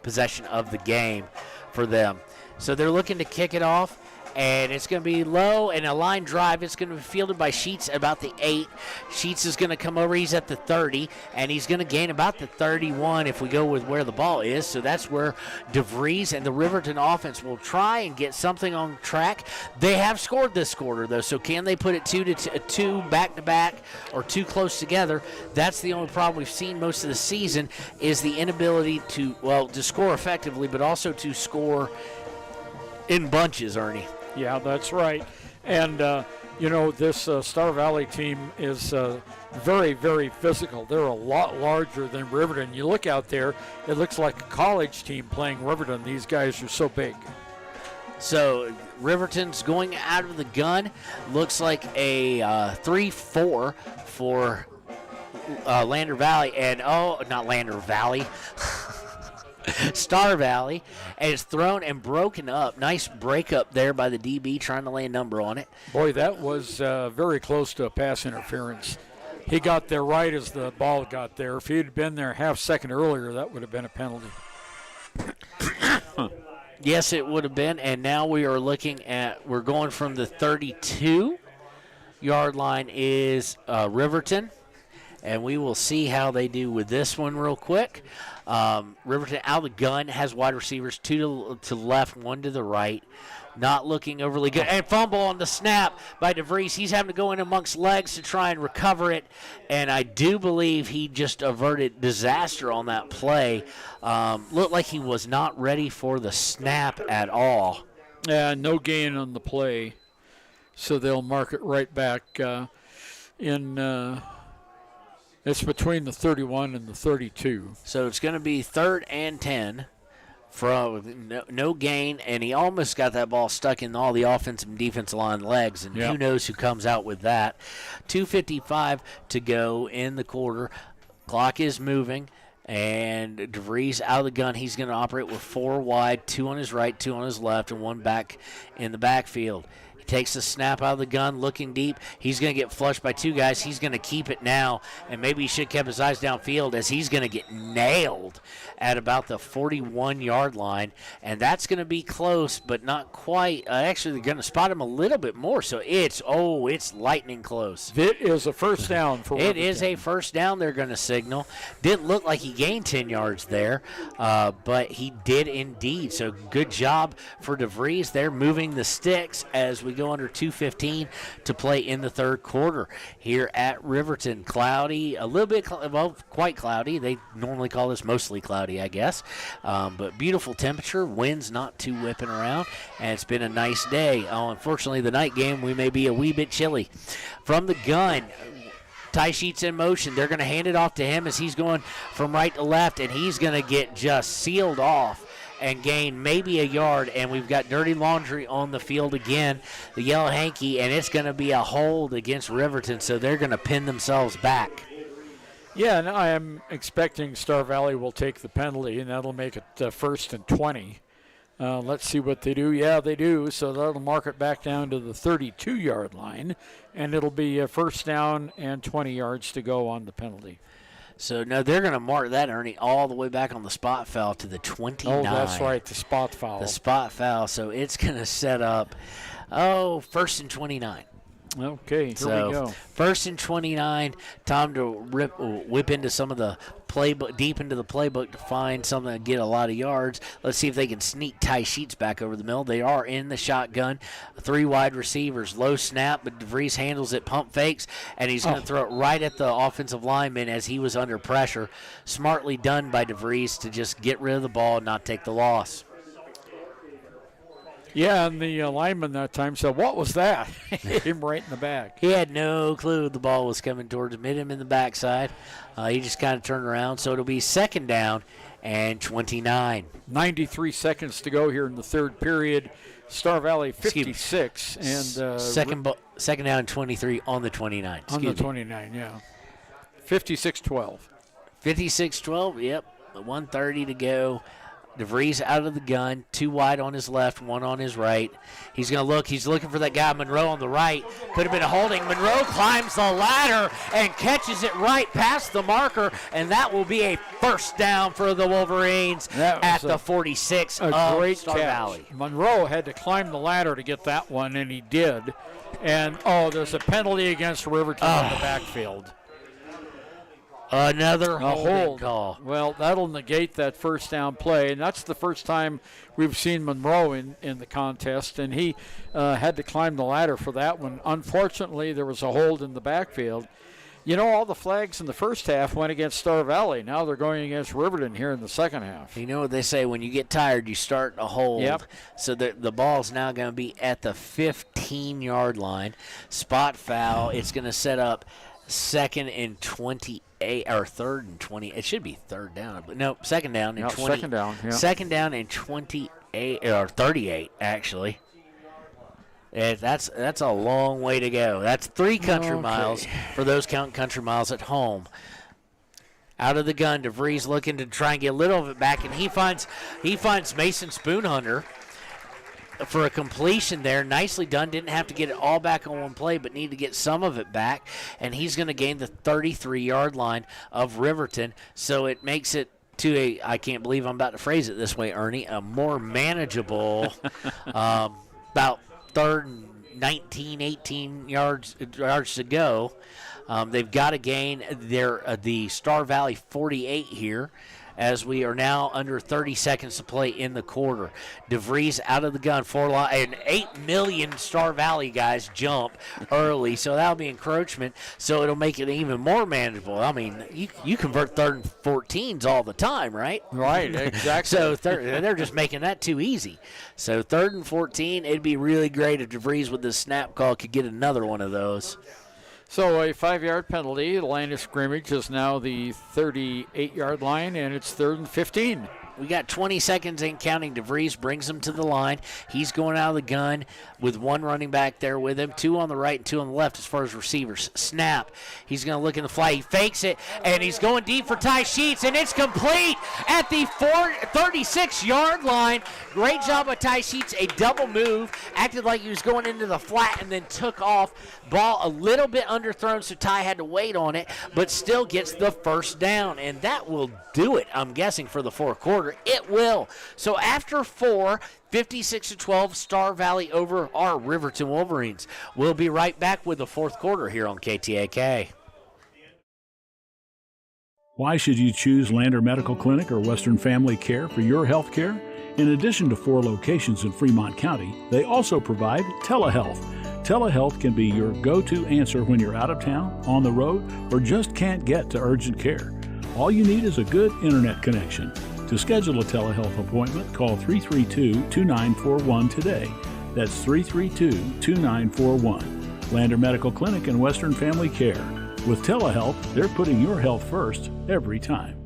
possession of the game for them. So they're looking to kick it off, and it's going to be low and a line drive. It's going to be fielded by Sheets at about the 8. Sheets is going to come over. He's at the 30, and he's going to gain about the 31 if we go with where the ball is. So that's where DeVries and the Riverton offense will try and get something on track. They have scored this quarter, though, so can they put it 2 back-to-back or 2 close together? That's the only problem we've seen most of the season is the inability to score effectively, but also to score in bunches, Ernie. Yeah, that's right. And You know, this Star Valley team is very, very physical. They're a lot larger than Riverton. You look out there, it looks like a college team playing Riverton. These guys are so big. So Riverton's going out of the gun. Looks like a 3-4 for Lander Valley. And, not Lander Valley. Star Valley, and it's thrown and broken up. Nice break up there by the DB trying to lay a number on it. Boy, that was very close to a pass interference. He got there right as the ball got there. If he had been there half second earlier, that would have been a penalty. Yes, it would have been, and now we are looking at, we're going from the 32-yard line is Riverton, and we will see how they do with this one real quick. Riverton out of the gun, has wide receivers, 2 to the left, 1 to the right. Not looking overly good. And fumble on the snap by DeVries. He's having to go in amongst legs to try and recover it. And I do believe he just averted disaster on that play. Looked like he was not ready for the snap at all. Yeah, no gain on the play. So they'll mark it right back it's between the 31 and the 32. So it's going to be 3rd and 10 from no gain, and he almost got that ball stuck in all the offensive and defensive line legs, and who knows who comes out with that. 2:55 to go in the quarter. Clock is moving, and DeVries out of the gun. He's going to operate with 4 wide, 2 on his right, 2 on his left, and 1 back in the backfield. Takes the snap out of the gun, looking deep. He's going to get flushed by 2 guys. He's going to keep it now, and maybe he should have kept his eyes downfield as he's going to get nailed at about the 41-yard line, and that's going to be close, but not quite. Actually, they're going to spot him a little bit more, so it's lightning close. It is a first down for It is a first down they're going to signal. Didn't look like he gained 10 yards there, but he did indeed, so good job for DeVries. They're moving the sticks as we go under 2:15 to play in the third quarter here at Riverton. Cloudy, a little bit, quite cloudy. They normally call this mostly cloudy, I guess. But beautiful temperature, winds not too whipping around, and it's been a nice day. Unfortunately, the night game, we may be a wee bit chilly. From the gun, Ty Sheets in motion. They're going to hand it off to him as he's going from right to left, and he's going to get just sealed off and gain maybe a yard, and we've got dirty laundry on the field again, the yellow hanky, and it's going to be a hold against Riverton, so they're going to pin themselves back. Yeah, and I am expecting Star Valley will take the penalty, and that'll make it 1st and 20. Let's see what they do. Yeah, they do, so that'll mark it back down to the 32-yard line, and it'll be a first down and 20 yards to go on the penalty. So, no, they're going to mark that, Ernie, all the way back on the spot foul to the 29. Oh, that's right, the spot foul. The spot foul, so it's going to set up, 1st and 29. Okay, here we go. 1st and 29, time to whip into some of the playbook, deep into the playbook to find something to get a lot of yards. Let's see if they can sneak Ty Sheets back over the middle. They are in the shotgun. 3 wide receivers, low snap, but DeVries handles it, pump fakes, and he's going to throw it right at the offensive lineman as he was under pressure. Smartly done by DeVries to just get rid of the ball and not take the loss. Yeah, and the lineman that time said, "What was that?" Hit him right in the back. He had no clue the ball was coming towards him. Hit him in the backside. He just kind of turned around. So it'll be 2nd down and 29. 93 seconds to go here in the third period. Star Valley 56. And second down and 23 on the 29. On the 29, yeah. 56-12. 56-12, yep. 1:30 to go. DeVries out of the gun, 2 wide on his left, 1 on his right. He's going to look. He's looking for that guy, Monroe, on the right. Could have been a holding. Monroe climbs the ladder and catches it right past the marker, and that will be a first down for the Wolverines at the 46 of great Star catch. Valley. Monroe had to climb the ladder to get that one, and he did. And, there's a penalty against Riverton in the backfield. Another hold call. Well, that'll negate that first down play, and that's the first time we've seen Monroe in the contest, and he had to climb the ladder for that one. Unfortunately, there was a hold in the backfield. You know, all the flags in the first half went against Star Valley. Now they're going against Riverton here in the second half. You know what they say, when you get tired, you start to hold. Yep. So the ball's now going to be at the 15-yard line. Spot foul. It's going to set up 2nd and 28, or 3rd and 20. It should be 3rd down. But no, 2nd down and 20. 2nd down, yeah. 2nd down and 28, or 38, actually. That's a long way to go. That's 3 country miles for those counting country miles at home. Out of the gun, DeVries looking to try and get a little of it back, and he finds Mason Spoonhunter for a completion there. Nicely done. Didn't have to get it all back on one play, but need to get some of it back, and he's going to gain the 33-yard line of Riverton, so it makes it to I can't believe I'm about to phrase it this way, Ernie, a more manageable about 3rd and 19, 18 yards to go. They've got to gain the Star Valley 48 here, as we are now under 30 seconds to play in the quarter. DeVries out of the gun, and 8 million Star Valley guys jump early, so that'll be encroachment, so it'll make it even more manageable. I mean, you convert 3rd and 14s all the time, right? Right, exactly. So they're just making that too easy. So 3rd and 14, it'd be really great if DeVries with the snap call could get another one of those. So a 5-yard penalty. The line of scrimmage is now the 38-yard line, and it's 3rd and 15. We got 20 seconds and counting. DeVries brings him to the line. He's going out of the gun with 1 running back there with him, 2 on the right and 2 on the left as far as receivers. Snap. He's going to look in the fly. He fakes it, and he's going deep for Ty Sheets, and it's complete at the 36-yard line. Great job by Ty Sheets. A double move. Acted like he was going into the flat and then took off. Ball a little bit underthrown, so Ty had to wait on it, but still gets the first down, and that will do it, I'm guessing, for the fourth quarter. It will. So after 4, 56-12, Star Valley over our Riverton Wolverines. We'll be right back with the fourth quarter here on KTAK. Why should you choose Lander Medical Clinic or Western Family Care for your health care? In addition to 4 locations in Fremont County, they also provide telehealth. Telehealth can be your go-to answer when you're out of town, on the road, or just can't get to urgent care. All you need is a good internet connection. To schedule a telehealth appointment, call 332-2941 today. That's 332-2941. Lander Medical Clinic and Western Family Care. With telehealth, they're putting your health first every time.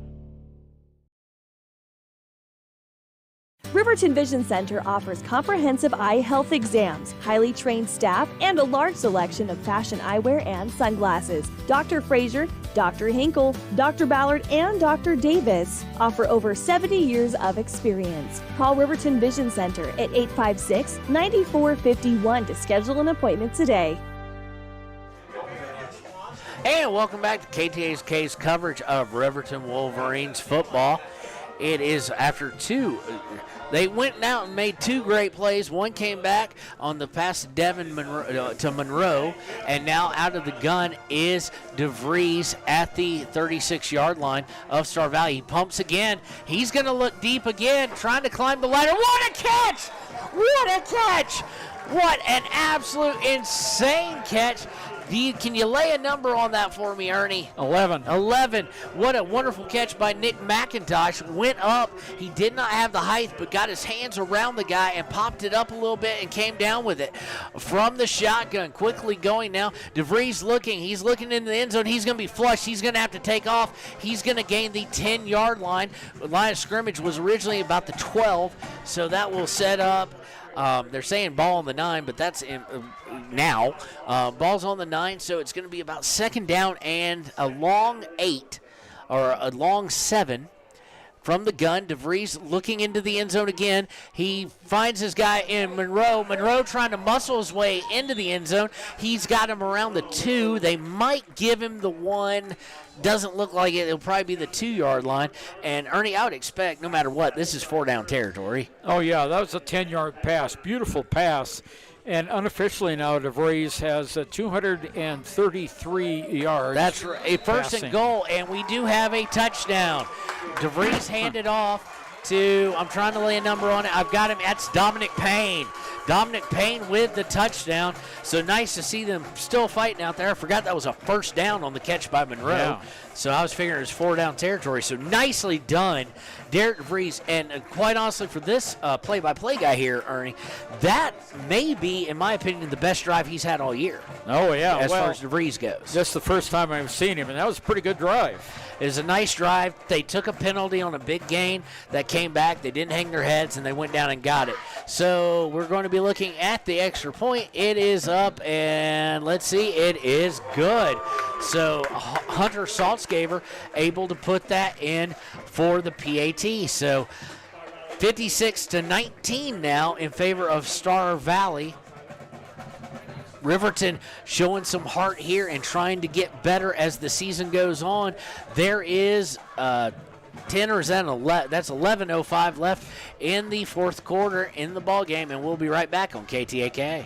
Riverton Vision Center offers comprehensive eye health exams, highly trained staff, and a large selection of fashion eyewear and sunglasses. Dr. Frazier, Dr. Hinkle, Dr. Ballard, and Dr. Davis offer over 70 years of experience. Call Riverton Vision Center at 856-9451 to schedule an appointment today. And welcome back to KTAK's coverage of Riverton Wolverines football. It is after 2. They went out and made 2 great plays. One came back on the pass to Devin Monroe, and now out of the gun is DeVries at the 36-yard line of Star Valley. He pumps again. He's going to look deep again, trying to climb the ladder. What a catch! What a catch! What an absolute insane catch. Can you lay a number on that for me, Ernie? 11. 11. What a wonderful catch by Nick McIntosh. Went up. He did not have the height, but got his hands around the guy and popped it up a little bit and came down with it from the shotgun. Quickly going now. DeVries looking. He's looking in the end zone. He's going to be flushed. He's going to have to take off. He's going to gain the 10-yard line. The line of scrimmage was originally about the 12, so that will set up. They're saying ball on the 9, but that's now. Ball's on the 9, so it's going to be about 2nd down and a long 8 or a long 7 from the gun. DeVries looking into the end zone again. He finds his guy in Monroe. Monroe trying to muscle his way into the end zone. He's got him around the 2. They might give him the 1. Doesn't look like it. It'll probably be the 2-yard line. And, Ernie, I would expect, no matter what, this is 4-down territory. Oh, yeah, that was a 10-yard pass. Beautiful pass. And unofficially now, DeVries has 233 yards. That's right, a first and goal, and we do have a touchdown. DeVries handed off to, I'm trying to lay a number on it. I've got him. That's Dominic Payne. Dominic Payne with the touchdown. So nice to see them still fighting out there. I forgot that was a first down on the catch by Monroe. Yeah. So I was figuring it was 4-down territory. So nicely done, Derek DeVries. And quite honestly, for this play-by-play guy here, Ernie, that may be, in my opinion, the best drive he's had all year. Oh, yeah. As far as DeVries goes. That's the first time I've seen him, and that was a pretty good drive. It was a nice drive. They took a penalty on a big gain that came back. They didn't hang their heads, and they went down and got it. So we're going to be looking at the extra point. It is up, and let's see, it is good. So Hunter Saltzgaver able to put that in for the PAT. So 56-19 now in favor of Star Valley. Riverton showing some heart here and trying to get better as the season goes on. There is 10 or is that 11? That's 11:05 left in the fourth quarter in the ball game, and we'll be right back on KTAK.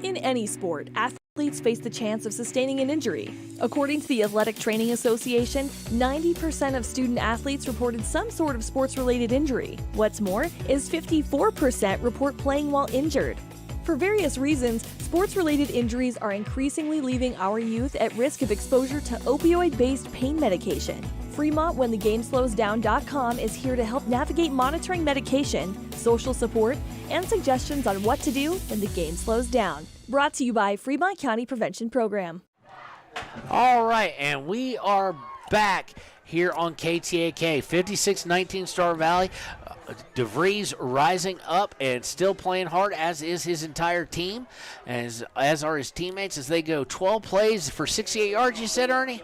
In any sport, athletes face the chance of sustaining an injury. According to the Athletic Training Association, 90% of student athletes reported some sort of sports-related injury. What's more, is 54% report playing while injured. For various reasons, sports-related injuries are increasingly leaving our youth at risk of exposure to opioid-based pain medication. Fremont WhenTheGameSlowsDown.com is here to help navigate monitoring medication, social support, and suggestions on what to do when the game slows down. Brought to you by Fremont County Prevention Program. All right, and we are back here on KTAK. 56-19 Star Valley. DeVries rising up and still playing hard, as is his entire team, as are his teammates, as they go 12 plays for 68 yards, you said, Ernie?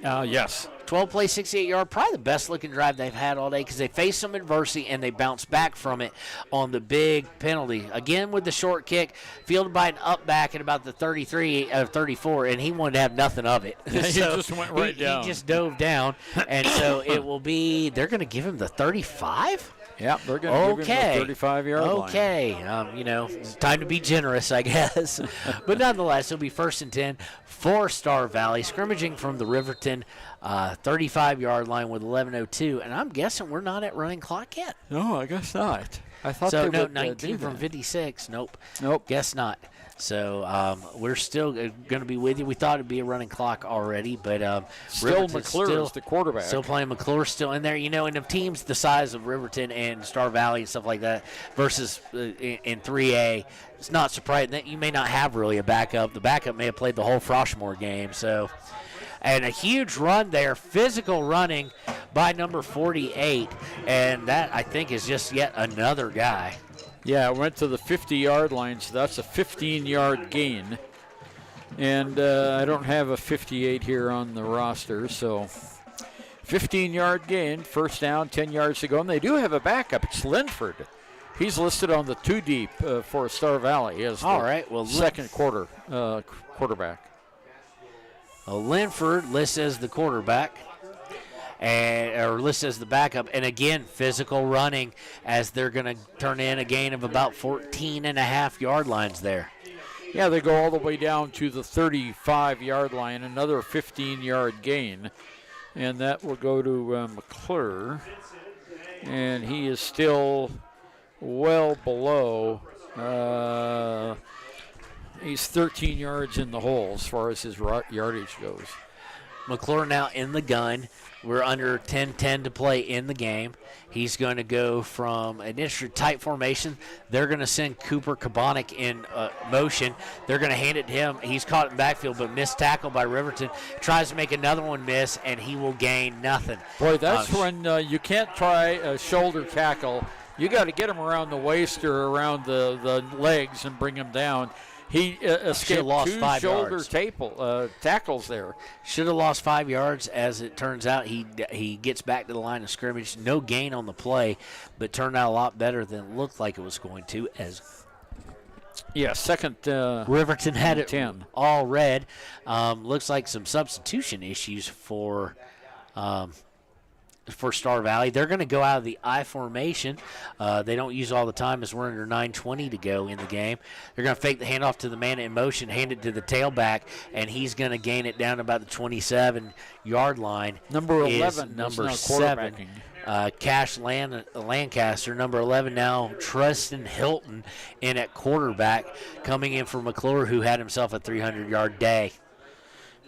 Yes. 12 plays, 68 yards, probably the best looking drive they've had all day because they faced some adversity and they bounced back from it on the big penalty. Again with the short kick, fielded by an up back at about the 34, and he wanted to have nothing of it. He just went right down. He just dove down, and so it will be, they're going to give him the 35? Yeah, they're going to give him the 35-yard line. Okay. It's time to be generous, I guess. But nonetheless, it'll be 1st and 10 for Star Valley, scrimmaging from the Riverton 35-yard line with 11:02. And I'm guessing we're not at running clock yet. No, I guess not. I thought so. they No, would 19 from 56. Nope. Guess not. So we're still going to be with you. We thought it'd be a running clock already, but still McClure is the quarterback. Still playing McClure, still in there. And the teams the size of Riverton and Star Valley and stuff like that versus in 3A, it's not surprising that you may not have really a backup. The backup may have played the whole Froshmore game. So, and a huge run there, physical running by number 48, and that I think is just yet another guy. Yeah, it went to the 50-yard line, so that's a 15-yard gain. And I don't have a 58 here on the roster, so 15-yard gain, first down, 10 yards to go. And they do have a backup. It's Linford. He's listed on the 2 deep for Star Valley as the second quarterback. Well, Linford lists as the quarterback. Or listed as the backup, and again, physical running as they're going to turn in a gain of about 14.5 yard lines there. Yeah, they go all the way down to the 35-yard line, another 15-yard gain, and that will go to McClure, and he is still well below. He's 13 yards in the hole as far as his yardage goes. McClure now in the gun. We're under 10-10 to play in the game. He's going to go from an extra tight formation. They're going to send Cooper Kabonik in motion. They're going to hand it to him. He's caught in backfield, but missed tackle by Riverton. Tries to make another one miss, and he will gain nothing. Boy, that's when you can't try a shoulder tackle. You got to get him around the waist or around the legs and bring him down. He escaped lost 2 5 shoulder yards. tackles there. Should have lost 5 yards. As it turns out, he gets back to the line of scrimmage. No gain on the play, but turned out a lot better than it looked like it was going to. Second. Riverton had it 10. All red. Looks like some substitution issues for Star Valley. They're going to go out of the I formation. They don't use all the time as we're under 9:20 to go in the game. They're going to fake the handoff to the man in motion, hand it to the tailback, and he's going to gain it down about the 27-yard line. Number 11, number 7. Cash Lancaster, number 11 now, Tristan Hilton in at quarterback, coming in for McClure, who had himself a 300-yard day.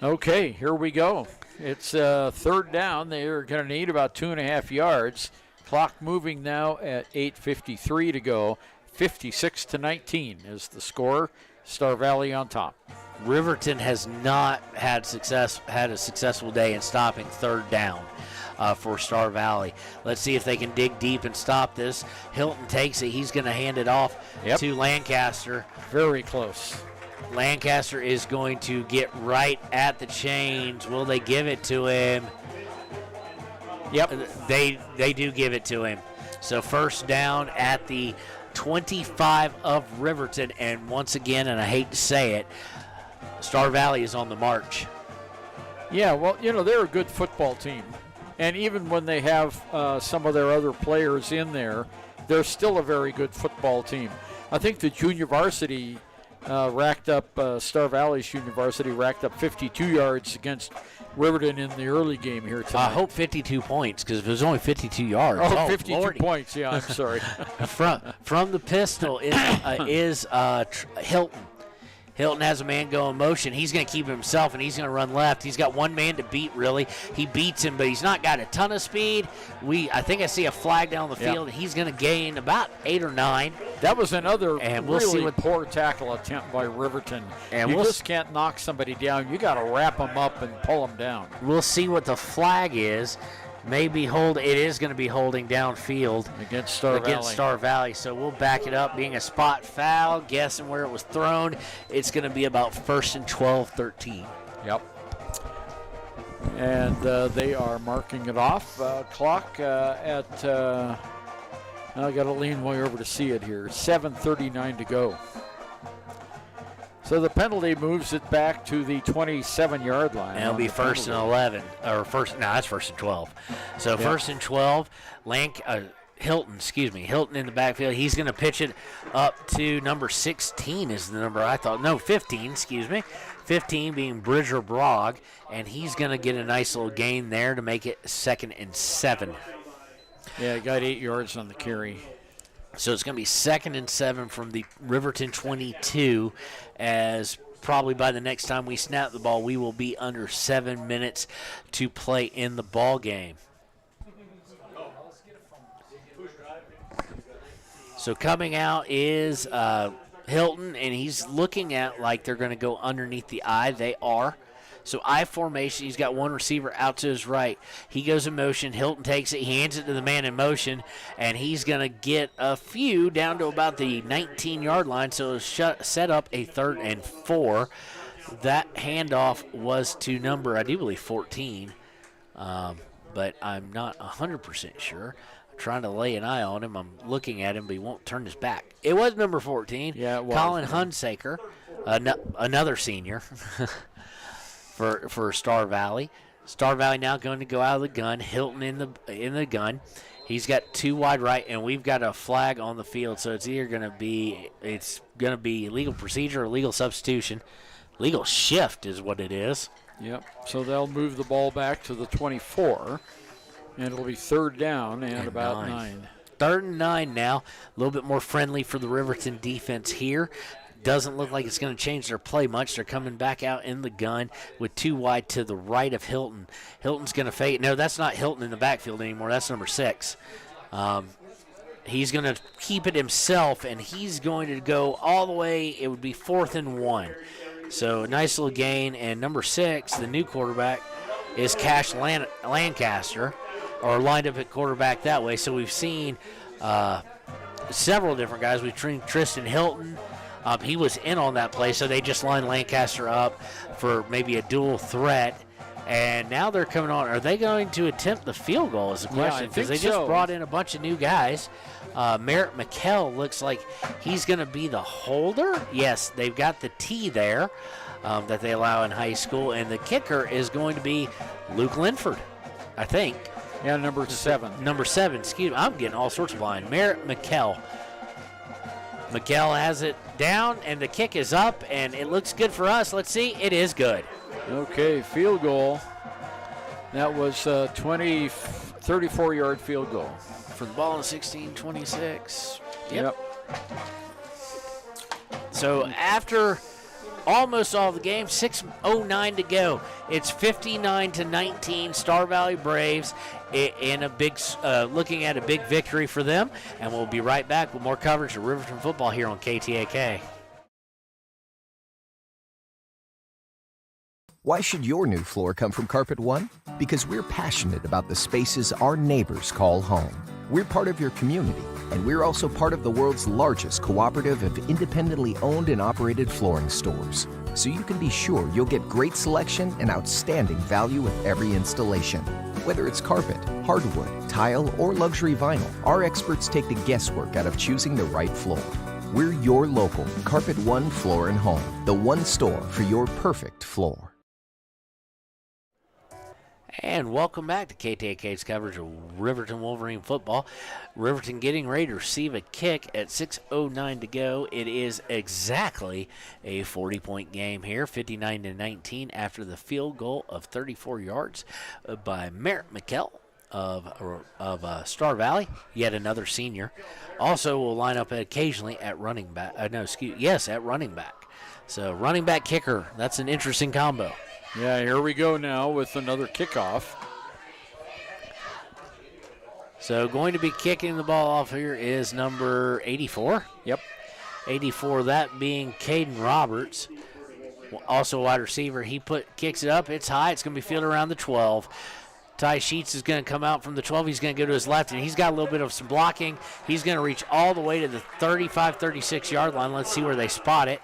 Okay, here we go. It's third down. They're going to need about 2.5 yards. Clock moving now at 8:53 to go. 56-19 is the score. Star Valley on top. Riverton has not had a successful day in stopping third down for Star Valley. Let's see if they can dig deep and stop this. Hilton takes it. He's going to hand it off to Lancaster. Very close. Lancaster is going to get right at the chains. Will they give it to him? Yep, they do give it to him. So first down at the 25 of Riverton, and once again, and I hate to say it, Star Valley is on the march. Yeah, well, they're a good football team. And even when they have some of their other players in there, they're still a very good football team. I think the junior varsity Star Valley's junior varsity racked up 52 yards against Riverton in the early game here tonight. I hope 52 points, because if it was only 52 yards. Oh, 52 Lordy. Points, yeah, I'm sorry. From the pistol is Hilton. Hilton has a man go in motion. He's going to keep himself, and he's going to run left. He's got one man to beat, really. He beats him, but he's not got a ton of speed. I think I see a flag down the field. Yep. He's going to gain about 8 or 9. That was another really poor tackle attempt by Riverton. And you just can't knock somebody down. You got to wrap them up and pull them down. We'll see what the flag is. It is going to be holding downfield against Star Valley. So we'll back it up, being a spot foul, guessing where it was thrown. It's going to be about 1st and 12, 13. Yep. And they are marking it off. Clock at, I got to lean way over to see it here, 7:39 to go. So the penalty moves it back to the 27-yard line. And it'll be 1st and 11, or that's 1st and 12. So 1st and 12, Hilton in the backfield. He's going to pitch it up to number 16 is the number I thought. No, 15, 15 being Bridger Brogg, and he's going to get a nice little gain there to make it 2nd and 7. Yeah, he got 8 yards on the carry. So it's going to be 2nd and 7 from the Riverton 22, as probably by the next time we snap the ball, we will be under 7 minutes to play in the ball game. So coming out is Hilton, and he's looking at like they're going to go underneath the I. They are. So I formation, he's got one receiver out to his right. He goes in motion. Hilton takes it. He hands it to the man in motion, and he's going to get a few down to about the 19-yard line. So set up a 3rd and 4. That handoff was to number, I do believe, 14, but I'm not 100% sure. I'm trying to lay an eye on him. I'm looking at him, but he won't turn his back. It was number 14. Yeah, it was. Colin Hunsaker, another senior. For Star Valley. Star Valley now going to go out of the gun. Hilton in the gun. He's got 2 wide right, and we've got a flag on the field. So it's either going to be illegal procedure or legal substitution. Legal shift is what it is. Yep. So they'll move the ball back to the 24, and it'll be 3rd down and about 9. 3rd and 9 now. A little bit more friendly for the Riverton defense here. Doesn't look like it's going to change their play much. They're coming back out in the gun with 2 wide to the right of Hilton. Hilton's going to fade. No, that's not Hilton in the backfield anymore. That's number 6. He's going to keep it himself, and he's going to go all the way. It would be 4th and 1. So nice little gain. And number 6, the new quarterback, is Cash Lancaster, or lined up at quarterback that way. So we've seen several different guys. We've seen Tristan Hilton. He was in on that play, so they just lined Lancaster up for maybe a dual threat. And now they're coming on. Are they going to attempt the field goal is the question, because they just brought in a bunch of new guys. Merritt McKell looks like he's going to be the holder. Yes, they've got the T there that they allow in high school. And the kicker is going to be Luke Linford, I think. Yeah, number 7. Number 7, excuse me. I'm getting all sorts of line. Merritt McKell. McKell has it down, and the kick is up, and it looks good for us. Let's see. It is good. Okay, field goal. That was 23 34-yard field goal. For the ball in 16-26. Yep. So after almost all the game, 6:09 to go. It's 59-19. Star Valley Braves in a big, looking at a big victory for them. And we'll be right back with more coverage of Riverton football here on KTAK. Why should your new floor come from Carpet One? Because we're passionate about the spaces our neighbors call home. We're part of your community, and we're also part of the world's largest cooperative of independently owned and operated flooring stores. So you can be sure you'll get great selection and outstanding value with every installation. Whether it's carpet, hardwood, tile, or luxury vinyl, our experts take the guesswork out of choosing the right floor. We're your local Carpet One Floor and Home, the one store for your perfect floor. And welcome back to KTAK's coverage of Riverton Wolverine football. Riverton getting ready to receive a kick at 6:09 to go. It is exactly a 40-point game here, 59-19 after the field goal of 34 yards by Merritt McKell of Star Valley, yet another senior. Also will line up occasionally at running back. At running back. So running back kicker, that's an interesting combo. Yeah, here we go now with another kickoff. So going to be kicking the ball off here is number 84. Yep. 84, that being Caden Roberts, also a wide receiver. He kicks it up. It's high. It's going to be fielded around the 12. Ty Sheets is going to come out from the 12. He's going to go to his left, and he's got a little bit of some blocking. He's going to reach all the way to the 35, 36-yard line. Let's see where they spot it.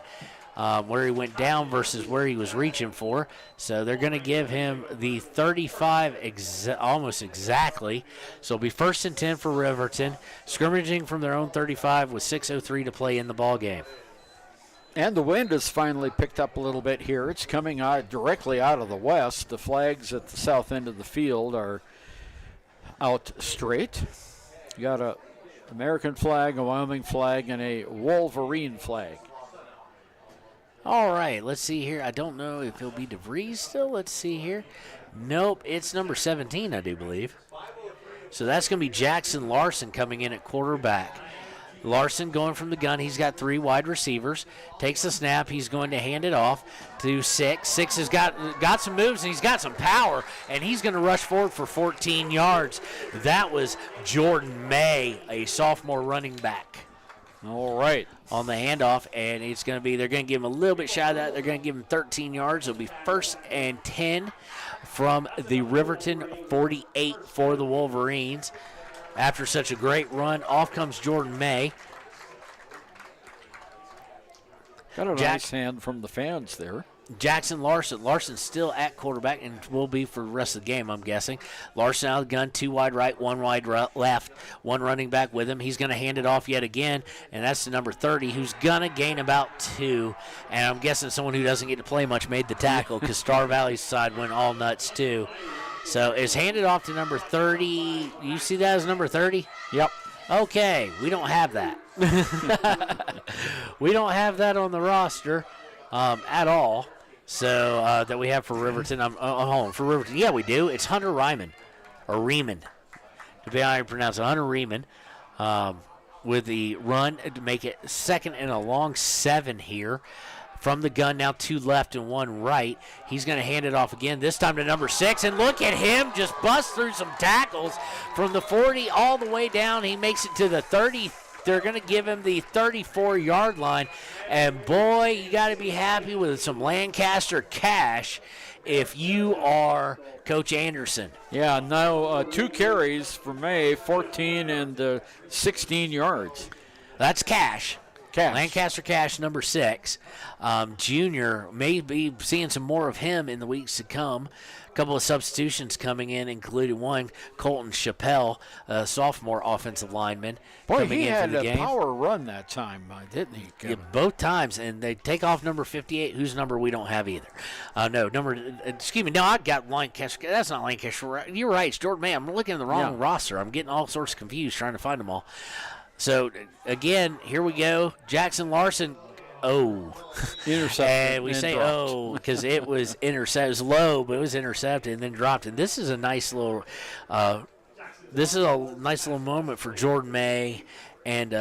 Where he went down versus where he was reaching for. So they're going to give him the 35 almost exactly. So it'll be 1st and 10 for Riverton, scrimmaging from their own 35 with 6:03 to play in the ball game. And the wind has finally picked up a little bit here. It's coming out directly out of the west. The flags at the south end of the field are out straight. You got a American flag, a Wyoming flag, and a Wolverine flag. All right, let's see here. I don't know if it'll be DeVries still. Let's see here. Nope, it's number 17, I do believe. So that's going to be Jackson Larson coming in at quarterback. Larson going from the gun. He's got 3 wide receivers. Takes the snap. He's going to hand it off to 6. 6 has got some moves, and he's got some power, and he's going to rush forward for 14 yards. That was Jordan May, a sophomore running back. All right. On the handoff, and it's going to be, they're going to give him a little bit shy of that. They're going to give him 13 yards. It'll be 1st and 10 from the Riverton 48 for the Wolverines. After such a great run, off comes Jordan May. Got a nice hand from the fans there. Jackson Larson. Larson's still at quarterback and will be for the rest of the game, I'm guessing. Larson out of the gun, 2 wide right, 1 wide left, 1 running back with him. He's going to hand it off yet again, and that's the number 30, who's going to gain about 2. And I'm guessing someone who doesn't get to play much made the tackle because Star Valley's side went all nuts too. So it's handed off to number 30. You see that as number 30? Yep. Okay, we don't have that. We don't have that on the roster at all. So that we have for Riverton. I'm home for Riverton. Yeah, we do. It's Hunter Ryman, or Riemann, to be how you pronounce it. Hunter Riemann with the run to make it 2nd and a long 7 here. From the gun, now 2 left and 1 right. He's going to hand it off again, this time to number 6. And look at him just bust through some tackles from the 40 all the way down. He makes it to the 30. They're going to give him the 34-yard line. And, boy, you got to be happy with some Lancaster cash if you are Coach Anderson. Yeah, no, 2 carries for May, 14 and 16 yards. That's cash. Lancaster Cash, number 6. Junior, may be seeing some more of him in the weeks to come. A couple of substitutions coming in, including one, Colton Chappelle, a sophomore offensive lineman. Boy, coming he in had for the a game. power run that time, didn't he? Yeah, both times, and they take off number 58, whose number we don't have either. I got Lancaster. That's not Lancaster. You're right, it's Jordan May. I'm looking at the wrong roster. I'm getting all sorts confused trying to find them all. So, again, here we go. Jackson Larson, intercepted. And we say dropped. because it was intercepted. It was low, but it was intercepted and then dropped. And this is a nice little this is a nice little moment for Jordan May and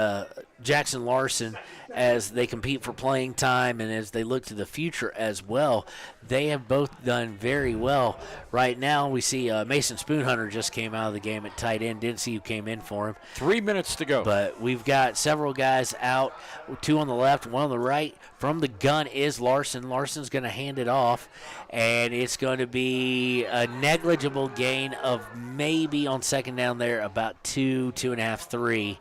Jackson Larson as they compete for playing time and as they look to the future as well. They have both done very well. Right now we see Mason Spoonhunter just came out of the game at tight end. Didn't see who came in for him. 3 minutes to go. But we've got several guys out, 2 on the left, 1 on the right. From the gun is Larson. Larson's going to hand it off, and it's going to be a negligible gain of maybe on second down there about 2.5, 3.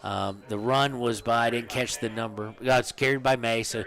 The run was by, I didn't catch the number. It's carried by May. So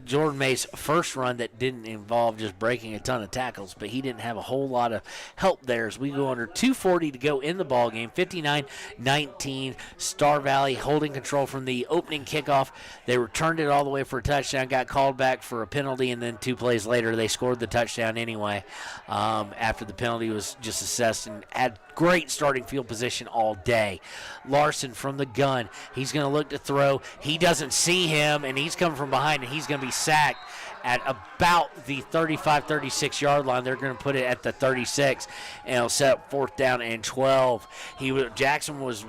Jordan May's first run that didn't involve just breaking a ton of tackles, but he didn't have a whole lot of help there as we go under 2:40 to go in the ball game. 59-19, Star Valley holding control from the opening kickoff. They returned it all the way for a touchdown, got called back for a penalty, and then 2 plays later they scored the touchdown anyway after the penalty was just assessed, and had great starting field position all day. Larson from the gun. He's going to look to throw. He doesn't see him, and he's coming from behind, and he's going to be sacked at about the 35, 36-yard line. They're going to put it at the 36, and it'll set up 4th down and 12. Larson was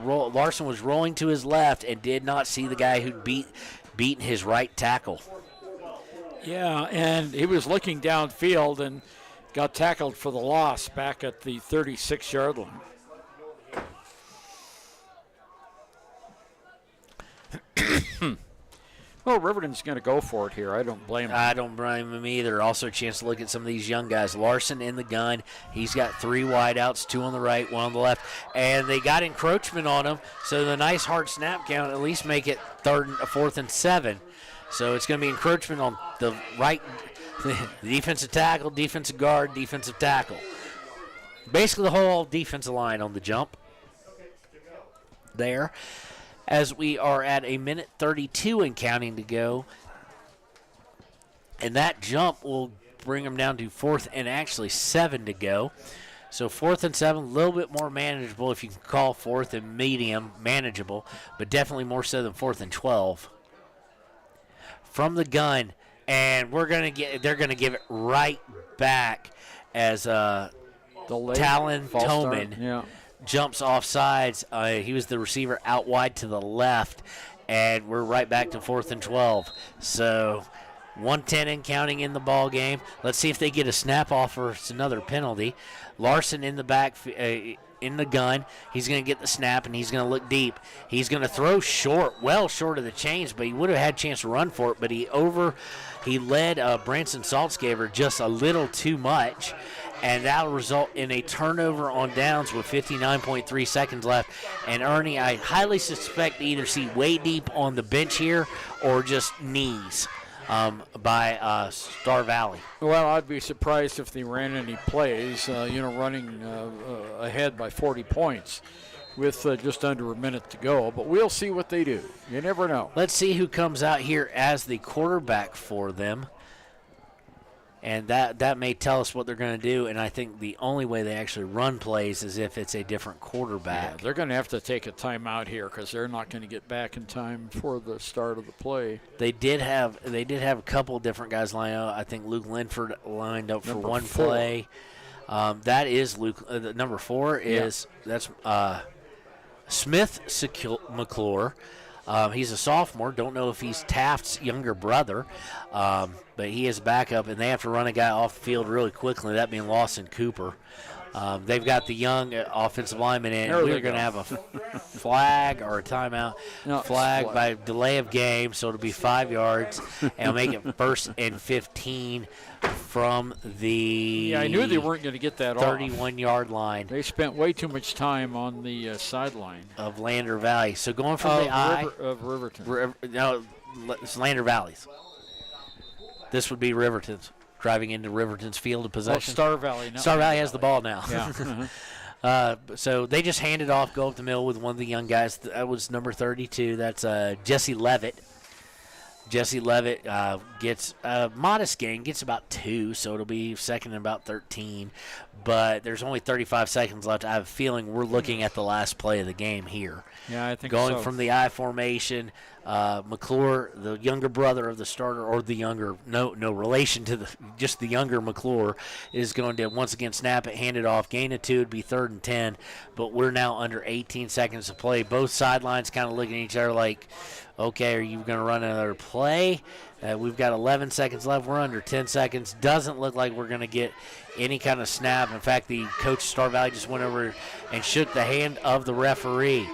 rolling to his left and did not see the guy who'd beaten his right tackle. Yeah, and he was looking downfield and got tackled for the loss back at the 36-yard line. Well, Riverton's going to go for it here. I don't blame him. I don't blame him either. Also a chance to look at some of these young guys. Larson in the gun. He's got 3 wideouts, 2 on the right, 1 on the left. And they got encroachment on him, so the nice hard snap count at least make it 4th and 7. So it's going to be encroachment on the right, the defensive tackle, defensive guard, defensive tackle. Basically the whole defensive line on the jump there. As we are at 1:32 and counting to go. And that jump will bring them down to 4th and actually 7 to go. So 4th and 7, a little bit more manageable if you can call 4th and medium manageable, but definitely more so than 4th and 12. From the gun, and they're going to give it right back as Talon Toman jumps off sides. He was the receiver out wide to the left, and we're right back to 4th and 12. So 1:10 and counting in the ball game. Let's see if they get a snap off or it's another penalty. Larson in the back, in the gun. He's going to get the snap, and he's going to look deep. He's going to throw short, well short of the chains, but he would have had a chance to run for it, but he led Branson Saltzgaver just a little too much, and that'll result in a turnover on downs with 59.3 seconds left. And Ernie, I highly suspect to either see way deep on the bench here or just knees by Star Valley. Well, I'd be surprised if they ran any plays, running ahead by 40 points with just under a minute to go. But we'll see what they do. You never know. Let's see who comes out here as the quarterback for them. And that may tell us what they're going to do. And I think the only way they actually run plays is if it's a different quarterback. Yeah, they're going to have to take a timeout here because they're not going to get back in time for the start of the play. They did have a couple of different guys lined up. I think Luke Linford lined up for one play. That is Luke. Number 4 is that's Smith McClure. He's a sophomore. Don't know if he's Taft's younger brother, but he is backup, and they have to run a guy off the field really quickly, that being Lawson Cooper. They've got the young offensive lineman in. We're going to have a flag or a timeout. Flag by delay of game, so it'll be 5 yards, and it'll make it 1st and 15 from the I knew they weren't going to get that 31-yard line. They spent way too much time on the sideline of Lander Valley. So going from of Riverton. No, it's Lander Valley's. This would be Riverton's. Driving into Riverton's field of possession. Star Valley. Star Valley has the ball now. Yeah. So they just hand it off, go up the middle with one of the young guys. That was number 32. That's Jesse Levitt. Jesse Levitt gets a modest gain, gets about 2, so it'll be second and about 13. But there's only 35 seconds left. I have a feeling we're looking at the last play of the game here. Yeah, I think Going so. from the I formation, McClure, the younger brother of the starter, or the younger, no relation to just the younger McClure, is going to once again snap it, hand it off, gain a 2, it'd be 3rd and 10. But we're now under 18 seconds to play. Both sidelines kind of looking at each other like, okay, are you going to run another play? We've got 11 seconds left. We're under 10 seconds. Doesn't look like we're going to get any kind of snap. In fact, the coach of Star Valley just went over and shook the hand of the referee.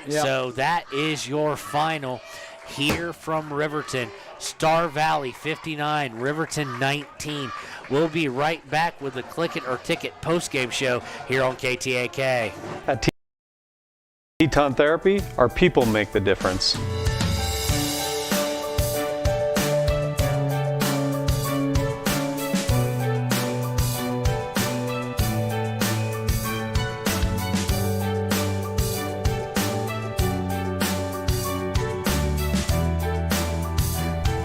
Yep. So that is your final here from Riverton. Star Valley 59, Riverton 19. We'll be right back with the Click It or Ticket postgame show here on KTAK. At Teton Therapy, our people make the difference.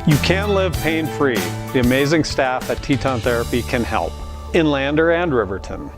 You can live pain-free. The amazing staff at Teton Therapy can help in Lander and Riverton.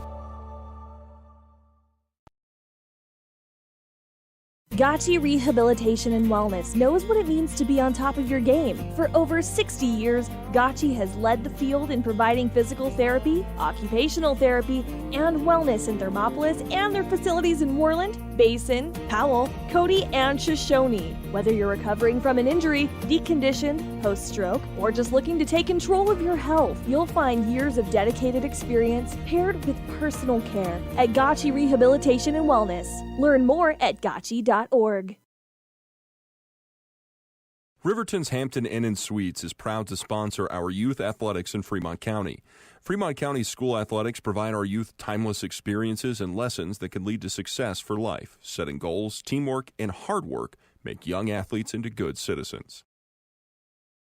Gotchi Rehabilitation and Wellness knows what it means to be on top of your game. For over 60 years, Gotchi has led the field in providing physical therapy, occupational therapy, and wellness in Thermopolis and their facilities in Worland, Basin, Powell, Cody, and Shoshone. Whether you're recovering from an injury, deconditioned, post-stroke, or just looking to take control of your health, you'll find years of dedicated experience paired with personal care at Gotchi Rehabilitation and Wellness. Learn more at gotchi.org. Riverton's Hampton Inn & Suites is proud to sponsor our youth athletics in Fremont County. Fremont County School Athletics provide our youth timeless experiences and lessons that can lead to success for life. Setting goals, teamwork, and hard work make young athletes into good citizens.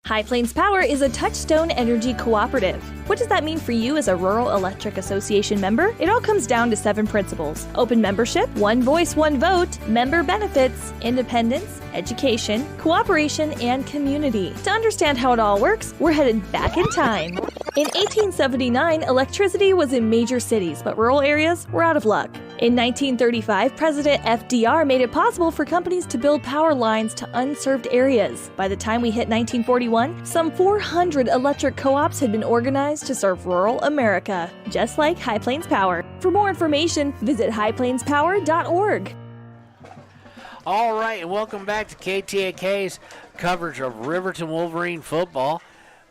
High Plains Power is a Touchstone Energy cooperative. What does that mean for you as a Rural Electric Association member? It all comes down to 7 principles: open membership, one voice, one vote, member benefits, independence, education, cooperation, and community. To understand how it all works, we're headed back in time. In 1879, electricity was in major cities, but rural areas were out of luck. In 1935, President FDR made it possible for companies to build power lines to unserved areas. By the time we hit 1941, some 400 electric co-ops had been organized to serve rural America, just like High Plains Power. For more information, visit highplainspower.org. All right, and welcome back to KTAK's coverage of Riverton Wolverine football.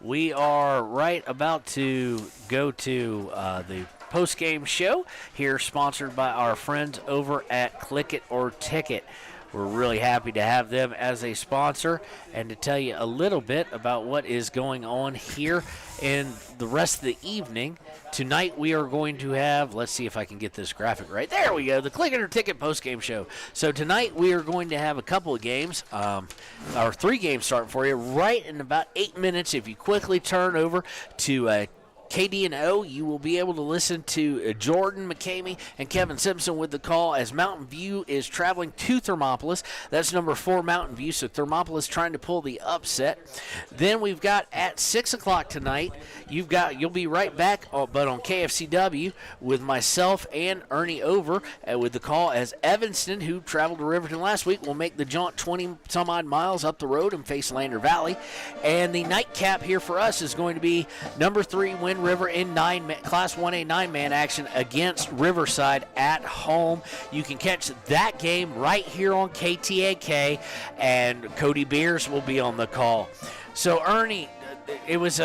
We are right about to go to the post-game show here, sponsored by our friends over at Click It or Ticket. We're really happy to have them as a sponsor and to tell you a little bit about what is going on here in the rest of the evening. Tonight we are going to have, let's see if I can get this graphic right. There we go, the Click It or Ticket postgame show. So tonight we are going to have a couple of games, or 3 games starting for you right in about 8 minutes. If you quickly turn over to KD&O, you will be able to listen to Jordan McCamey and Kevin Simpson with the call as Mountain View is traveling to Thermopolis. That's number 4 Mountain View, so Thermopolis trying to pull the upset. Then we've got at 6 o'clock tonight, you'll be right back, but on KFCW with myself and Ernie Over with the call as Evanston, who traveled to Riverton last week, will make the jaunt 20-some-odd miles up the road and face Lander Valley. And the nightcap here for us is going to be number 3 Wind River in Class 1A 9-man action against Riverside at home. You can catch that game right here on KTAK, and Cody Beers will be on the call. So, Ernie, it was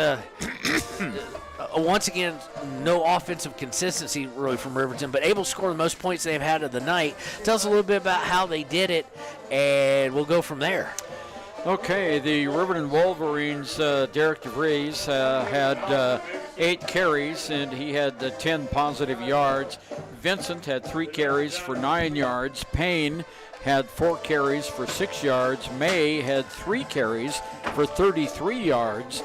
once again, no offensive consistency really from Riverton, but able to score the most points they've had of the night. Tell us a little bit about how they did it, and we'll go from there. Okay, the Riverton Wolverines, Derek DeVries had 8 carries, and he had 10 positive yards. Vincent had 3 carries for 9 yards. Payne had 4 carries for 6 yards. May had 3 carries for 33 yards.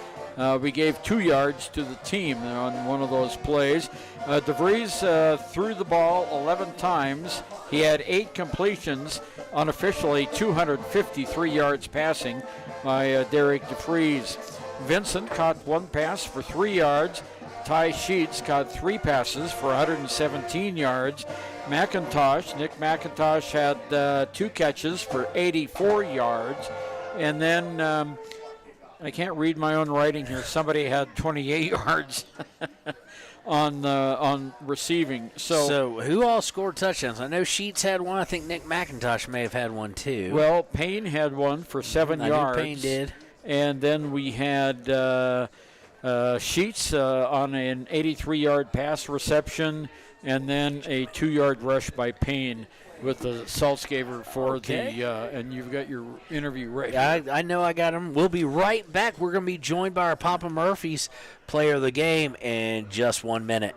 We gave 2 yards to the team on one of those plays. DeVries threw the ball 11 times. He had 8 completions, unofficially 253 yards passing by Derek DeVries. Vincent caught 1 pass for 3 yards. Ty Sheets caught 3 passes for 117 yards. Nick McIntosh had 2 catches for 84 yards. And then I can't read my own writing here. Somebody had 28 yards on receiving. So who all scored touchdowns? I know Sheets had 1. I think Nick McIntosh may have had 1 too. Well, Payne had 1 for 7 yards. I knew Payne did. And then we had Sheets on an 83-yard pass reception, and then a 2-yard rush by Payne with the Saltzgaver for and you've got your interview right here. I know I got him. We'll be right back. We're going to be joined by our Papa Murphy's player of the game in just 1 minute.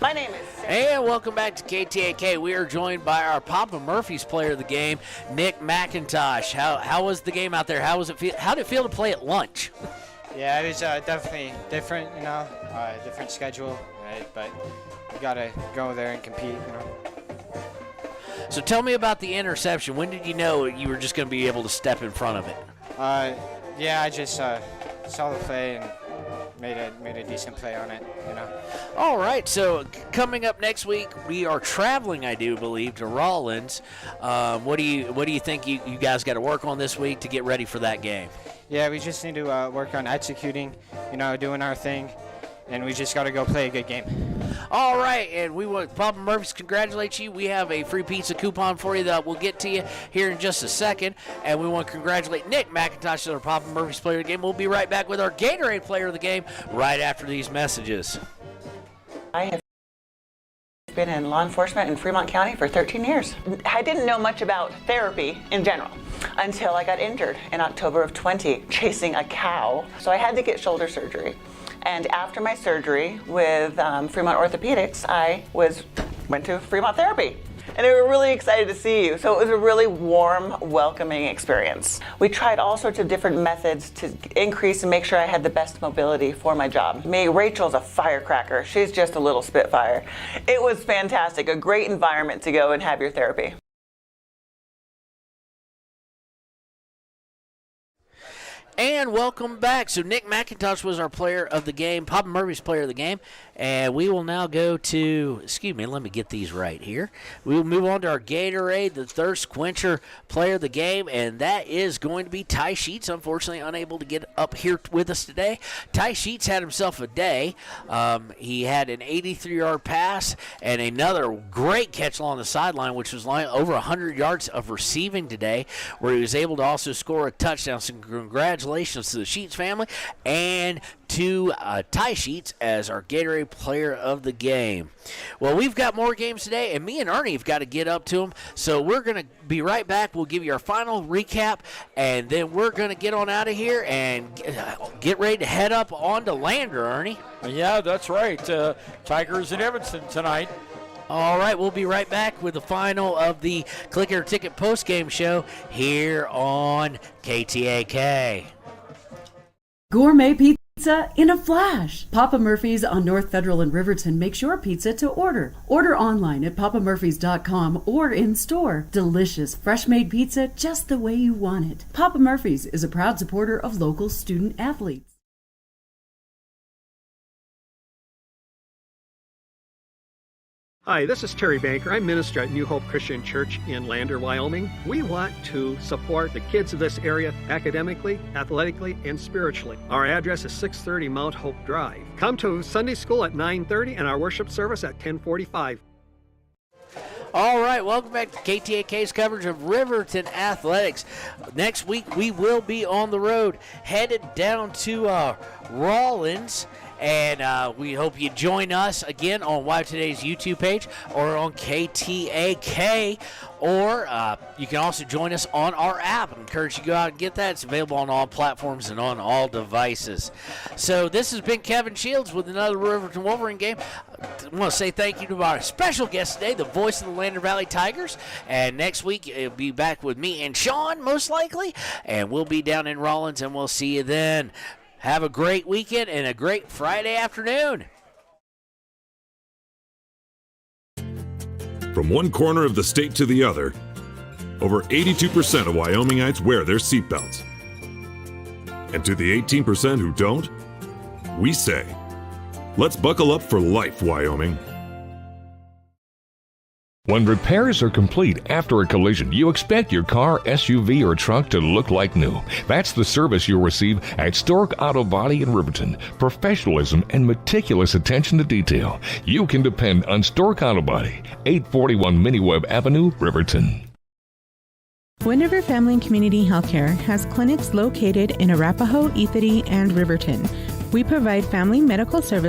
My name is And welcome back to KTAK. We are joined by our Papa Murphy's player of the game, Nick McIntosh. How was the game out there? How was it feel? How did it feel to play at lunch? Yeah, it was definitely different, different schedule, right? But you got to go there and compete, So tell me about the interception. When did you know you were just going to be able to step in front of it? I just saw the play and made a decent play on it, All right, so coming up next week, we are traveling, I do believe, to Rawlins. What do you think you guys got to work on this week to get ready for that game? Yeah, we just need to work on executing, doing our thing, and we just got to go play a good game. All right, and we want Papa Murphy's congratulate you. We have a free pizza coupon for you that we'll get to you here in just a second, and we want to congratulate Nick McIntosh on our Papa Murphy's player of the game. We'll be right back with our Gatorade player of the game right after these messages. I have been in law enforcement in Fremont County for 13 years. I didn't know much about therapy in general until I got injured in October of 20 chasing a cow. So I had to get shoulder surgery. And after my surgery with Fremont Orthopedics, I went to Fremont Therapy. And they were really excited to see you. So it was a really warm, welcoming experience. We tried all sorts of different methods to increase and make sure I had the best mobility for my job. Rachel's a firecracker. She's just a little spitfire. It was fantastic, a great environment to go and have your therapy. And welcome back. So Nick McIntosh was our player of the game, Papa Murphy's player of the game. And we will now go to, let me get these right here. We will move on to our Gatorade, the Thirst Quencher player of the game, and that is going to be Ty Sheets, unfortunately unable to get up here with us today. Ty Sheets had himself a day. He had an 83-yard pass and another great catch along the sideline, which was over 100 yards of receiving today, where he was able to also score a touchdown. So congratulations to the Sheets family and to Ty Sheets as our Gatorade player of the game. Well, we've got more games today, and me and Ernie have got to get up to them. So we're going to be right back. We'll give you our final recap, and then we're going to get on out of here and get ready to head up on to Lander, Ernie. Yeah, that's right. Tigers in Evanston tonight. All right, we'll be right back with the final of the Clicker Ticket postgame show here on KTAK. Gourmet pizza in a flash. Papa Murphy's on North Federal in Riverton makes your pizza to order. Order online at papamurphys.com or in store. Delicious, fresh-made pizza just the way you want it. Papa Murphy's is a proud supporter of local student athletes. Hi, this is Terry Banker. I'm minister at New Hope Christian Church in Lander, Wyoming. We want to support the kids of this area academically, athletically, and spiritually. Our address is 630 Mount Hope Drive. Come to Sunday school at 9:30 and our worship service at 10:45. All right, welcome back to KTAK's coverage of Riverton Athletics. Next week, we will be on the road, headed down to Rawlins. And we hope you join us again on Wild Today's YouTube page or on KTAK. Or you can also join us on our app. I encourage you to go out and get that. It's available on all platforms and on all devices. So this has been Kevin Shields with another Riverton Wolverine game. I want to say thank you to our special guest today, the voice of the Lander Valley Tigers. And next week, it'll be back with me and Sean, most likely. And we'll be down in Rawlins, and we'll see you then. Have a great weekend and a great Friday afternoon. From one corner of the state to the other, over 82% of Wyomingites wear their seatbelts. And to the 18% who don't, we say, let's buckle up for life, Wyoming. When repairs are complete after a collision, you expect your car, SUV, or truck to look like new. That's the service you'll receive at Stork Auto Body in Riverton. Professionalism and meticulous attention to detail. You can depend on Stork Auto Body, 841 Miniweb Avenue, Riverton. Wind River Family and Community Healthcare has clinics located in Arapahoe, Ethity, and Riverton. We provide family medical services